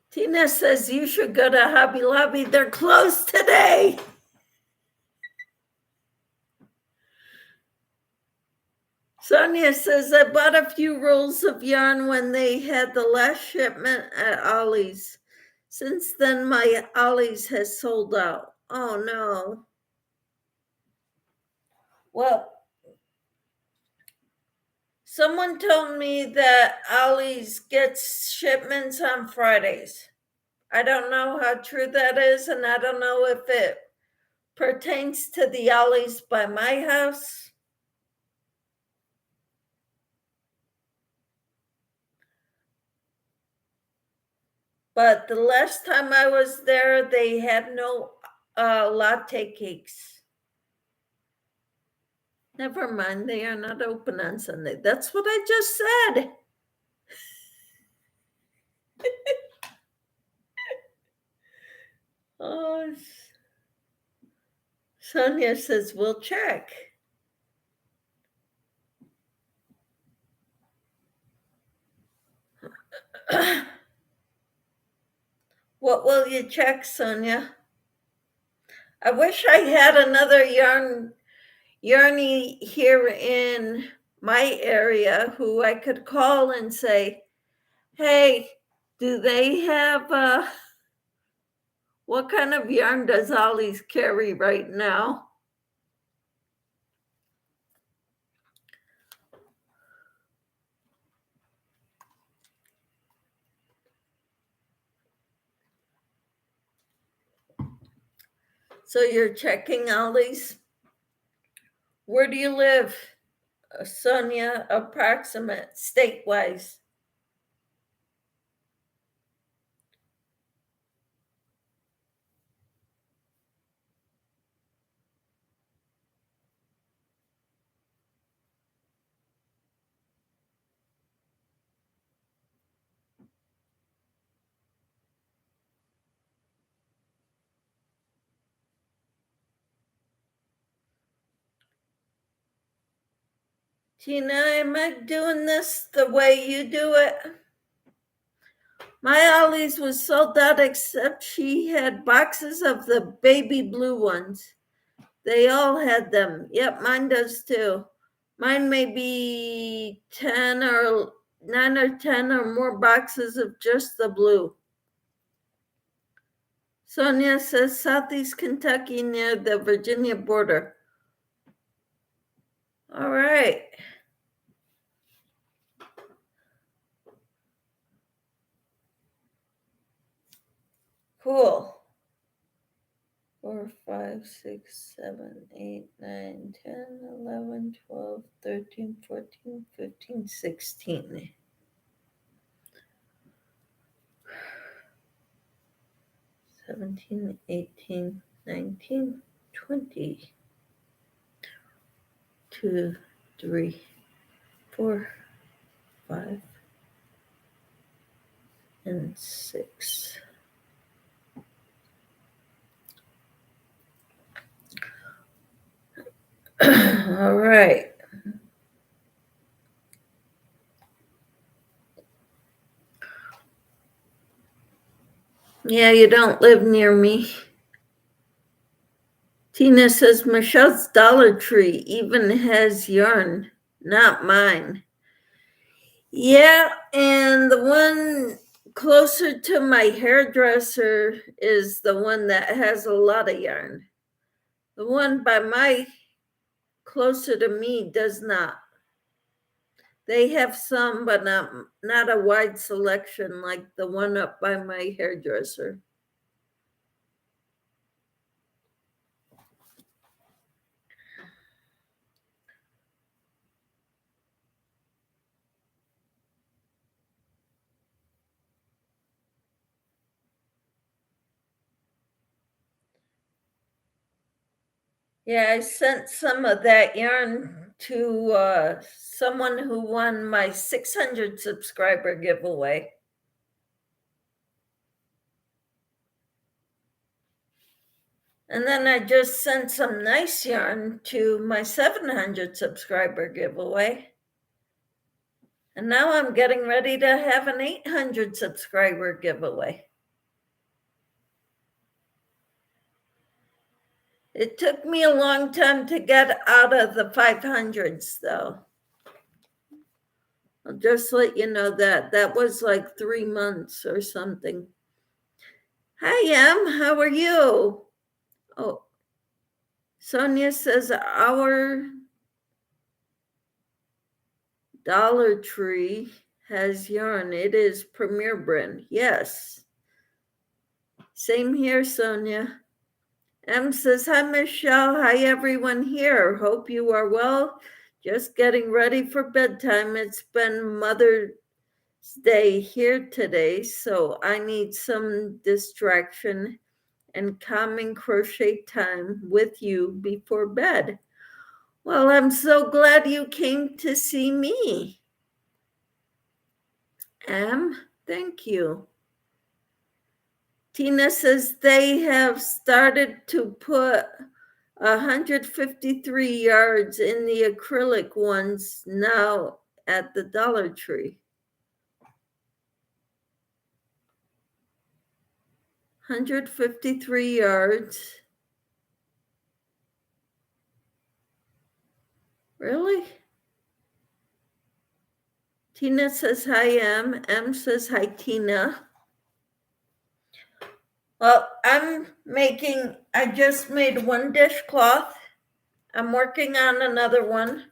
Tina says you should go to Hobby Lobby. They're closed today. Sonia says I bought a few rolls of yarn when they had the last shipment at Ollie's. Since then, my Ollie's has sold out. Oh no. Well, someone told me that Ollie's gets shipments on Fridays. I don't know how true that is, and I don't know if it pertains to the Ollie's by my house. But the last time I was there, they had no latte cakes. Never mind, they are not open on Sunday. That's what I just said. Oh, Sonia says, we'll check. What will you check, Sonia? I wish I had another yarny here in my area who I could call and say, hey, do they have what kind of yarn does Ollie's carry right now? So you're checking Ollie's? Where do you live, Sonia? Approximate, state-wise. Tina, am I doing this the way you do it? My Ollie's was sold out, except she had boxes of the baby blue ones. They all had them. Yep, mine does too. Mine may be 10 or 9 or 10 or more boxes of just the blue. Sonia says Southeast Kentucky near the Virginia border. All right. Cool. 4, 5, 6, 7, 8, 9, 10, 11, 12, 13, 14, 15, 16. 17, 18, 19, 20. 2, 3, 4, 5, and 6. All right. Yeah, you don't live near me. Tina says Michelle's Dollar Tree even has yarn, not mine. Yeah, and the one closer to my hairdresser is the one that has a lot of yarn. The one by my closer to me does not. They have some, but not a wide selection like the one up by my hairdresser. Yeah, I sent some of that yarn to someone who won my 600 subscriber giveaway. And then I just sent some nice yarn to my 700 subscriber giveaway. And now I'm getting ready to have an 800 subscriber giveaway. It took me a long time to get out of the 500s, though. I'll just let you know that was like 3 months or something. Hi, Em. How are you? Oh, Sonia says our Dollar Tree has yarn. It is Premier Brand. Yes. Same here, Sonia. Em says, hi, Michelle. Hi, everyone here. Hope you are well. Just getting ready for bedtime. It's been Mother's Day here today, so I need some distraction and calming crochet time with you before bed. Well, I'm so glad you came to see me. Em, thank you. Tina says they have started to put 153 yards in the acrylic ones now at the Dollar Tree. 153 yards. Really? Tina says hi, Em. Em says hi, Tina. Well, I just made one dishcloth. I'm working on another one.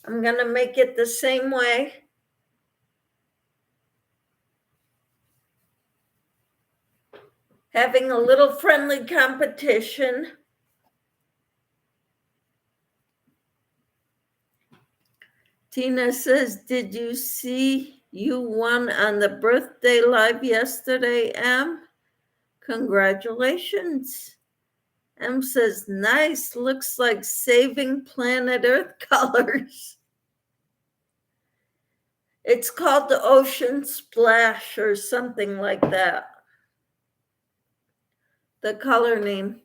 I'm going to make it the same way. Having a little friendly competition. Tina says, did you see you won on the birthday live yesterday, Em? Congratulations. Em says, nice, looks like Saving Planet Earth colors. It's called the Ocean Splash or something like that. The color name.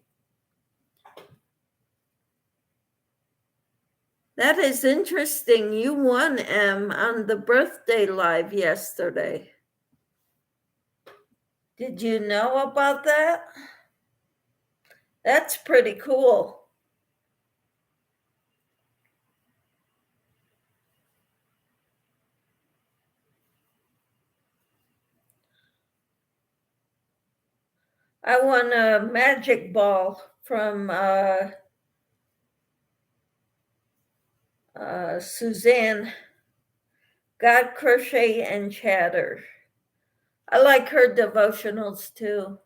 That is interesting. You won, M, on the birthday live yesterday. Did you know about that? That's pretty cool. I won a magic ball from Suzanne. God, Crochet, and Chatter. I like her devotionals too.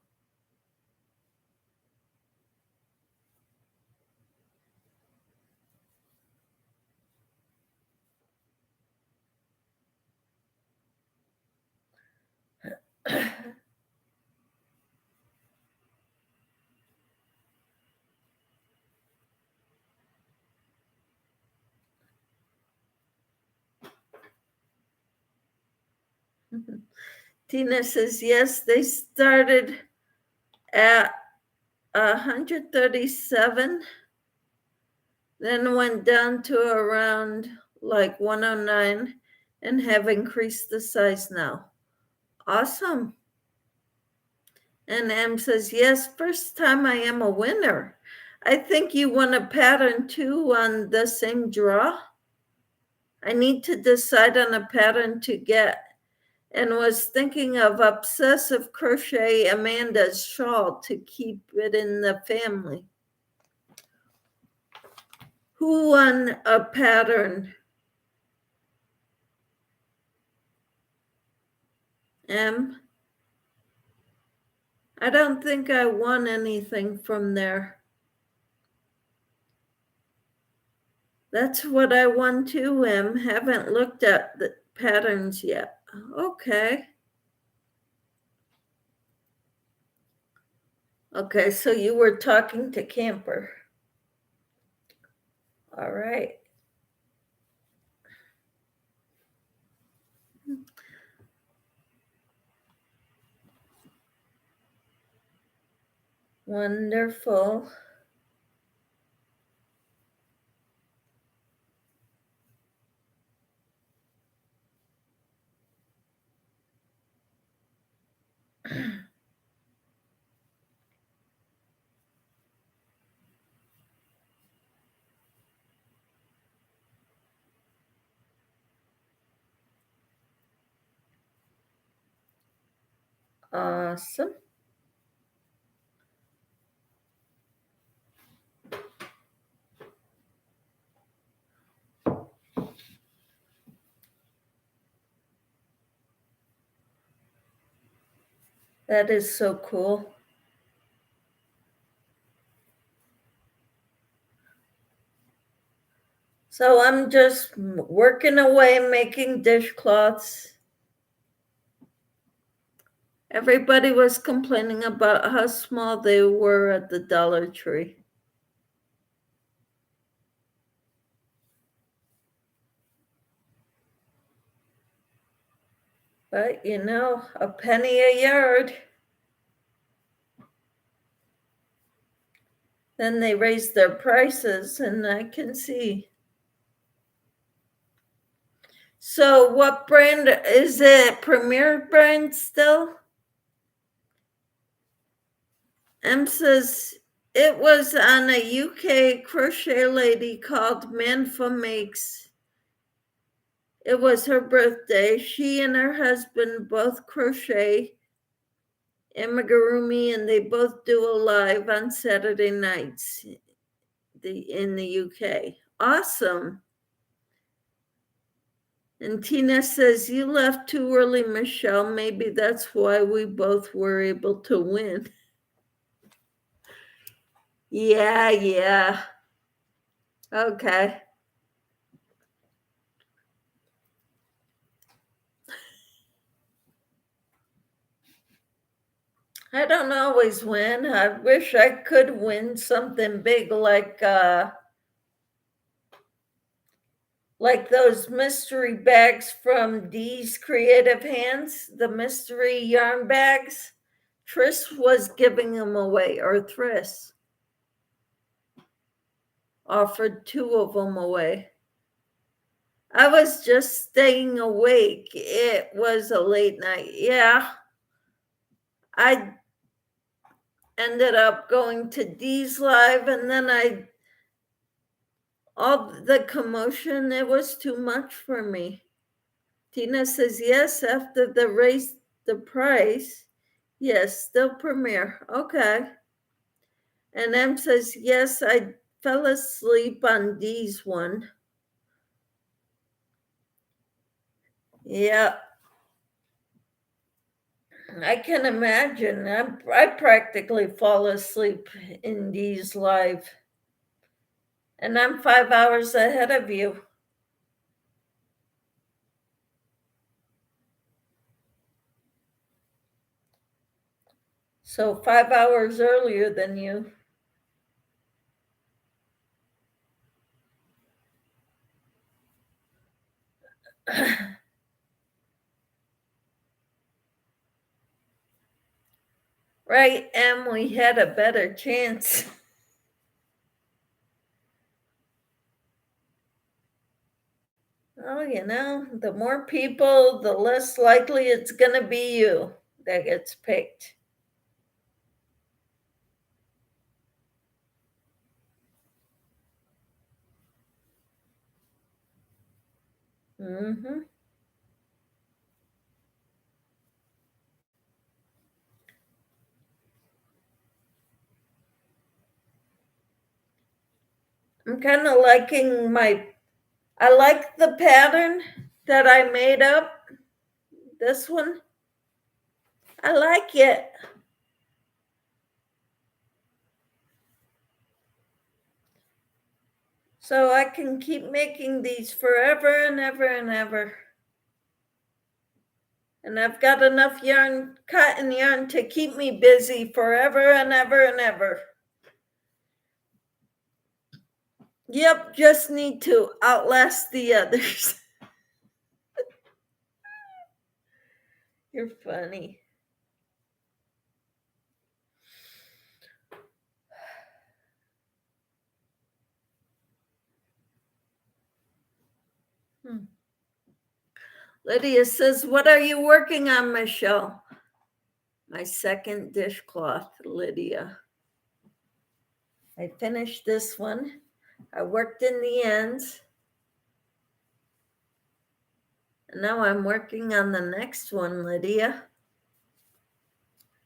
Tina says, yes, they started at 137, then went down to around like 109 and have increased the size now. Awesome. And M says, yes, first time I am a winner. I think you won a pattern too on the same draw. I need to decide on a pattern to get and was thinking of obsessive crochet Amanda's shawl to keep it in the family. Who won a pattern? M? I don't think I won anything from there. That's what I won too, M. Haven't looked at the patterns yet. Okay. Okay, so you were talking to Camper. All right. Wonderful. Awesome. That is so cool. So I'm just working away making dishcloths. Everybody was complaining about how small they were at the Dollar Tree. But you know, a penny a yard. Then they raised their prices, and I can see. So, what brand is it? Premier brand still? M says it was on a UK crochet lady called Manfa Makes. It was her birthday. She and her husband both crochet amigurumi, and they both do a live on Saturday nights in the UK. Awesome. And Tina says, you left too early, Michelle. Maybe that's why we both were able to win. Yeah. Okay. I don't always win. I wish I could win something big like those mystery bags from Dee's Creative Hands, the mystery yarn bags. Trish was giving them away, or Thriss offered 2 of them away. I was just staying awake. It was a late night. Yeah. I ended up going to Dee's live, and then all the commotion, it was too much for me. Tina says, yes, after the raise the price. Yes, still premiere. Okay. And M says, yes, I fell asleep on Dee's one. Yeah. I can imagine. I practically fall asleep in Dee's live. And I'm 5 hours ahead of you. So 5 hours earlier than you. Right, Em, we had a better chance. Oh, the more people, the less likely it's going to be you that gets picked. Mm-hmm. I'm kind of liking I like the pattern that I made up. This one, I like it. So I can keep making these forever and ever and ever. And I've got enough yarn, cotton yarn, to keep me busy forever and ever and ever. Yep, just need to outlast the others. You're funny. Lydia says, what are you working on, Michelle? My second dishcloth, Lydia. I finished this one. I worked in the ends. And now I'm working on the next one, Lydia.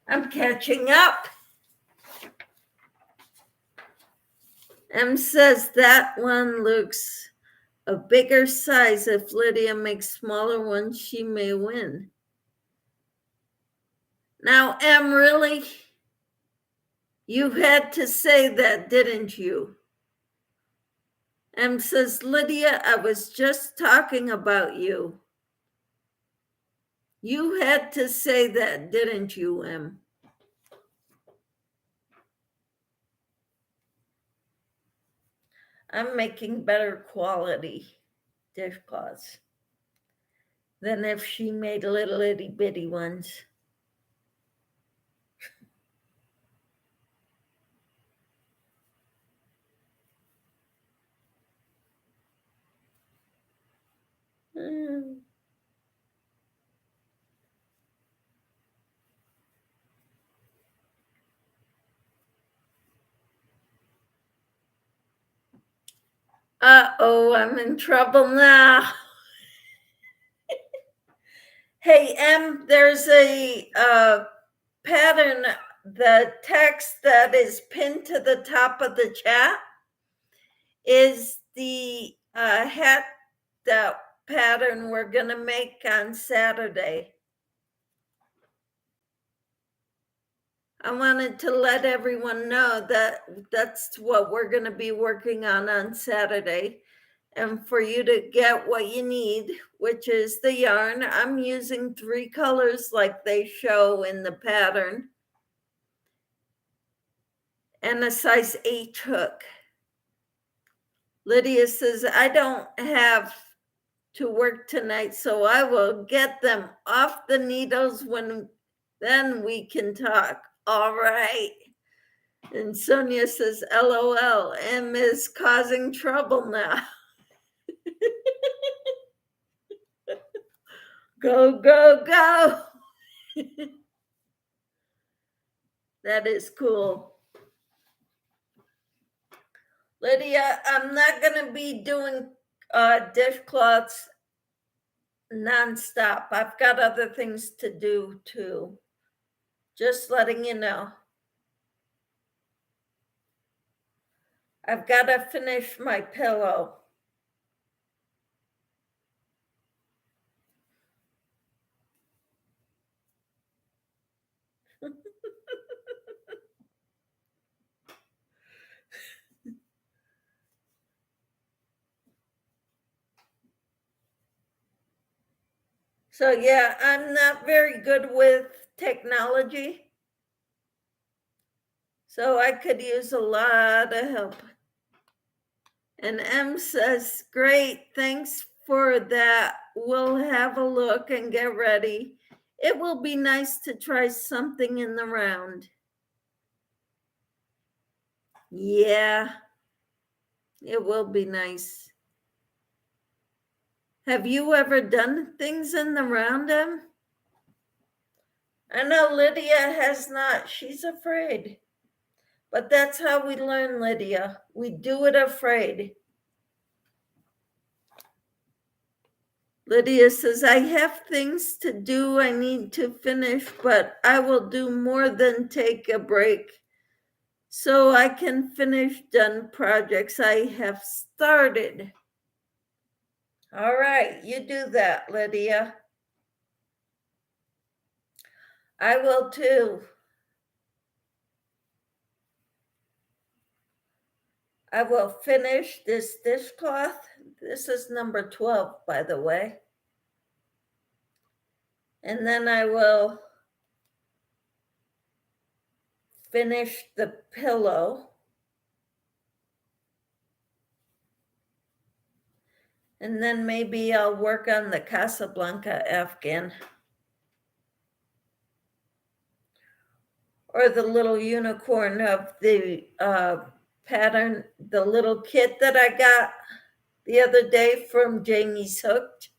I'm catching up. M says that one looks a bigger size. If Lydia makes smaller ones, she may win. Now, M, really? You had to say that, didn't you? M says, Lydia, I was just talking about you. You had to say that, didn't you, M? I'm making better quality dishcloths than if she made little itty bitty ones. Uh-oh, I'm in trouble now. Hey, M, there's a pattern, the text that is pinned to the top of the chat is the hat that pattern we're going to make on Saturday. I wanted to let everyone know that that's what we're going to be working on Saturday. And for you to get what you need, which is the yarn, I'm using 3 colors like they show in the pattern, and a size 8 hook. Lydia says, I don't have to work tonight, so I will get them off the needles then we can talk. All right. And Sonia says, LOL, M is causing trouble now. Go, go, go. That is cool. Lydia, I'm not going to be doing dishcloths nonstop. I've got other things to do too. Just letting you know. I've got to finish my pillow. So yeah, I'm not very good with technology. So I could use a lot of help. And M says, great, thanks for that. We'll have a look and get ready. It will be nice to try something in the round. Yeah, it will be nice. Have you ever done things in the round, Em? I know Lydia has not. She's afraid. But that's how we learn, Lydia. We do it afraid. Lydia says, I have things to do I need to finish, but I will do more than take a break so I can finish done projects I have started. All right, you do that, Lydia. I will too. I will finish this dishcloth. This is number 12, by the way. And then I will finish the pillow. And then maybe I'll work on the Casablanca Afghan. Or the little unicorn of the pattern, the little kit that I got the other day from Jamie's Hooked.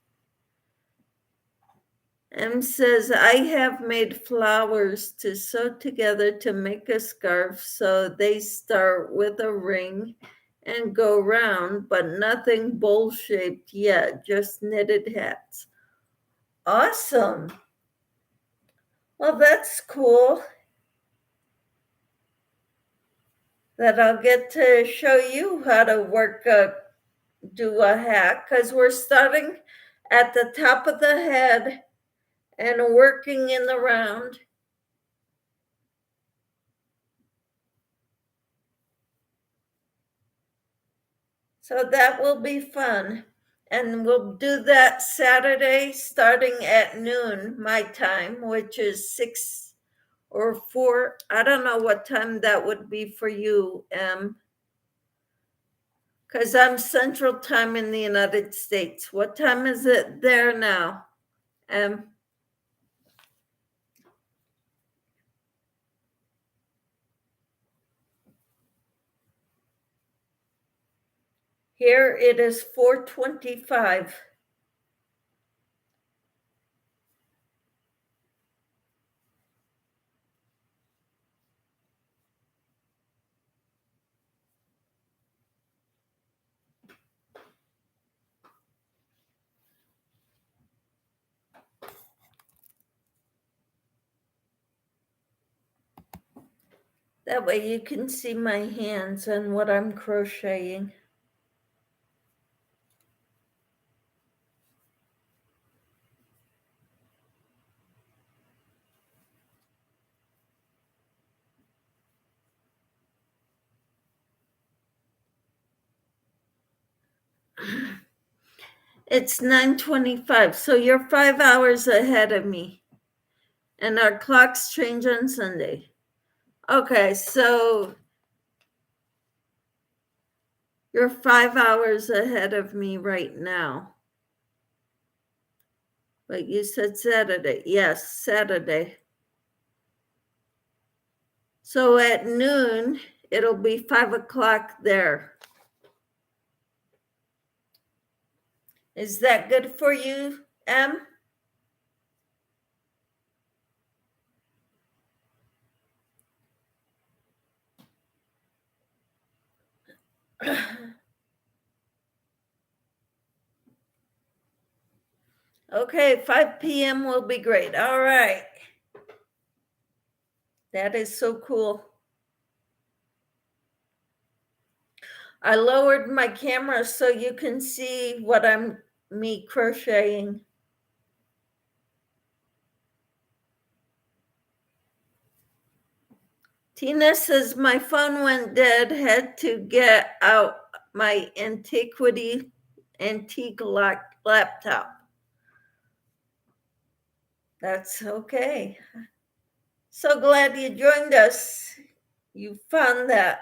M says, I have made flowers to sew together to make a scarf, so they start with a ring and go round, but nothing bowl-shaped yet, just knitted hats. Awesome. Well, that's cool that I'll get to show you how to do a hat, because we're starting at the top of the head and working in the round. So that will be fun. And we'll do that Saturday starting at noon, my time, which is 6 or 4. I don't know what time that would be for you, Em, because I'm Central Time in the United States. What time is it there now, Em? Here it is 4:25. That way you can see my hands and what I'm crocheting. It's 9:25, so you're 5 hours ahead of me. And our clocks change on Sunday. Okay, so you're 5 hours ahead of me right now. But you said Saturday. Yes, Saturday. So at noon, it'll be 5 o'clock there. Is that good for you, Em? Okay, 5 p.m. will be great. All right. That is so cool. I lowered my camera so you can see what me crocheting. Tina says my phone went dead, had to get out my antique laptop. That's okay. So glad you joined us. You found that.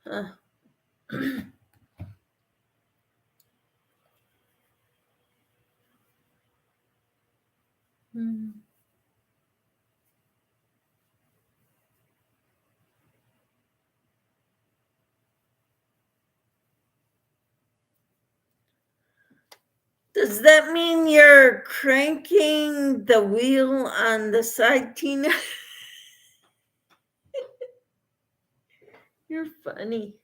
Huh. Does that mean you're cranking the wheel on the side, Tina? You're funny.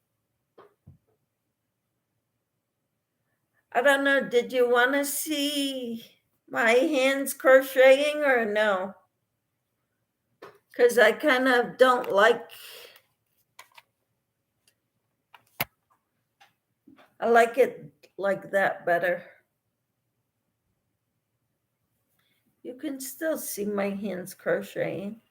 I don't know. Did you want to see my hands crocheting or no? Because I kind of don't I like it like that better. You can still see my hands crocheting.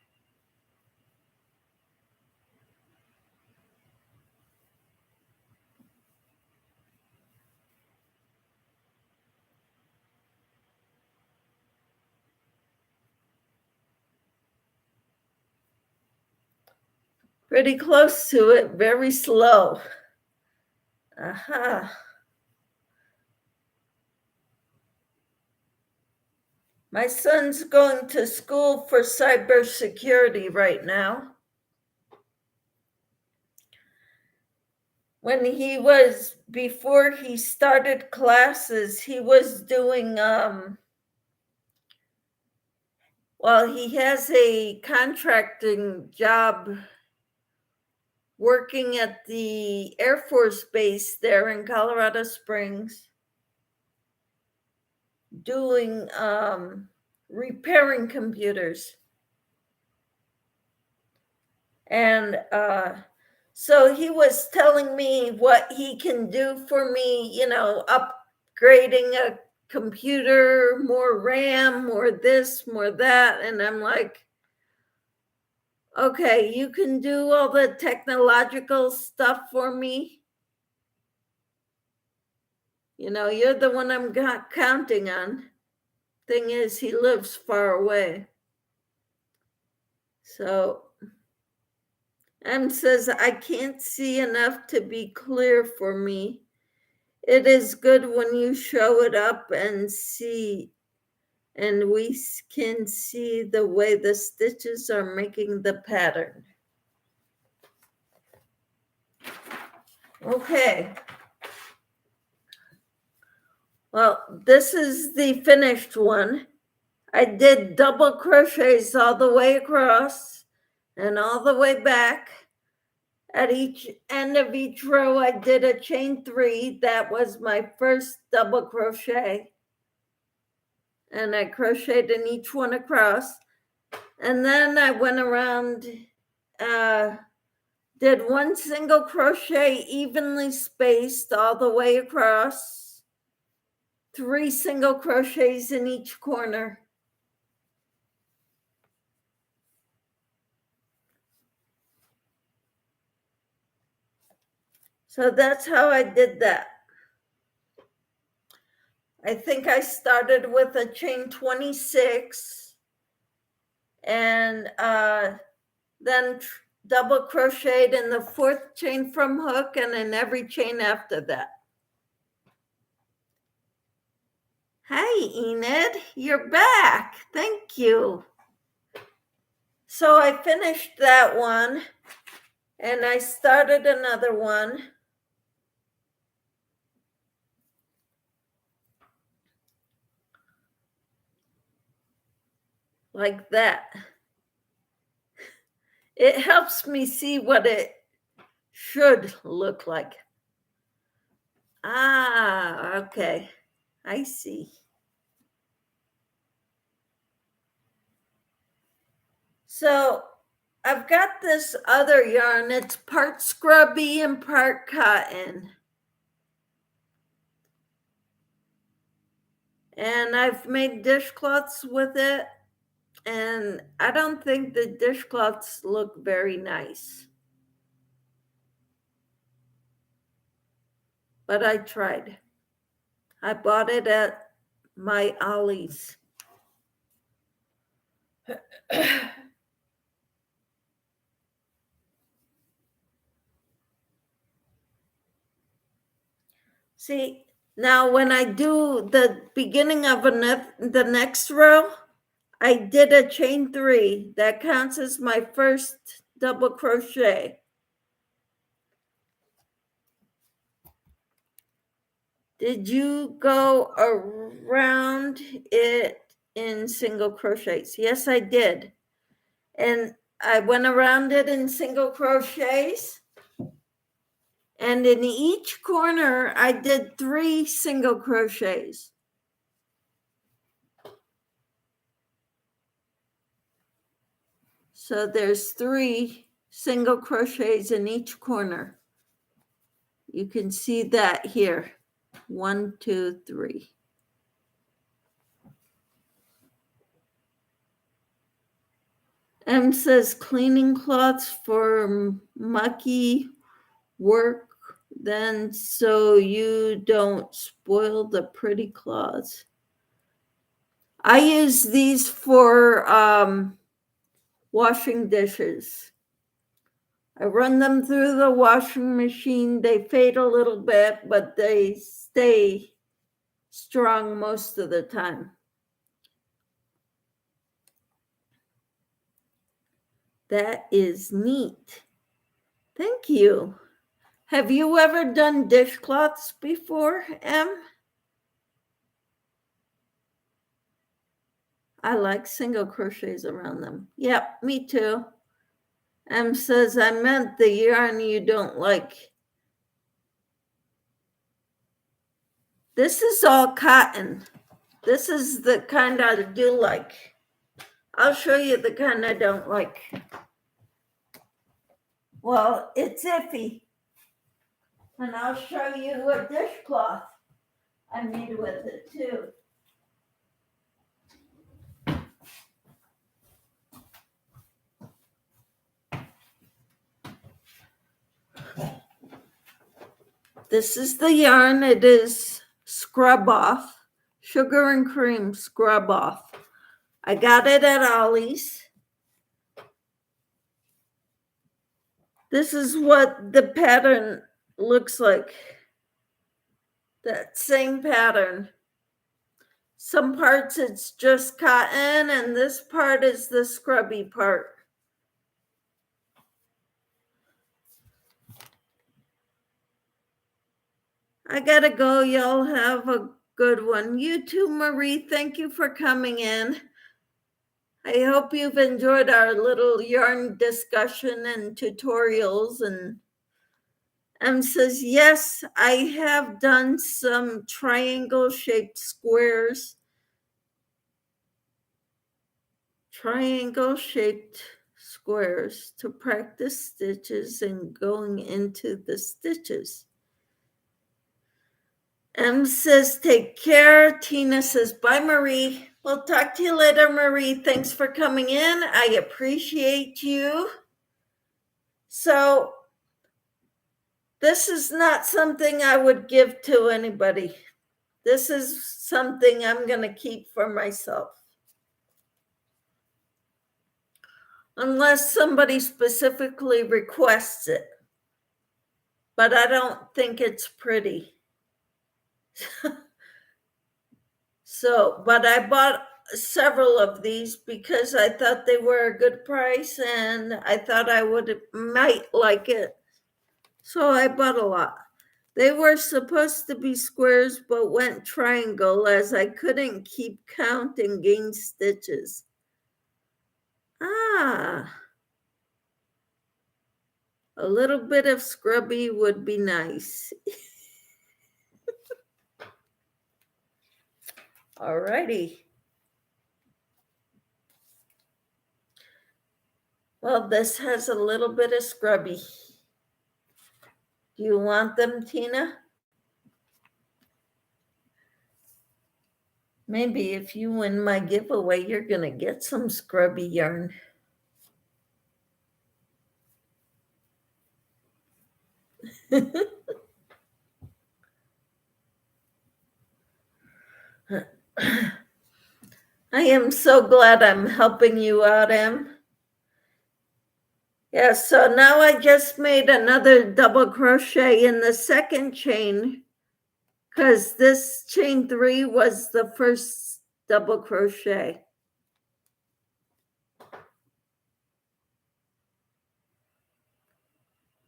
Pretty close to it, very slow. Aha. My son's going to school for cybersecurity right now. Before he started classes, he was doing, he has a contracting job working at the Air Force Base there in Colorado Springs, doing repairing computers. And so he was telling me what he can do for me, upgrading a computer, more RAM, more this, more that. And I'm like, okay, you can do all the technological stuff for me. You're the one I'm counting on. Thing is, he lives far away. So M says, I can't see enough to be clear for me. It is good when you show it up and we can see the way the stitches are making the pattern. Okay. Well, this is the finished one. I did double crochets all the way across and all the way back. At each end of each row, I did a chain 3. That was my first double crochet. And I crocheted in each one across. And then I went around, did one single crochet evenly spaced all the way across, 3 single crochets in each corner. So that's how I did that. I think I started with a chain 26 and then double crocheted in the 4th chain from hook and in every chain after that. Hi, Enid, you're back. Thank you. So I finished that one. And I started another one. Like that. It helps me see what it should look like. Ah, okay. I see. So I've got this other yarn. It's part scrubby and part cotton. And I've made dishcloths with it. And I don't think the dishcloths look very nice. But I tried. I bought it at my Ollie's. See, now when I do the beginning of the next row, I did a chain 3. That counts as my first double crochet. Did you go around it in single crochets? Yes, I did. And I went around it in single crochets. And in each corner, I did 3 single crochets. So there's 3 single crochets in each corner. You can see that here. 1, 2, 3. M says cleaning cloths for mucky work, then so you don't spoil the pretty cloths. I use these for washing dishes. I run them through the washing machine. They fade a little bit, but they stay strong most of the time. That is neat. Thank you. Have you ever done dishcloths before, Em? I like single crochets around them. Yep, me too. Em says, I meant the yarn you don't like. This is all cotton. This is the kind I do like. I'll show you the kind I don't like. Well, it's iffy. And I'll show you a dishcloth I made with it too. This is the yarn. It is scrub off, sugar and cream scrub off. I got it at Ollie's. This is what the pattern looks like. That same pattern. Some parts it's just cotton, and this part is the scrubby part. I gotta go. Y'all have a good one. You too, Marie. Thank you for coming in. I hope you've enjoyed our little yarn discussion and tutorials. And Em says, yes, I have done some triangle shaped squares. Triangle shaped squares to practice stitches and going into the stitches. Em says, take care. Tina says, bye, Marie. We'll talk to you later, Marie. Thanks for coming in. I appreciate you. So this is not something I would give to anybody. This is something I'm going to keep for myself. Unless somebody specifically requests it. But I don't think it's pretty. So, but I bought several of these because I thought they were a good price and I thought I might like it. So I bought a lot. They were supposed to be squares but went triangle as I couldn't keep count and gain stitches. Ah, a little bit of scrubby would be nice. Alrighty. Well, this has a little bit of scrubby. Do you want them, Tina? Maybe if you win my giveaway, you're going to get some scrubby yarn. I am so glad I'm helping you out, Em. Yeah, so now I just made another double crochet in the second chain because this chain 3 was the first double crochet.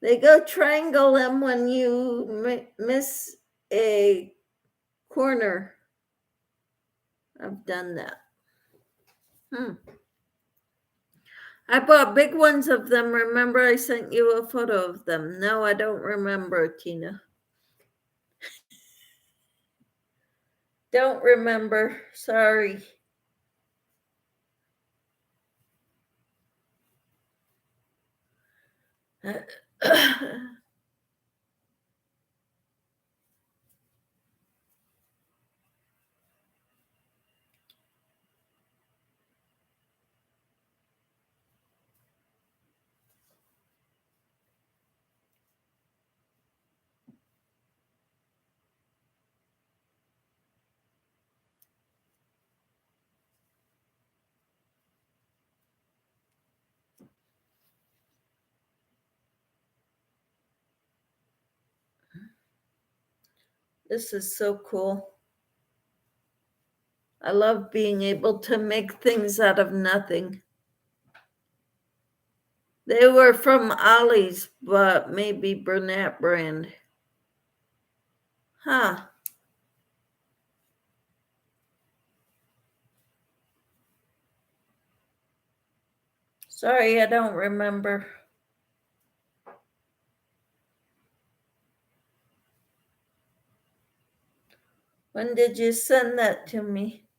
They go triangle them when you miss a corner. I've done that. I bought big ones of them. Remember I sent you a photo of them? No, I don't remember, Tina. Don't remember. Sorry. This is so cool. I love being able to make things out of nothing. They were from Ollie's, but maybe Burnett brand. Huh. Sorry, I don't remember. When did you send that to me?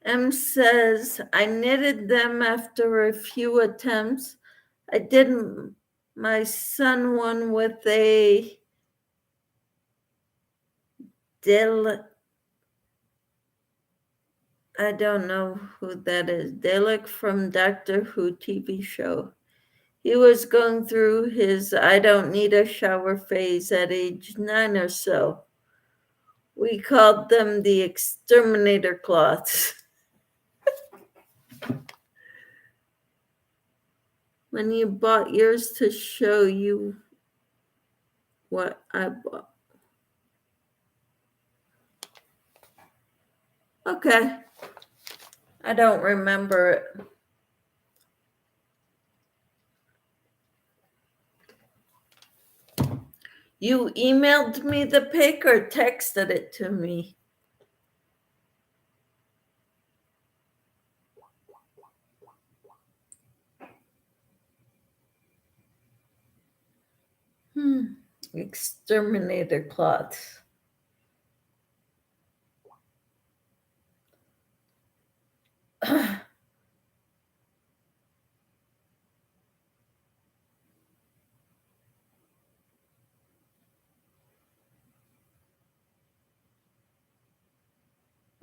M says, I knitted them after a few attempts. I did my son one with a I don't know who that is. Dalek from Doctor Who TV show. He was going through his I don't need a shower phase at age 9 or so. We called them the exterminator cloths. When you bought yours to show you what I bought. Okay. I don't remember it. You emailed me the pic or texted it to me? Exterminator cloths.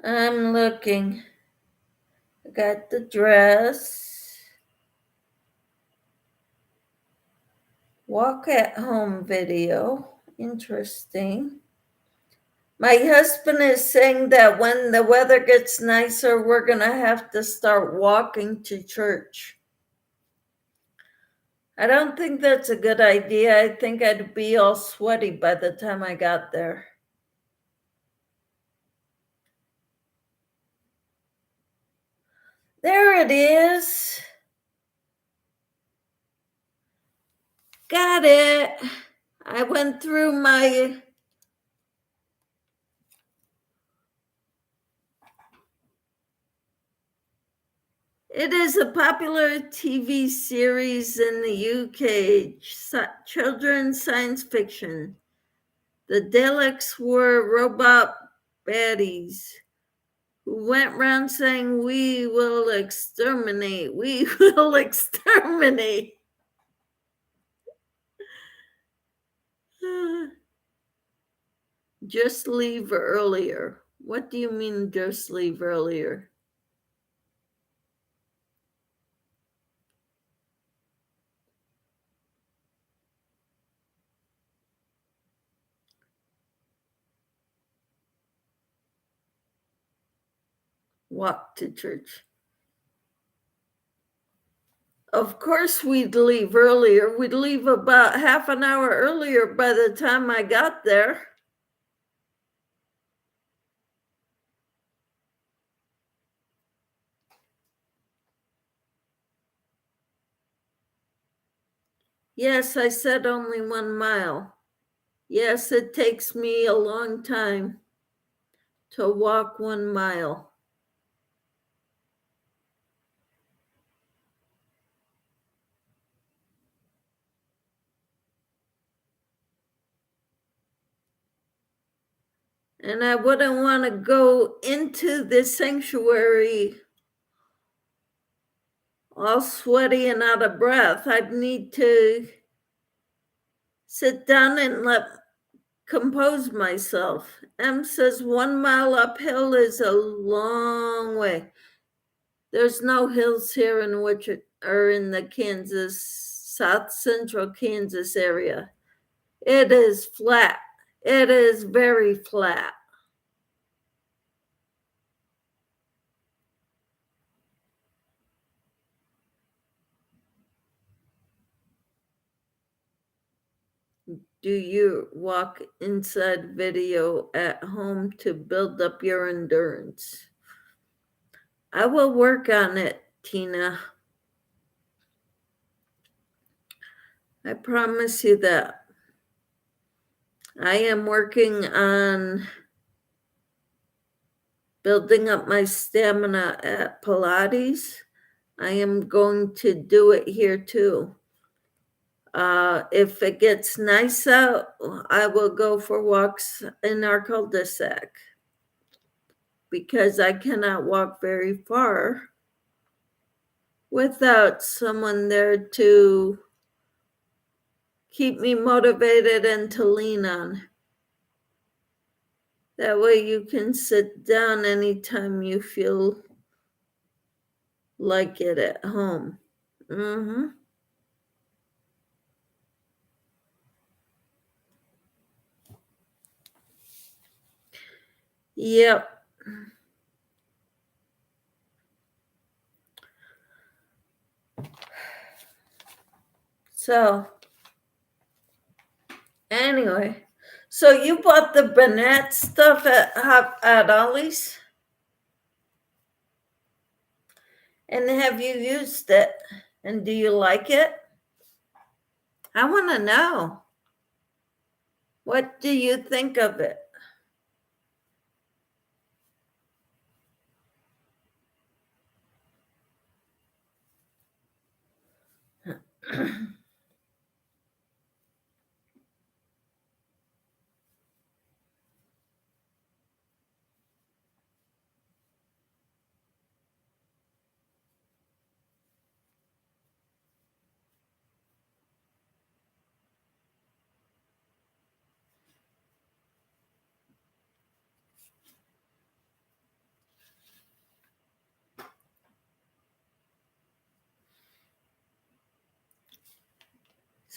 I'm looking. I got the dress. Walk at home video. Interesting. My husband is saying that when the weather gets nicer, we're going to have to start walking to church. I don't think that's a good idea. I think I'd be all sweaty by the time I got there. There it is. Got it. I went through my It is a popular TV series in the UK, children's science fiction. The Daleks were robot baddies who went around saying, "We will exterminate, we will exterminate." Just leave earlier. What do you mean, just leave earlier? Walk to church. Of course, we'd leave earlier. We'd leave about half an hour earlier by the time I got there. Yes, I said only 1 mile. Yes, it takes me a long time to walk 1 mile. And I wouldn't want to go into the sanctuary all sweaty and out of breath. I'd need to sit down and compose myself. Em says 1 mile uphill is a long way. There's no hills here in the Kansas, south central Kansas area. It is flat. It is very flat. Do you walk inside video at home to build up your endurance? I will work on it, Tina. I promise you that. I am working on building up my stamina at Pilates. I am going to do it here too. If it gets nice out, I will go for walks in our cul-de-sac because I cannot walk very far without someone there to keep me motivated and to lean on. That way you can sit down anytime you feel like it at home. Yep. So, anyway, so you bought the Burnett stuff at Ollie's? And have you used it? And do you like it? I want to know. What do you think of it?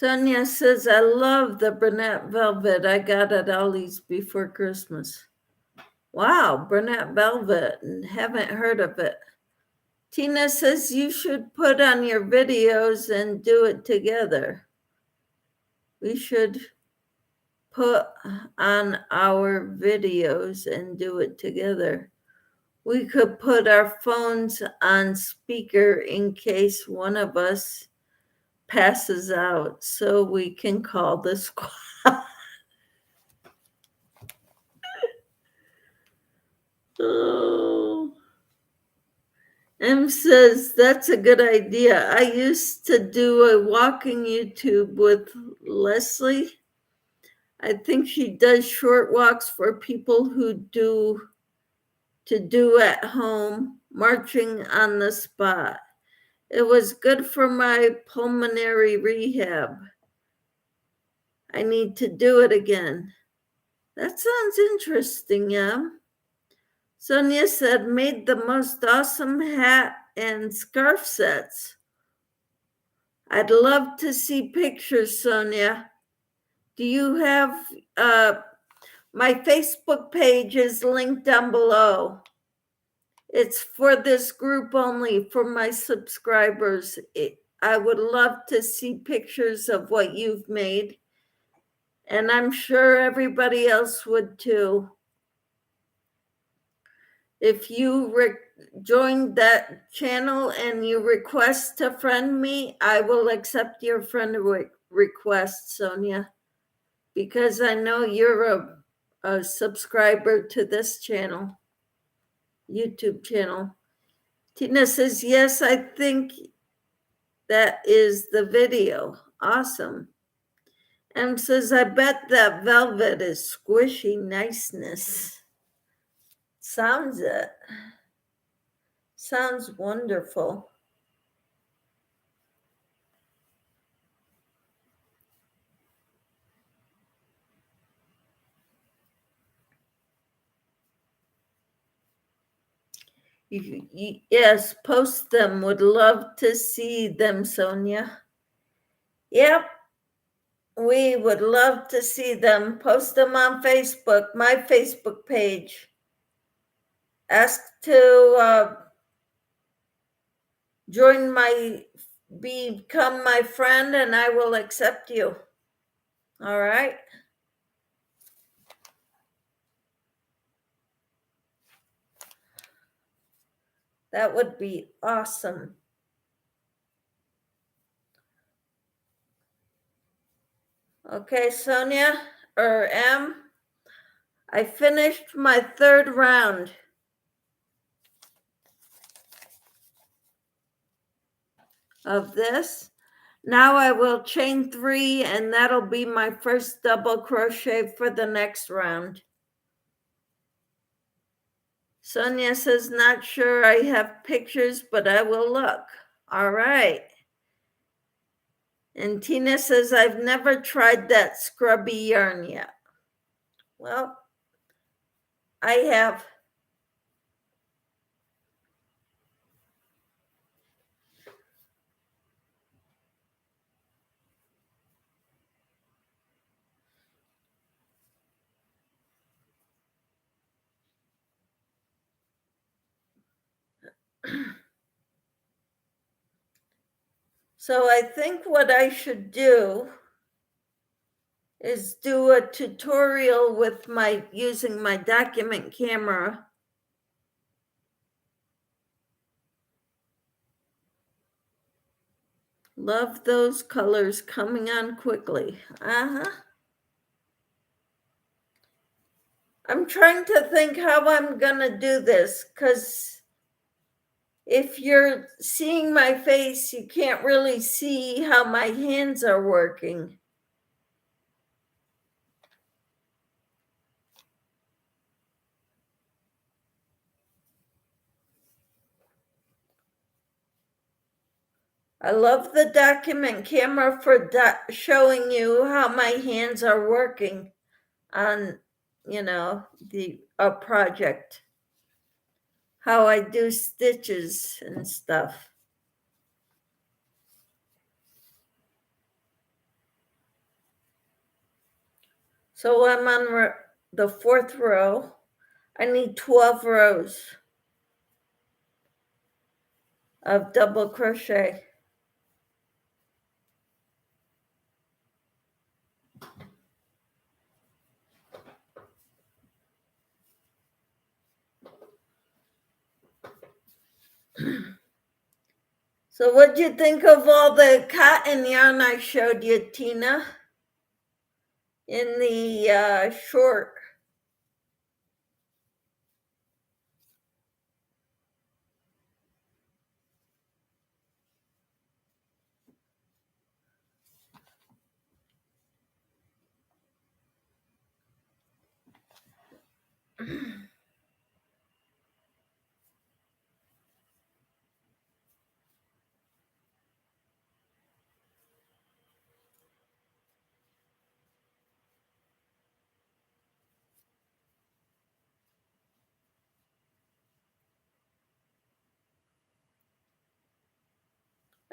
Sonia says, I love the brunette velvet. I got at Ollie's before Christmas. Wow, brunette velvet, and haven't heard of it. Tina says you should put on your videos and do it together. We should put on our videos and do it together. We could put our phones on speaker in case one of us passes out so we can call the squad. Oh. M says, that's a good idea. I used to do a walking YouTube with Leslie. I think she does short walks for people who do at home, marching on the spot. It was good for my pulmonary rehab. I need to do it again. That sounds interesting, yeah. Sonia said, made the most awesome hat and scarf sets. I'd love to see pictures, Sonia. Do you have, my Facebook page is linked down below. It's for this group only, for my subscribers. I would love to see pictures of what you've made. And I'm sure everybody else would too. If you join that channel and you request to friend me, I will accept your friend request, Sonia, because I know you're a subscriber to this channel, YouTube channel. Tina says, yes, I think that is the video. Awesome. M says, I bet that velvet is squishy niceness. Sounds it. Sounds wonderful. Yes, post them. Would love to see them, Sonia. Yep, we would love to see them. Post them on Facebook, my Facebook page. Ask to become my friend, and I will accept you. All right. That would be awesome. Okay, Sonia, or M, I finished my third round. Of this. Now I will chain 3, and that'll be my first double crochet for the next round. Sonia says, not sure I have pictures, but I will look. All right. And Tina says, I've never tried that scrubby yarn yet. Well, I have. So I think what I should do is do a tutorial with using my document camera. Love those colors coming on quickly. I'm trying to think how I'm gonna do this, because if you're seeing my face, you can't really see how my hands are working. I love the document camera for showing you how my hands are working on, a project, how I do stitches and stuff. So I'm on the 4th row. I need 12 rows of double crochet. So what'd you think of all the cotton yarn I showed you, Tina, in the short?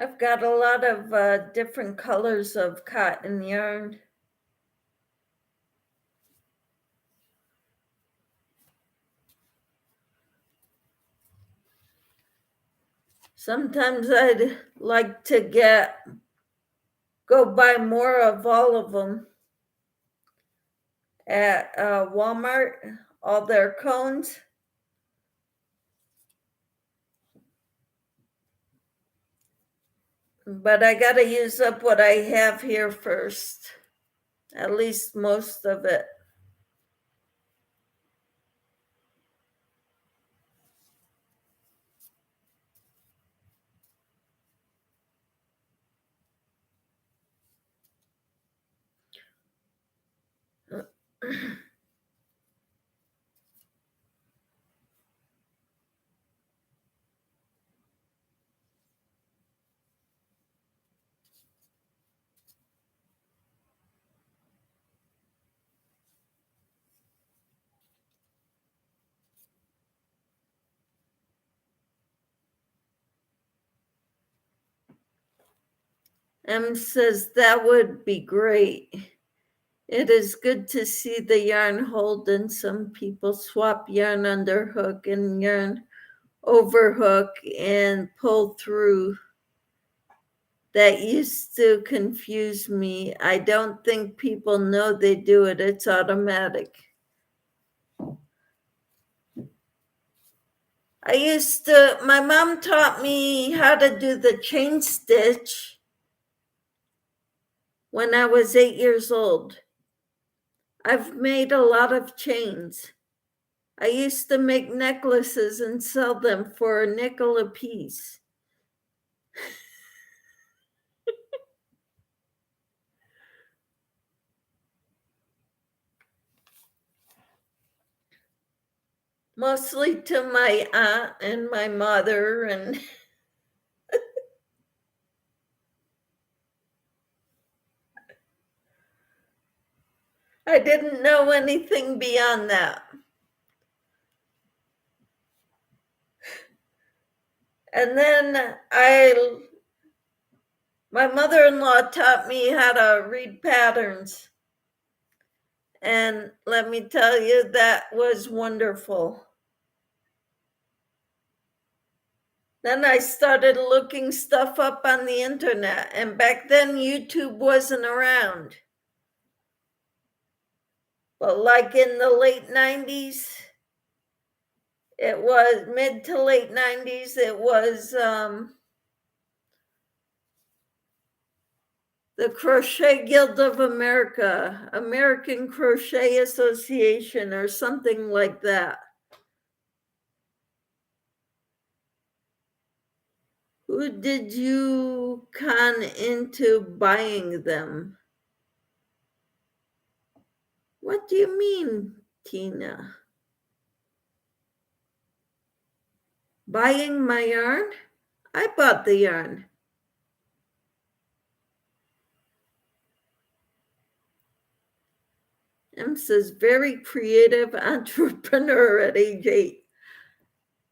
I've got a lot of different colors of cotton yarn. Sometimes I'd like to go buy more of all of them at Walmart, all their cones. But I got to use up what I have here first, at least most of it. M says that would be great. It is good to see the yarn hold, and some people swap yarn underhook and yarn overhook and pull through. That used to confuse me. I don't think people know they do it. It's automatic. My mom taught me how to do the chain stitch when I was 8 years old. I've made a lot of chains. I used to make necklaces and sell them for a nickel a piece. Mostly to my aunt and my mother, and I didn't know anything beyond that. And then my mother-in-law taught me how to read patterns. And let me tell you, that was wonderful. Then I started looking stuff up on the internet, and back then YouTube wasn't around. But like in the late 90s, it was mid to late 90s, it was the Crochet Guild of America, American Crochet Association, or something like that. Who did you con into buying them? What do you mean, Tina? Buying my yarn? I bought the yarn. M says, very creative entrepreneur at age 8.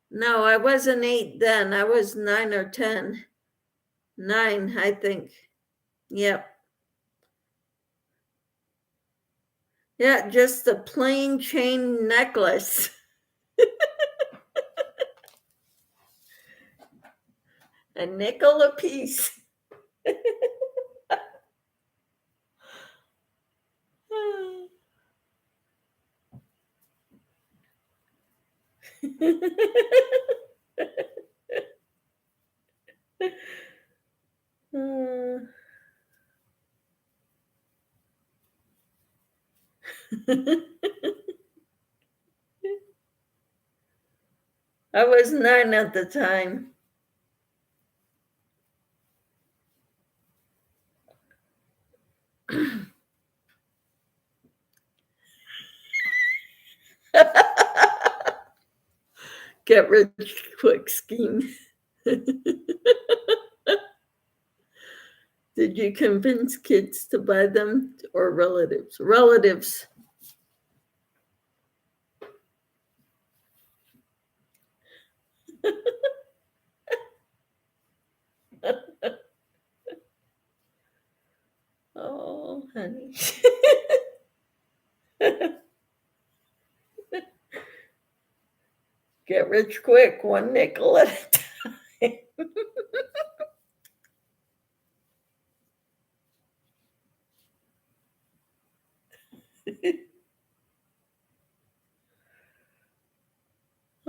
No, I wasn't 8 then. I was 9 or 10. 9, I think. Yep. Yeah, just a plain chain necklace. A nickel a piece. I was 9 at the time. Get rich quick scheme. Did you convince kids to buy them or relatives? Relatives. Oh, honey. Get rich quick, 1 nickel at a time.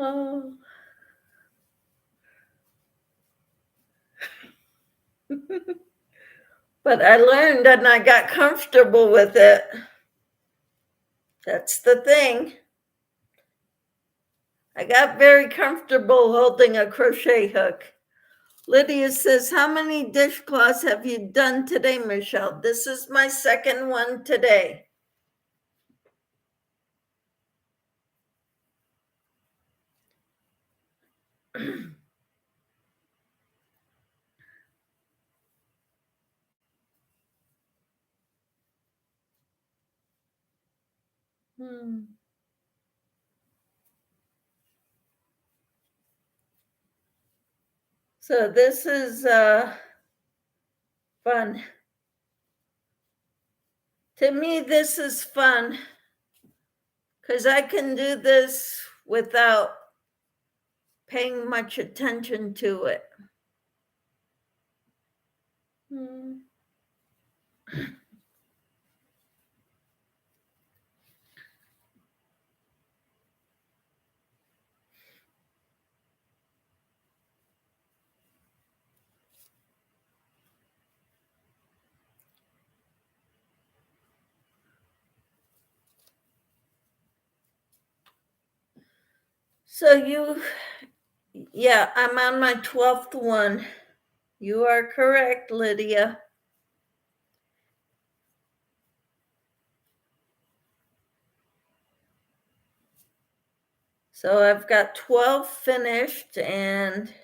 Oh. But I learned and I got comfortable with it. That's the thing. I got very comfortable holding a crochet hook. Lydia says, how many dishcloths have you done today, Michelle? This is my second one today. So this is fun. To me, this is fun because I can do this without paying much attention to it. So yeah, I'm on my 12th one. You are correct, Lydia. So I've got 12 finished and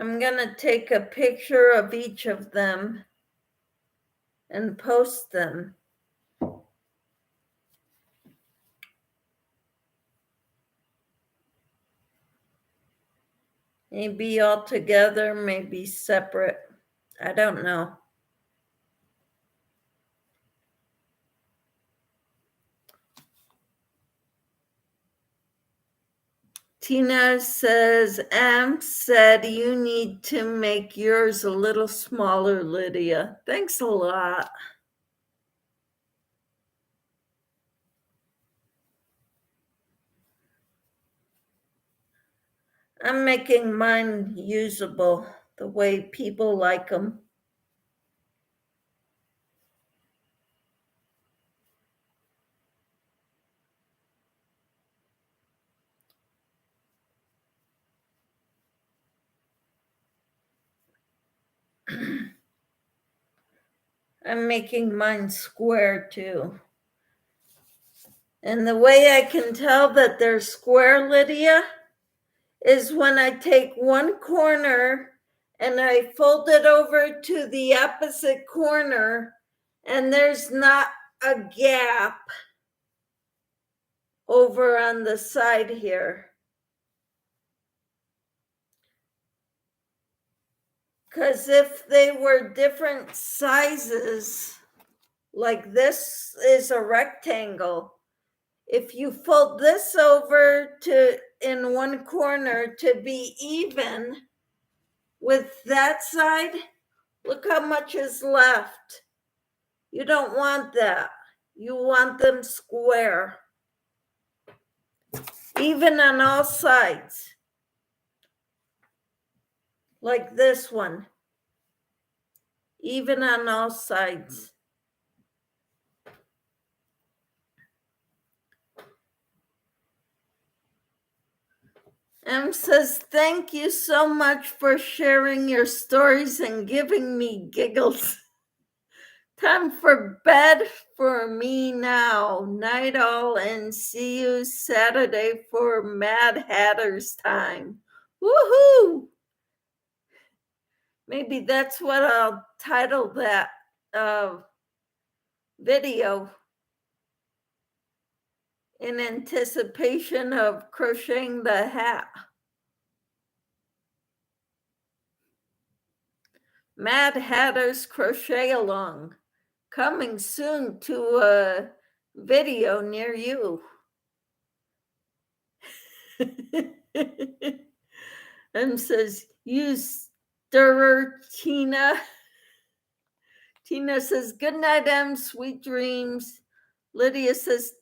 I'm going to take a picture of each of them and post them. Maybe all together, maybe separate. I don't know. Tina says, said you need to make yours a little smaller, Lydia. Thanks a lot. I'm making mine usable the way people like them. I'm making mine square too. And the way I can tell that they're square, Lydia, is when I take one corner and I fold it over to the opposite corner and there's not a gap over on the side here. Because if they were different sizes, like this is a rectangle, if you fold this over to in one corner to be even with that side, look how much is left. You don't want that. You want them square, even on all sides, like this one, even on all sides. Em says, thank you so much for sharing your stories and giving me giggles. Time for bed for me now. Night all, and see you Saturday for Mad Hatter's time. Woohoo! Maybe that's what I'll title that video, in anticipation of crocheting the hat. Mad Hatter's Crochet Along, coming soon to a video near you. And says, you stirrer, Tina. Tina says, good night, Em, sweet dreams. Lydia says,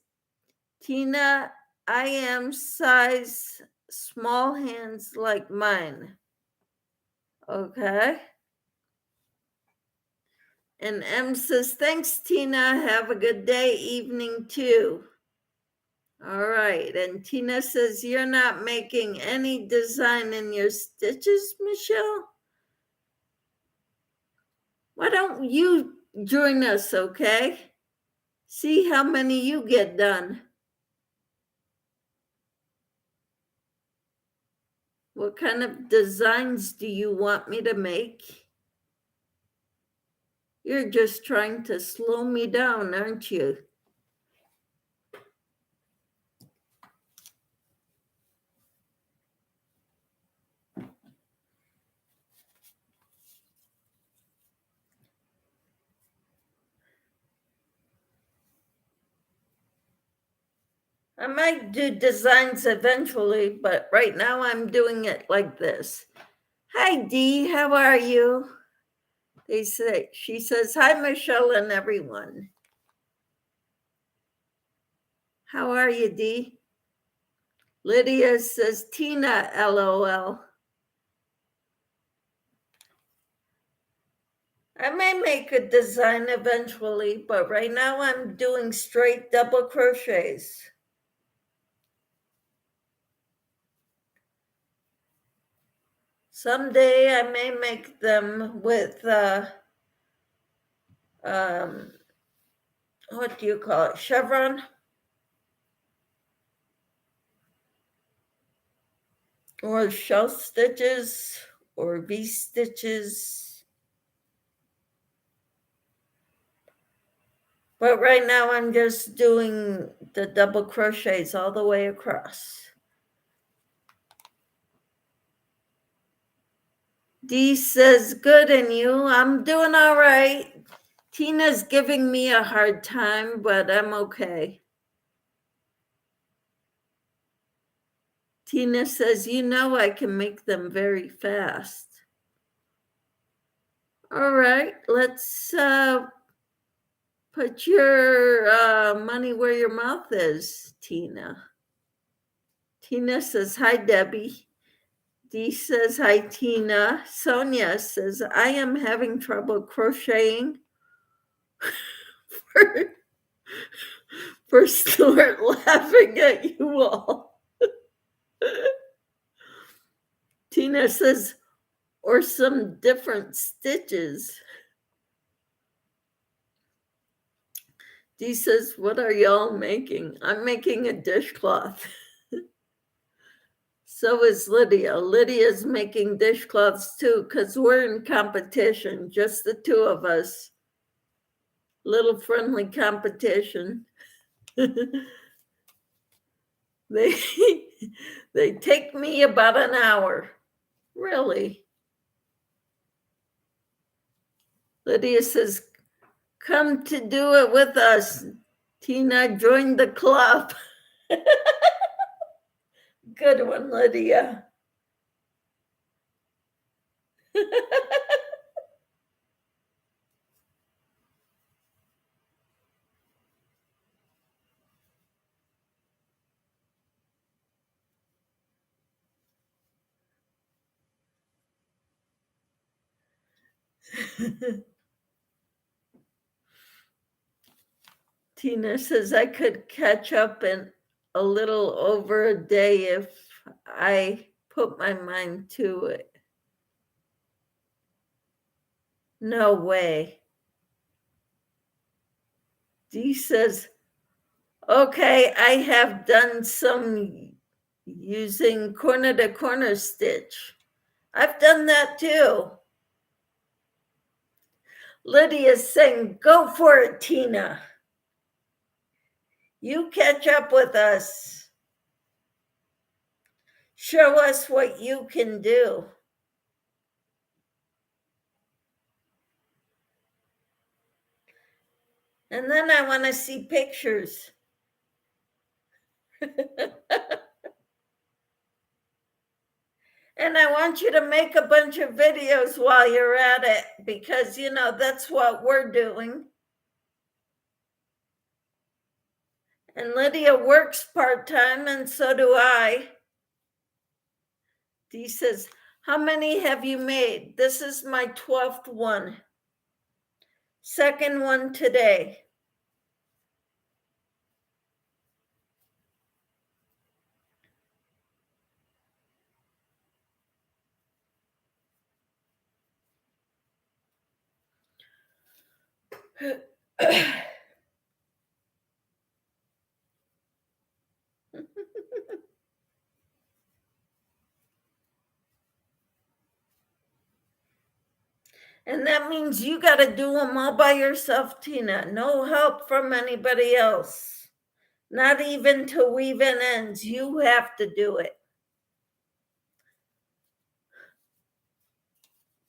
Tina, I am size small hands like mine. Okay. And M says, thanks, Tina. Have a good day, evening too. All right. And Tina says, you're not making any design in your stitches, Michelle? Why don't you join us, okay? See how many you get done. What kind of designs do you want me to make? You're just trying to slow me down, aren't you? I might do designs eventually, but right now I'm doing it like this. Hi, Dee, how are you? She says, hi, Michelle and everyone. How are you, Dee? Lydia says, Tina, LOL. I may make a design eventually, but right now I'm doing straight double crochets. Someday I may make them with, what do you call it, chevron? Or shelf stitches or V-stitches. But right now I'm just doing the double crochets all the way across. Dee says, good, and you? I'm doing all right. Tina's giving me a hard time, but I'm okay. Tina says, you know I can make them very fast. All right, let's put your money where your mouth is, Tina. Tina says, hi, Debbie. Dee says, hi, Tina. Sonia says, I am having trouble crocheting for Stuart laughing at you all. Tina says, or some different stitches. Dee says, what are y'all making? I'm making a dishcloth. So is Lydia. Lydia's making dishcloths too, because we're in competition, just the two of us. Little friendly competition. They they take me about an hour. Really. Lydia says, come to do it with us. Tina, join the club. Good one, Lydia. Tina says I could catch up in a little over a day if I put my mind to it. No way. Dee says, okay, I have done some using corner to corner stitch. I've done that too. Lydia's saying, go for it, Tina. You catch up with us. Show us what you can do. And then I want to see pictures. And I want you to make a bunch of videos while you're at it because, you know, that's what we're doing. And Lydia works part-time and so do I. Dee says, how many have you made? This is my 12th one. Second one today. And that means you got to do them all by yourself, Tina. No help from anybody else. Not even to weave in ends. You have to do it.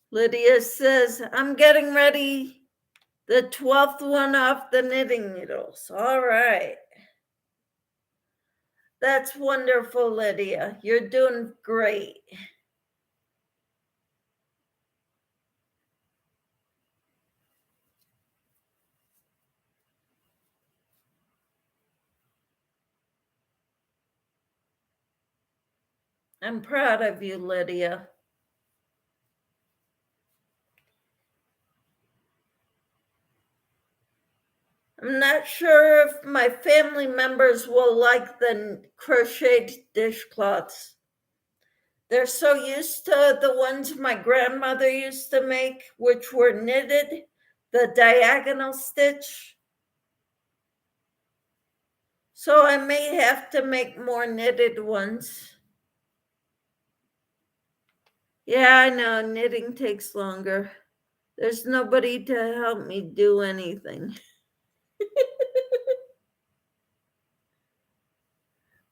Lydia says, I'm getting ready the 12th one off the knitting needles. All right. That's wonderful, Lydia. You're doing great. I'm proud of you, Lydia. I'm not sure if my family members will like the crocheted dishcloths. They're so used to the ones my grandmother used to make, which were knitted, the diagonal stitch. So I may have to make more knitted ones. Yeah, I know, knitting takes longer. There's nobody to help me do anything.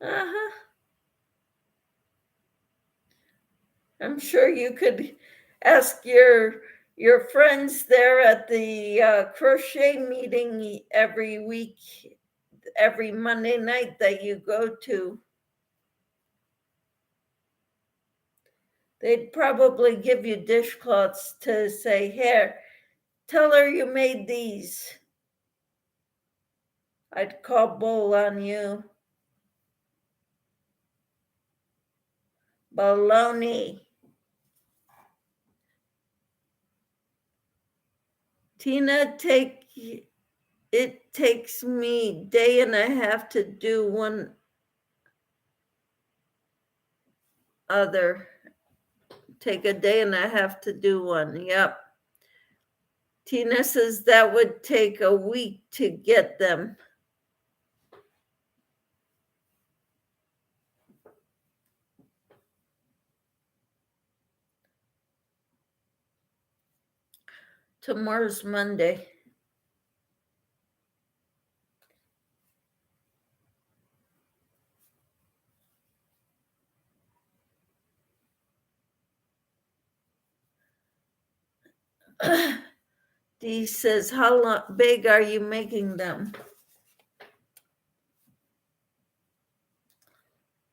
Uh-huh. I'm sure you could ask your friends there at the crochet meeting every week, every Monday night that you go to. They'd probably give you dishcloths to say, here, tell her you made these. I'd call bull on you. Baloney. Tina, it takes me day and a half to do one other. Take a day and a half to do one. Yep. Tina says that would take a week to get them. Tomorrow's Monday. Dee says, how big are you making them?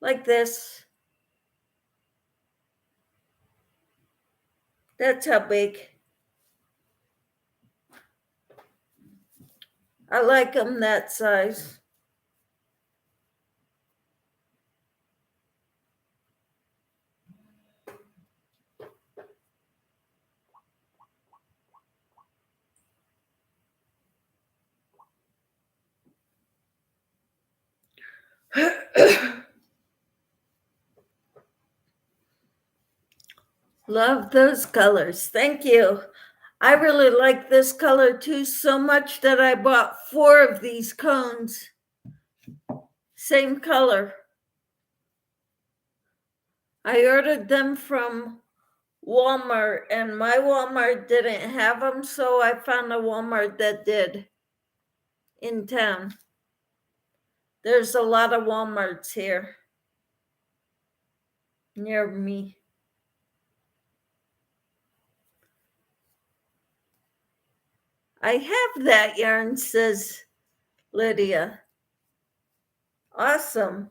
Like this. That's how big. I like them that size. Love those colors. Thank you. I really like this color too, so much that I bought 4 of these cones. Same color. I ordered them from Walmart, and my Walmart didn't have them, so I found a Walmart that did in town. There's a lot of Walmarts here near me. I have that yarn, says Lydia. Awesome.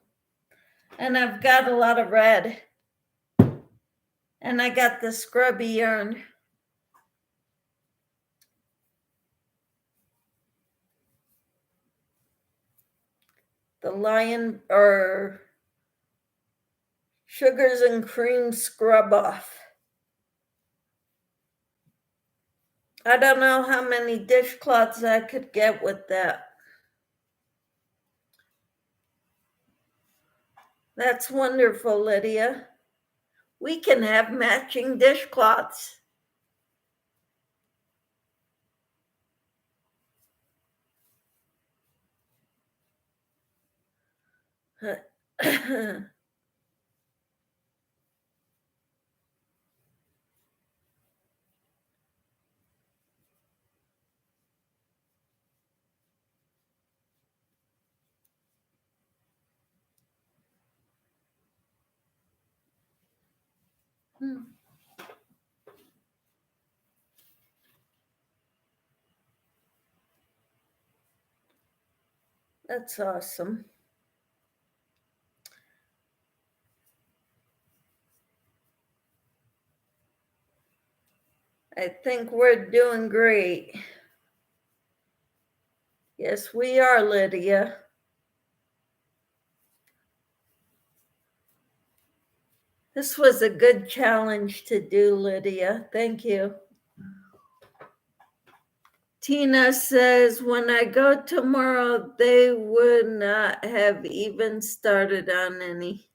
And I've got a lot of red. And I got the scrubby yarn. The lion or sugars and cream scrub off. I don't know how many dishcloths I could get with that. That's wonderful, Lydia. We can have matching dishcloths. That's awesome. I think we're doing great. Yes, we are, Lydia. This was a good challenge to do, Lydia. Thank you. Tina says, when I go tomorrow, they would not have even started on any.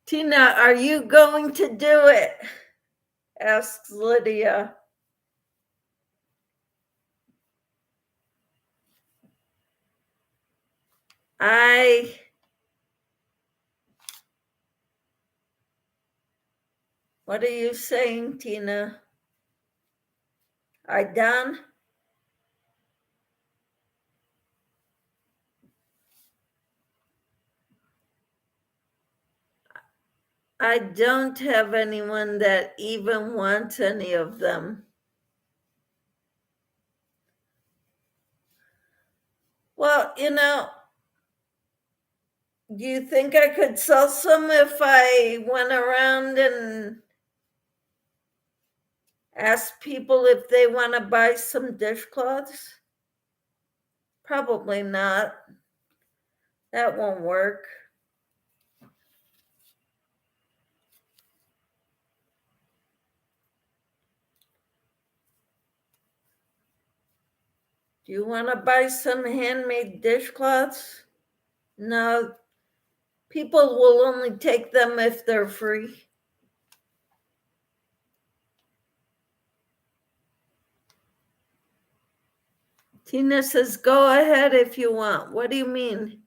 Tina, are you going to do it? Asks Lydia. What are you saying, Tina? I done? I don't have anyone that even wants any of them. Well, do you think I could sell some if I went around and asked people if they want to buy some dishcloths? Probably not. That won't work. Do you want to buy some handmade dishcloths? No, people will only take them if they're free. Tina says, go ahead if you want. What do you mean?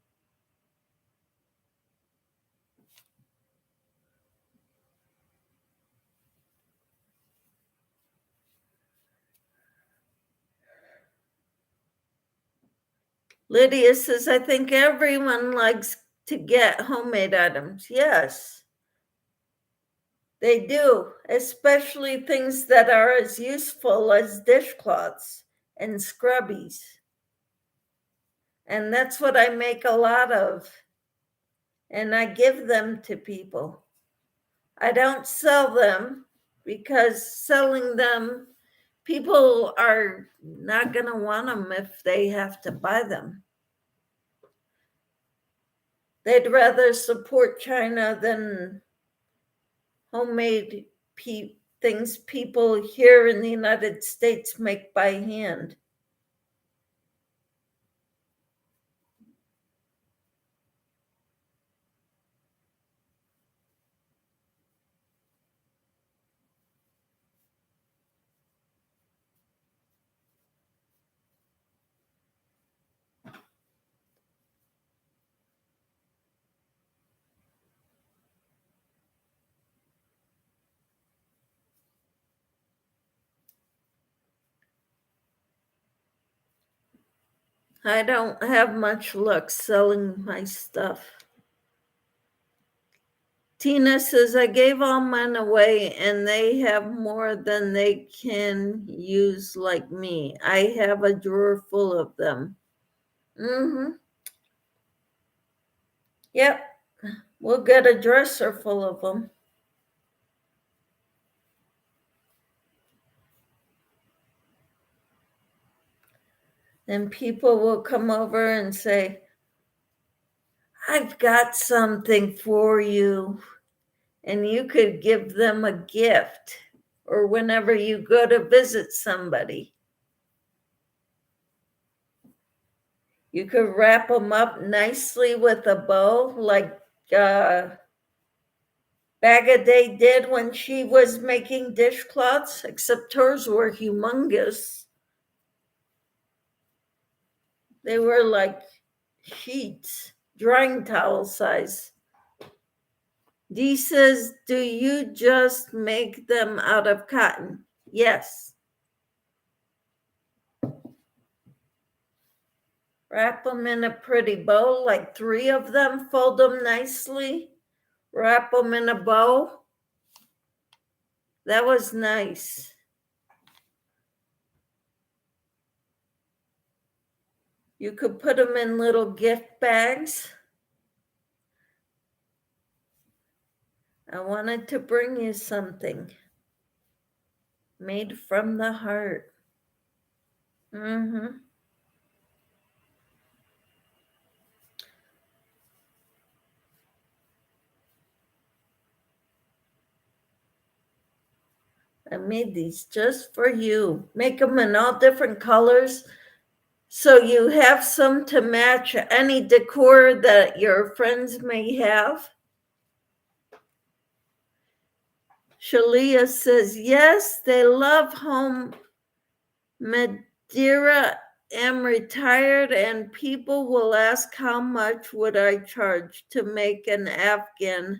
Lydia says, I think everyone likes to get homemade items. Yes. They do, especially things that are as useful as dishcloths and scrubbies. And that's what I make a lot of. And I give them to people. I don't sell them because selling them, people are not going to want them if they have to buy them. They'd rather support China than homemade things people here in the United States make by hand. I don't have much luck selling my stuff. Tina says, I gave all mine away and they have more than they can use like me. I have a drawer full of them. Yep, we'll get a dresser full of them. And people will come over and say, I've got something for you. And you could give them a gift or whenever you go to visit somebody. You could wrap them up nicely with a bow like Bagaday did when she was making dishcloths, except hers were humongous. They were like sheets, drying towel size. Dee says, do you just make them out of cotton? Yes. Wrap them in a pretty bow, like 3 of them, fold them nicely, wrap them in a bow. That was nice. You could put them in little gift bags. I wanted to bring you something made from the heart. I made these just for you. Make them in all different colors so you have some to match any decor that your friends may have. Shalia says, yes, they love home Madeira. Am retired and people will ask how much would I charge to make an Afghan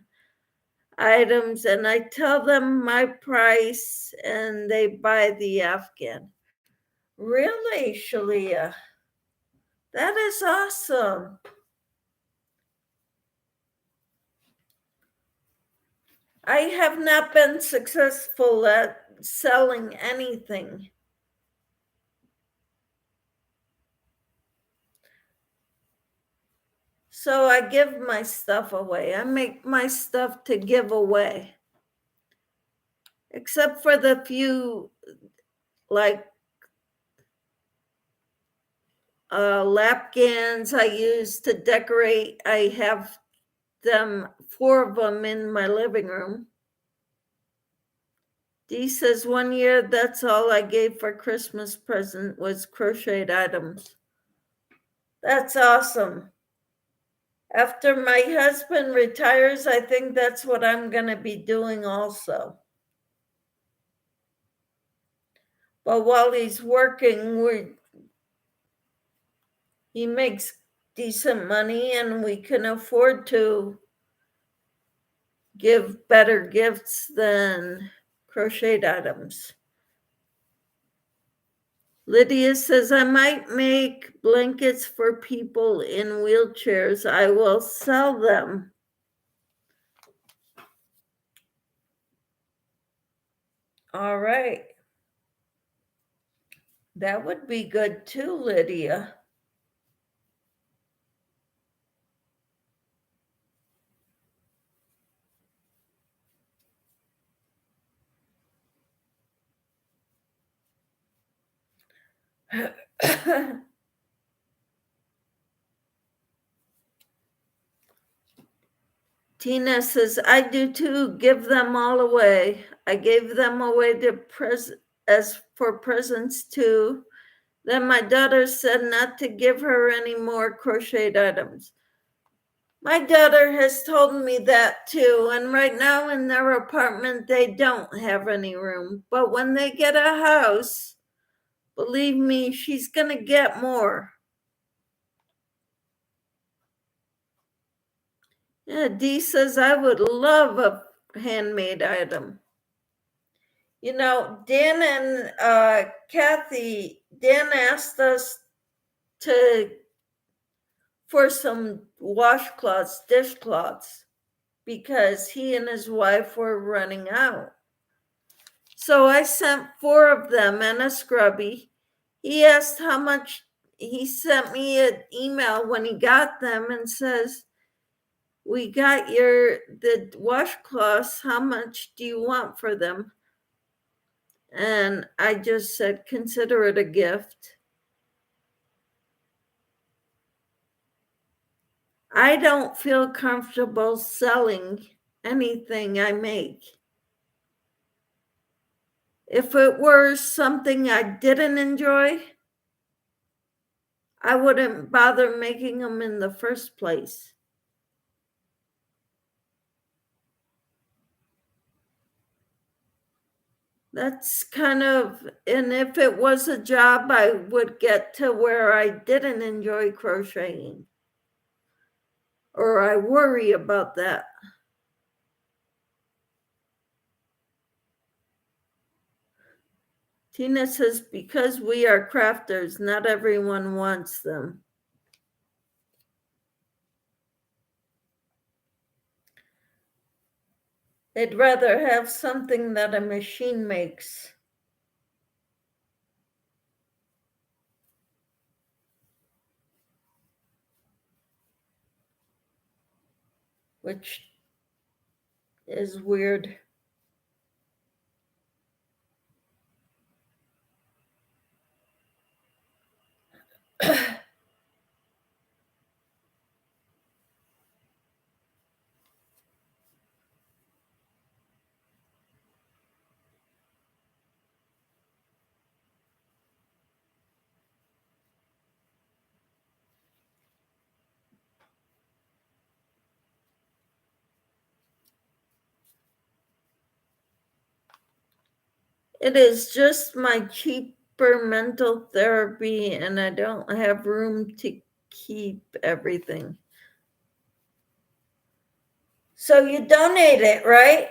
items, and I tell them my price and they buy the Afghan. Really, Shalia? That is awesome. I have not been successful at selling anything. So I give my stuff away. I make my stuff to give away. Except for the few, like lapgans I use to decorate. I have them, 4 of them in my living room. Dee says 1 year, that's all I gave for Christmas present was crocheted items. That's awesome. After my husband retires, I think that's what I'm going to be doing also. But while he's working, he makes decent money and we can afford to give better gifts than crocheted items. Lydia says, I might make blankets for people in wheelchairs. I will sell them. All right. That would be good too, Lydia. Tina says, I do too. Give them all away. I gave them away to as for presents too. Then my daughter said not to give her any more crocheted items. My daughter has told me that too, and right now in their apartment they don't have any room. But when they get a house, believe me, she's gonna get more. Yeah, Dee says I would love a handmade item. You know, Dan and Kathy, Dan asked us for some washcloths, dishcloths, because he and his wife were running out. So I sent 4 of them and a scrubby. He asked how much. He sent me an email when he got them and says, we got the washcloths. How much do you want for them? And I just said, consider it a gift. I don't feel comfortable selling anything I make. If it were something I didn't enjoy, I wouldn't bother making them in the first place. That's kind of, and if it was a job, I would get to where I didn't enjoy crocheting, or I worry about that. Tina says, because we are crafters, not everyone wants them. They'd rather have something that a machine makes. Which is weird. It is just my cheaper mental therapy, and I don't have room to keep everything. So you donate it, right?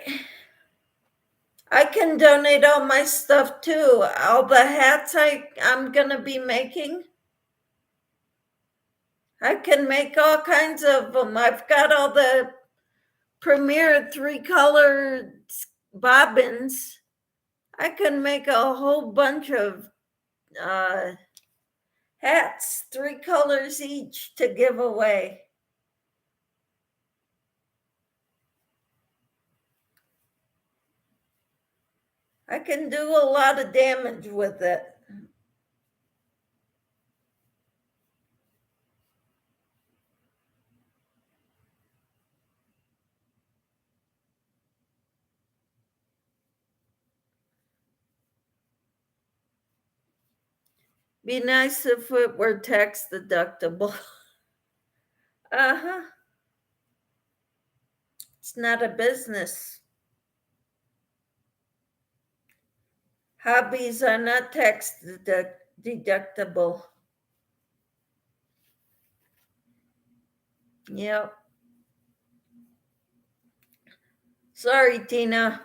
I can donate all my stuff too. All the hats I'm going to be making. I can make all kinds of them. I've got all the Premier 3-color bobbins. I can make a whole bunch of hats, 3 colors each to give away. I can do a lot of damage with it. Be nice if it were tax deductible. Uh-huh. It's not a business. Hobbies are not tax deductible. Yep. Sorry, Tina.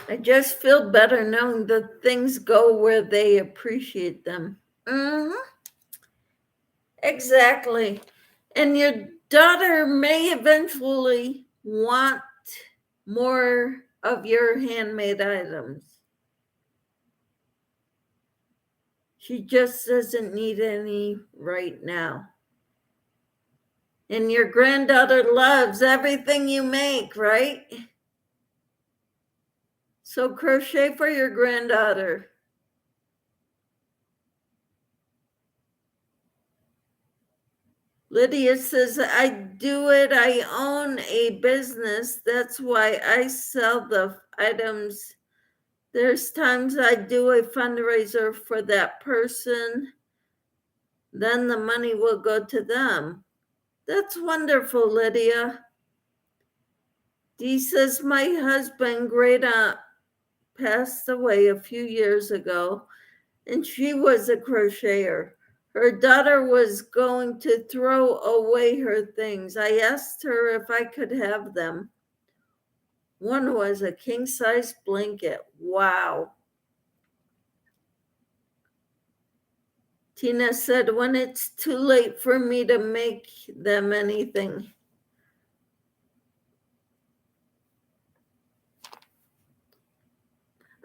I just feel better knowing that things go where they appreciate them. Mm-hmm. Exactly. And your daughter may eventually want more of your handmade items. She just doesn't need any right now. And your granddaughter loves everything you make, right? So crochet for your granddaughter. Lydia says, I do it. I own a business. That's why I sell the items. There's times I do a fundraiser for that person. Then the money will go to them. That's wonderful, Lydia. Dee says, my husband, great aunt, passed away a few years ago, and she was a crocheter. Her daughter was going to throw away her things. I asked her if I could have them. One was a king-size blanket. Wow. Tina said, when it's too late for me to make them anything.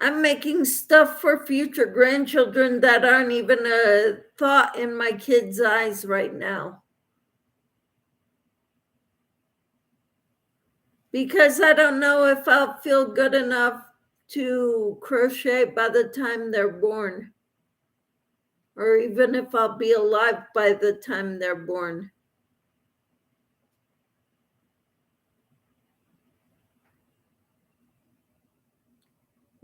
I'm making stuff for future grandchildren that aren't even a thought in my kids' eyes right now. Because I don't know if I'll feel good enough to crochet by the time they're born, or even if I'll be alive by the time they're born.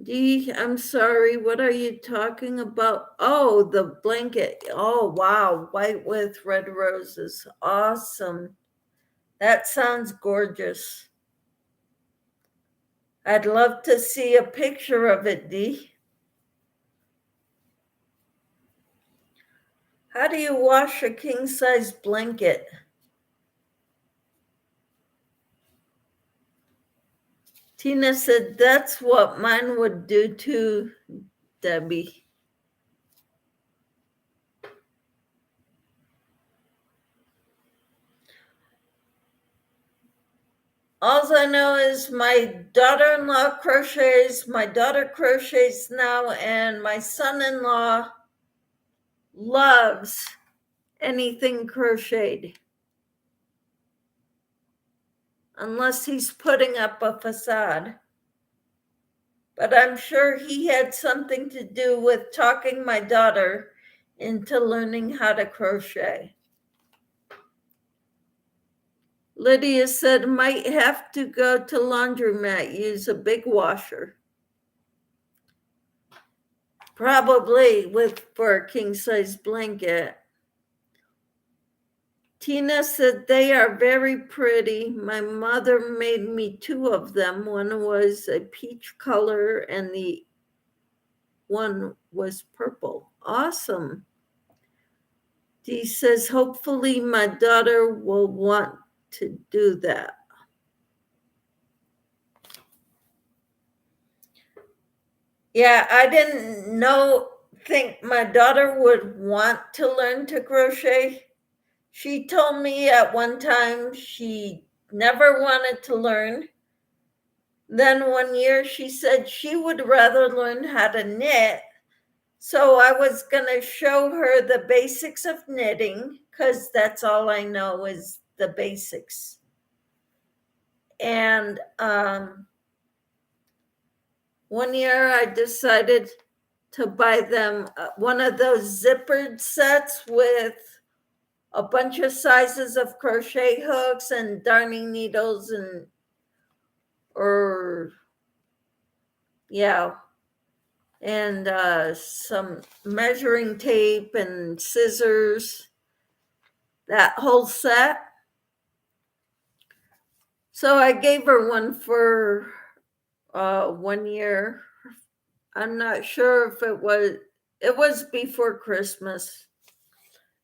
Dee, I'm sorry, what are you talking about? Oh, the blanket. Oh, wow, white with red roses. Awesome. That sounds gorgeous. I'd love to see a picture of it, Dee. How do you wash a king-size blanket? Tina said, that's what mine would do too, Debbie. All I know is my daughter-in-law crochets, my daughter crochets now, and my son-in-law loves anything crocheted. Unless he's putting up a facade. But I'm sure he had something to do with talking my daughter into learning how to crochet. Lydia said, might have to go to laundromat, use a big washer. Probably for a king-size blanket. Tina said, they are very pretty. My mother made me two of them. One was a peach color and the one was purple. Awesome. Dee says, hopefully my daughter will want to do that. Yeah, I didn't think my daughter would want to learn to crochet. She told me at one time she never wanted to learn. Then one year she said she would rather learn how to knit. So I was going to show her the basics of knitting because that's all I know is the basics. And one year I decided to buy them one of those zippered sets with a bunch of sizes of crochet hooks and darning needles and some measuring tape and scissors, that whole set. So I gave her one for 1 year. I'm not sure if it was before Christmas.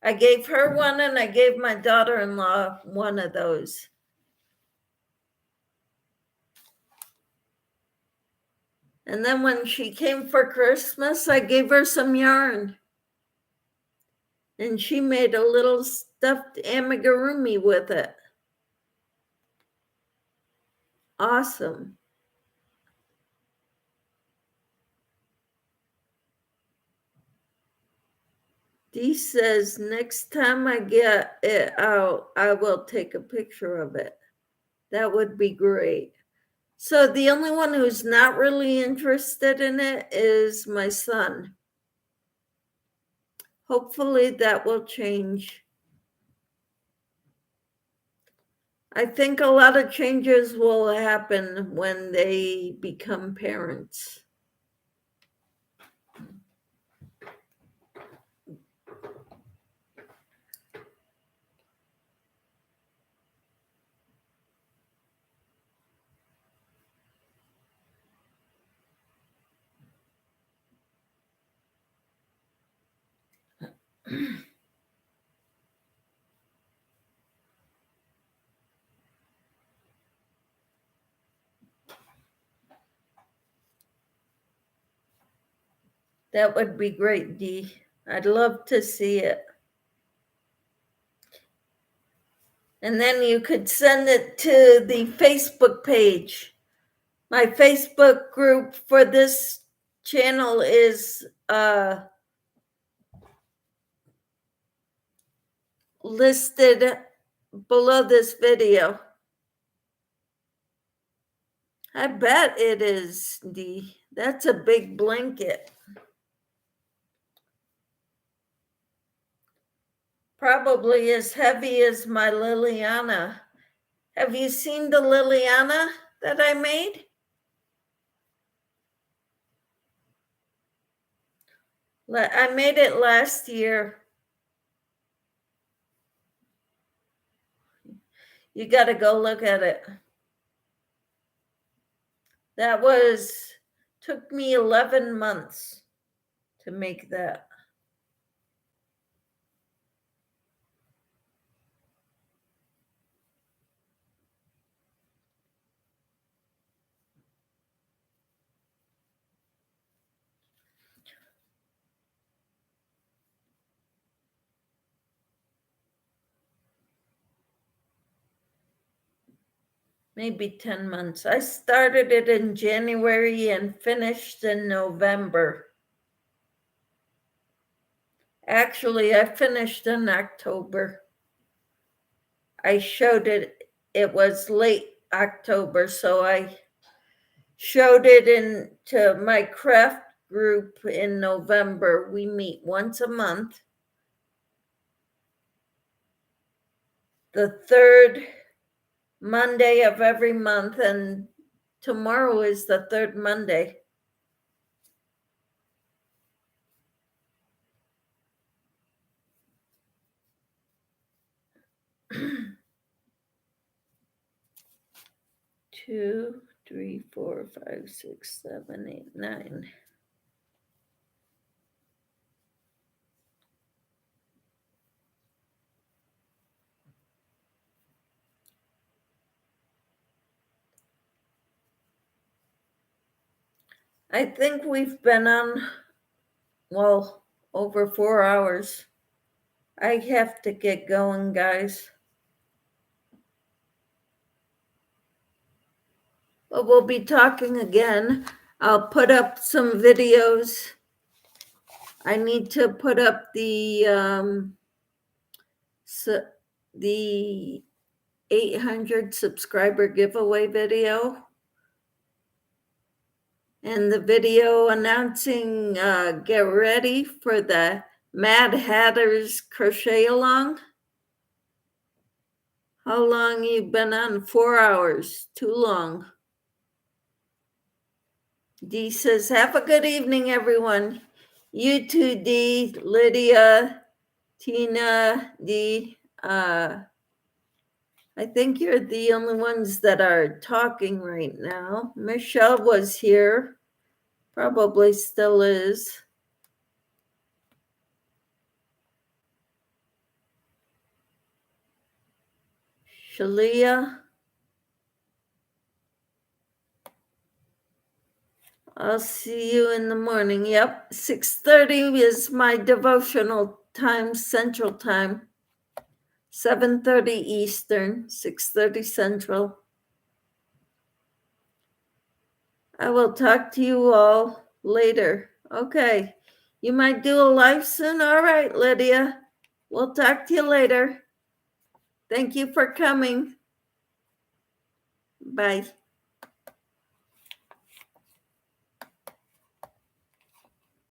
I gave her one and I gave my daughter-in-law one of those. And then when she came for Christmas, I gave her some yarn. And she made a little stuffed amigurumi with it. Awesome. Dee says, next time I get it out, I will take a picture of it. That would be great. So the only one who's not really interested in it is my son. Hopefully that will change. I think a lot of changes will happen when they become parents. That would be great, Dee. I'd love to see it. And then you could send it to the Facebook page. My Facebook group for this channel is listed below this video. I bet it is, Dee. That's a big blanket. Probably as heavy as my Liliana. Have you seen the Liliana that I made? I made it last year. You got to go look at it. That took me 11 months to make that. Maybe 10 months. I started it in January and finished in November. Actually, I finished in October. I showed it was late October, so I showed it into my craft group in November. We meet once a month. The third Monday of every month, and tomorrow is the third Monday. Two, three, four, five, six, seven, 8, 9. I think we've been on, over 4 hours. I have to get going, guys. But we'll be talking again. I'll put up some videos. I need to put up the 800 subscriber giveaway video and the video announcing get ready for the Mad Hatter's crochet along. How long you been on? 4 hours. Too long. Dee says, have a good evening, everyone. You too, Dee, Lydia, Tina, Dee. I think you're the only ones that are talking right now. Michelle was here. Probably still is. Shalia. I'll see you in the morning. Yep, 6:30 is my devotional time, Central Time. 7:30 Eastern, 6:30 Central. I will talk to you all later. Okay. You might do a live soon. All right, Lydia. We'll talk to you later. Thank you for coming. Bye.